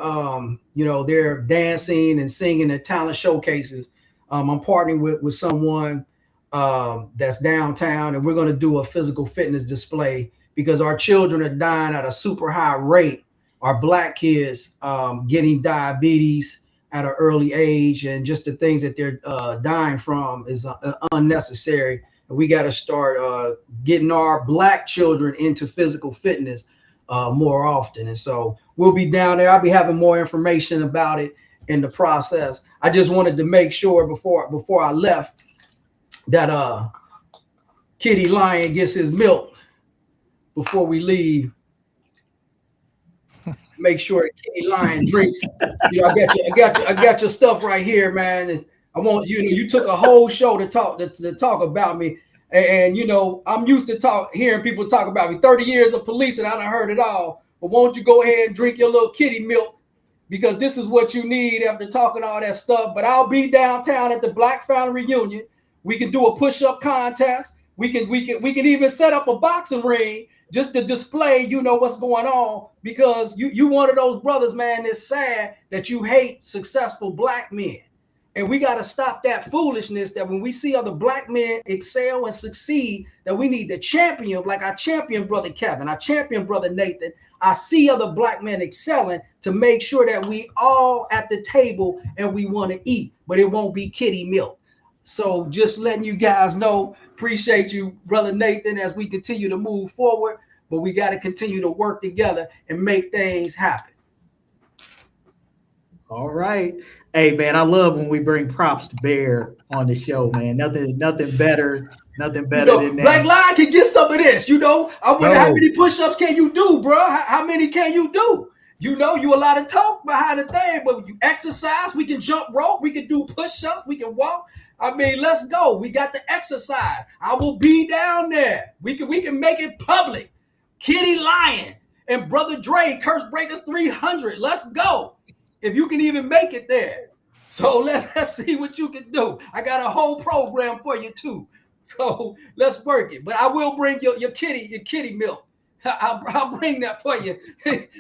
their dancing and singing and talent showcases, I'm partnering with someone that's downtown, and we're gonna do a physical fitness display because our children are dying at a super high rate. Our Black kids getting diabetes at an early age, and just the things that they're dying from is unnecessary. And we got to start getting our Black children into physical fitness more often. And so we'll be down there. I'll be having more information about it in the process. I just wanted to make sure before I left that Kitty Lion gets his milk before we leave. Make sure that Kitty Lion drinks. You know, I got your stuff right here, man. And I want you took a whole show to talk about me, and you know I'm used to hearing people talk about me. 30 years of policing, I done heard it all. But won't you go ahead and drink your little kitty milk, because this is what you need after talking all that stuff. But I'll be downtown at the Black Family Reunion. We can do a push-up contest. We can even set up a boxing ring just to display, what's going on, because you one of those brothers, man, that's sad that you hate successful Black men. And we got to stop that foolishness that when we see other Black men excel and succeed, that we need to champion, like I champion Brother Kevin, I champion Brother Nathan. I see other Black men excelling to make sure that we all at the table and we want to eat, but it won't be kitty milk. So just letting you guys know, appreciate you, Brother Nathan, as we continue to move forward, but we got to continue to work together and make things happen. All right. Hey, man, I love when we bring props to bear on the show, man. Nothing better than that. Black Lion can get some of this, I wonder how many push-ups can you do, bro? How many can you do? You a lot of talk behind the thing, but you exercise, we can jump rope, we can do push-ups, we can walk. I mean, let's go. We got the exercise. I will be down there. We can make it public. Kitty Lion and Brother Dre, Curse Breakers 300. Let's go. If you can even make it there. So let's see what you can do. I got a whole program for you too. So let's work it. But I will bring your kitty milk. I'll bring that for you,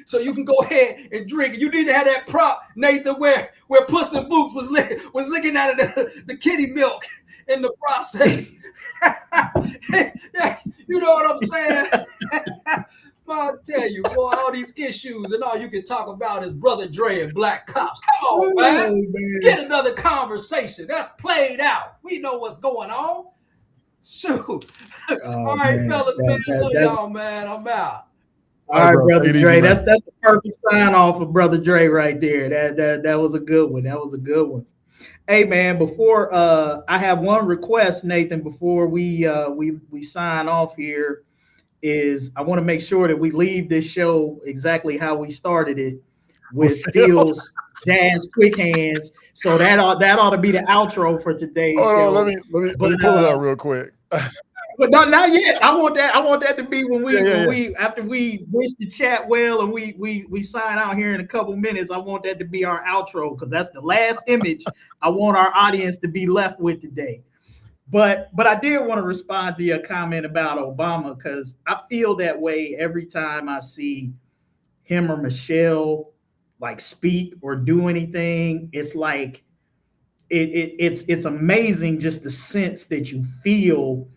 so you can go ahead and drink it. You need to have that prop, Nathan, where Puss in Boots was licking out of the kitty milk in the process. You know what I'm saying? I'll tell you, boy, all these issues and all you can talk about is Brother Dre and Black Cops. Come on, man. Get another conversation. That's played out. We know what's going on. Shoot. All right, fellas, man. Love y'all, man. I'm out. All right, bro. brother Take it easy, Dre. man. That's the perfect sign off of brother Dre right there. That was a good one. That was a good one. Hey man, before I have one request, Nathan, before we sign off here, is I want to make sure that we leave this show exactly how we started it, with Phil's jazz quick hands. So that ought to be the outro for today's Hold show. on, let me pull it up real quick. But not yet. I want that to be when we Yeah. after we wish the chat well and we sign out here in a couple minutes. I want that to be our outro, because that's the last image I want our audience to be left with today. But I did want to respond to your comment about Obama, because I feel that way every time I see him or Michelle like speak or do anything. It's like it's amazing just the sense that you feel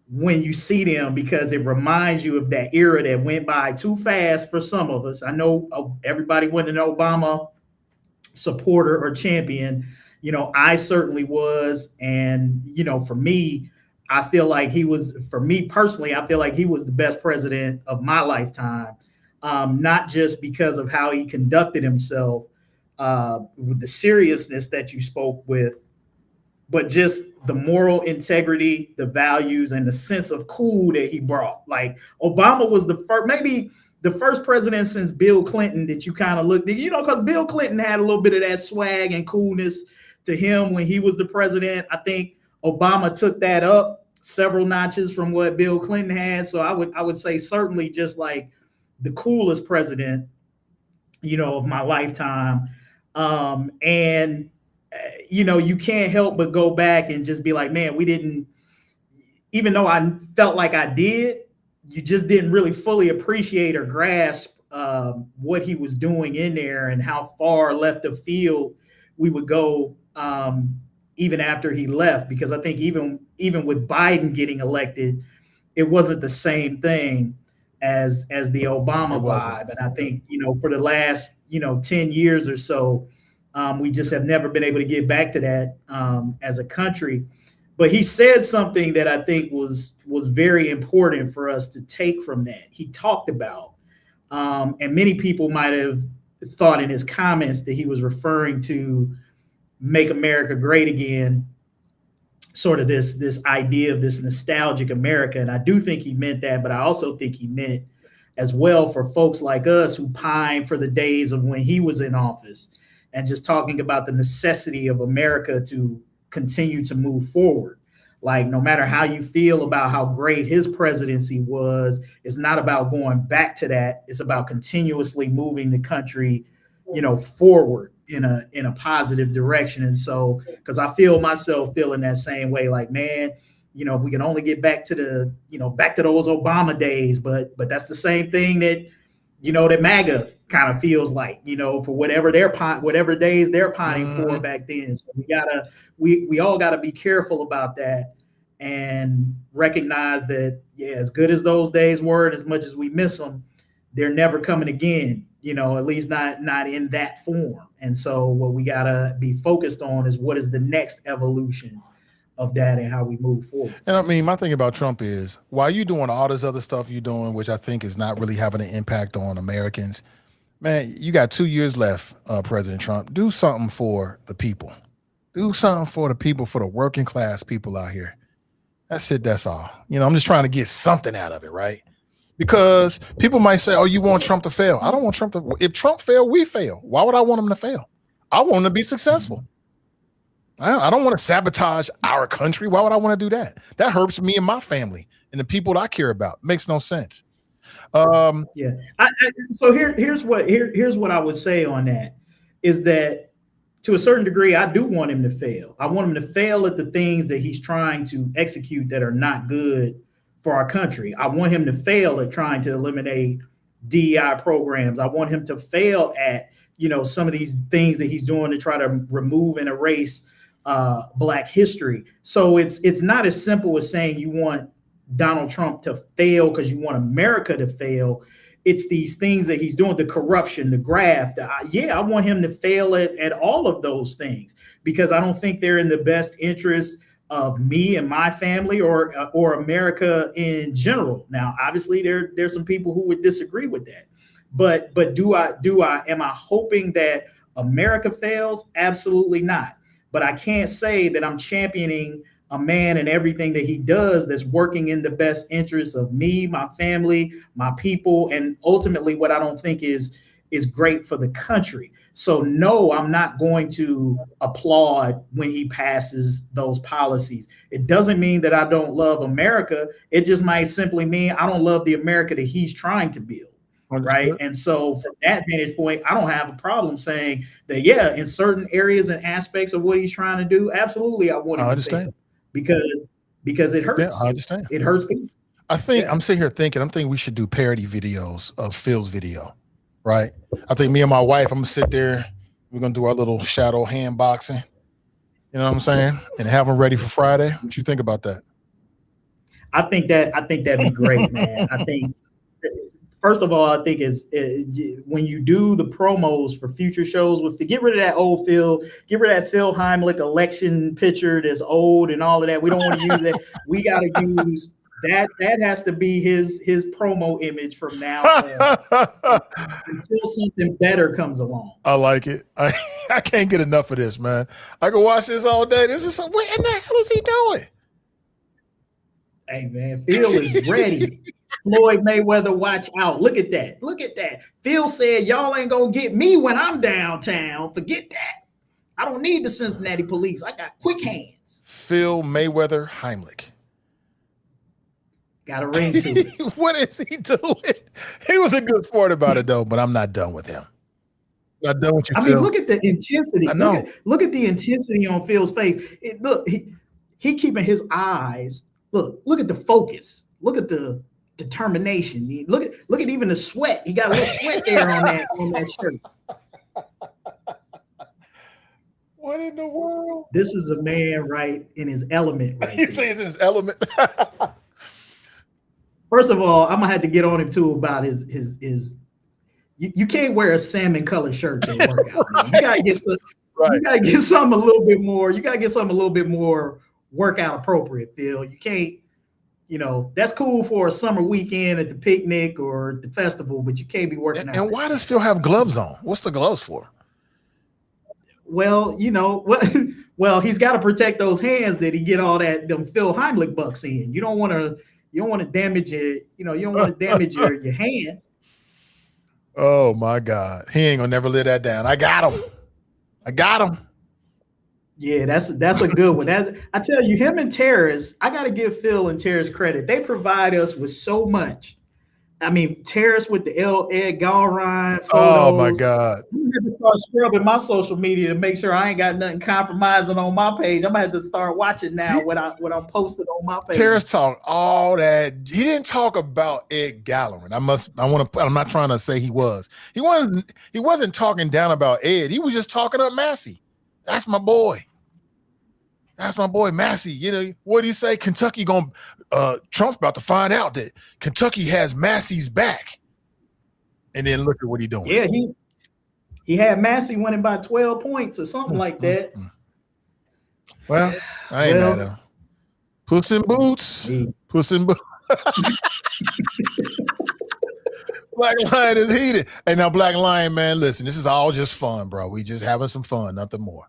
when you see them, because it reminds you of that era that went by too fast for some of us. I know everybody wasn't an Obama supporter or champion. I certainly was. And, for me, I feel like for me personally, I feel like he was the best president of my lifetime. Not just because of how he conducted himself, with the seriousness that you spoke with, but just the moral integrity, the values, and the sense of cool that he brought. Like, Obama was maybe the first president since Bill Clinton that you kind of looked at, because Bill Clinton had a little bit of that swag and coolness to him when he was the president. I think Obama took that up several notches from what Bill Clinton had. So I would say certainly just like the coolest president, of my lifetime. And you can't help but go back and just be like, man, we didn't, even though I felt like I did, you just didn't really fully appreciate or grasp what he was doing in there and how far left of field we would go even after he left. Because I think even with Biden getting elected, it wasn't the same thing as the Obama vibe. And I think, for the last, 10 years or so, we just have never been able to get back to that as a country. But he said something that I think was very important for us to take from that. He talked about, and many people might have thought in his comments that he was referring to Make America Great Again, sort of this idea of this nostalgic America. And I do think he meant that, but I also think he meant as well for folks like us who pine for the days of when he was in office, and just talking about the necessity of America to continue to move forward. Like, no matter how you feel about how great his presidency was, it's not about going back to that. It's about continuously moving the country, forward in a positive direction. And so, because I feel myself feeling that same way, like, man, if we can only get back to back to those Obama days, but that's the same thing that, that MAGA kind of feels like, for whatever days they're pining for back then. So we all gotta be careful about that and recognize that, as good as those days were, and as much as we miss them, they're never coming again, at least not in that form. And so what we gotta be focused on is what is the next evolution of that and how we move forward. And I mean, my thing about Trump is, while you doing all this other stuff you're doing, which I think is not really having an impact on Americans, man, you got 2 years left, President Trump. Do something for the people. Do something for the people, for the working class people out here. That's it. That's all. I'm just trying to get something out of it, right? Because people might say, oh, you want Trump to fail. I don't want Trump to. If Trump fail, we fail. Why would I want him to fail? I want him to be successful. I don't want to sabotage our country. Why would I want to do that? That hurts me and my family and the people that I care about. Makes no sense. So here's what I would say on that, is that to a certain degree, I do want him to fail. I want him to fail at the things that he's trying to execute that are not good for our country. I want him to fail at trying to eliminate DEI programs. I want him to fail at, some of these things that he's doing to try to remove and erase Black history. So it's not as simple as saying you want Donald Trump to fail because you want America to fail. It's these things that he's doing, the corruption, the graft. I want him to fail at all of those things, because I don't think they're in the best interest of me and my family or America in general. Now, obviously, there's some people who would disagree with that, but am I hoping that America fails? Absolutely not. But I can't say that I'm championing a man and everything that he does that's working in the best interests of me, my family, my people, and ultimately what I don't think is great for the country. So no, I'm not going to applaud when he passes those policies. It doesn't mean that I don't love America. It just might simply mean I don't love the America that he's trying to build. Right. And so from that vantage point, I don't have a problem saying that, yeah, in certain areas and aspects of what he's trying to do, absolutely, I want him to fail because it hurts. Yeah, I understand. It hurts people. I think I'm sitting here thinking, we should do parody videos of Phil's video, right? I think me and my wife, I'm gonna sit there, we're gonna do our little shadow hand boxing, you know what I'm saying? And have them ready for Friday. What you think about that? I think that'd be great, man. I think, first of all, I think when you do the promos for future shows, get rid of that old Phil, get rid of that Phil Heimlich election picture that's old and all of that. We don't want to use it. We got to use that. That has to be his promo image from now on until something better comes along. I like it. I can't get enough of this, man. I can watch this all day. This is what in the hell is he doing? Hey, man, Phil is ready. Floyd Mayweather, watch out. Look at that. Look at that. Phil said, y'all ain't going to get me when I'm downtown. Forget that. I don't need the Cincinnati police. I got quick hands. Phil Mayweather Heimlich. Got a ring to it. What is he doing? He was a good sport about it, though, but I'm not done with him. Not done with you, Phil. I mean, look at the intensity. I know. Look at the intensity on Phil's face. Look, he keeping his eyes. Look at the focus. Look at the determination. Look at even the sweat. He got a little sweat there on that shirt. What in the world? This is a man right in his element. Right. You say it's in his element. First of all, I'm gonna have to get on him too about his. You can't wear a salmon colored shirt to work out. Man. You gotta get some. Right. You gotta get something a little bit more. You gotta get something a little bit more workout appropriate, Phil. You can't. You know, that's cool for a summer weekend at the picnic or the festival, but you can't be working out. And why does Phil have gloves on? What's the gloves for? Well, you know, well, he's got to protect those hands that he get all them Phil Heimlich bucks in. You don't want to damage it. You know, you don't want to damage your hand. Oh my God, he ain't gonna never live that down. I got him. Yeah, that's a good one. I tell you, him and Terrace, I got to give Phil and Terrace credit. They provide us with so much. I mean, Terrace with the Ed Galrine photos. Oh my God! I'm gonna have to start scrubbing my social media to make sure I ain't got nothing compromising on my page. I'm gonna have to start watching now what I'm posting on my page. Terrace talked all that. He didn't talk about Ed Gallerin. I'm not trying to say he was. He wasn't talking down about Ed. He was just talking up Massey. That's my boy. That's my boy Massey. You know what do you say? Kentucky Trump's about to find out that Kentucky has Massey's back. And then look at what he's doing. Yeah, he had Massey winning by 12 points or something like that. Well, I ain't mad at him. Puss in Boots. Puss in Boots. Black Lion is heated. Hey, now Black Lion, man, listen, this is all just fun, bro. We just having some fun, nothing more.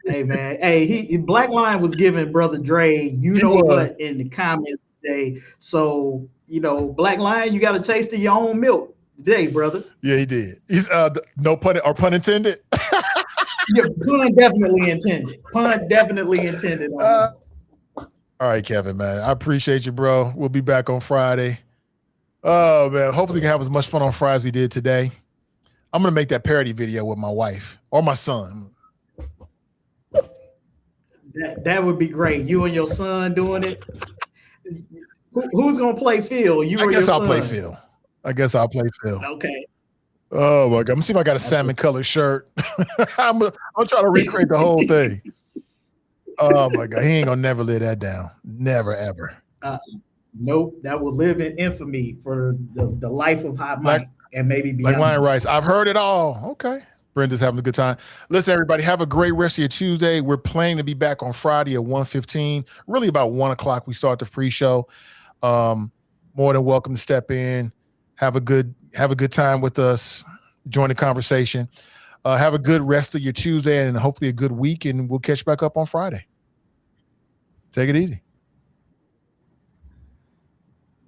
Hey, man. Hey, Black Lion was giving Brother Dre, what, in the comments today. So, Black Lion, you got a taste of your own milk today, brother. Yeah, he did. He's no pun intended. Yeah, pun definitely intended. Pun definitely intended. All right, Kevin, man. I appreciate you, bro. We'll be back on Friday. Oh, man. Hopefully we can have as much fun on Friday as we did today. I'm going to make that parody video with my wife or my son. That would be great. You and your son doing it. Who's going to play Phil? You or your son? I guess I'll play Phil. Okay. Oh, my God. I'm going to see if I got a salmon-colored shirt. I'm trying to recreate the whole thing. Oh, my God. He ain't going to never live that down. Never, ever. Nope. That will live in infamy for the life of Hot Mike and maybe beyond. Like Lion Rice. I've heard it all. Okay. Brenda's having a good time. Listen, everybody, have a great rest of your Tuesday. We're planning to be back on Friday at 1:15, really about 1 o'clock. We start the pre-show. More than welcome to step in. Have a good time with us. Join the conversation. Have a good rest of your Tuesday and hopefully a good week, and we'll catch back up on Friday. Take it easy.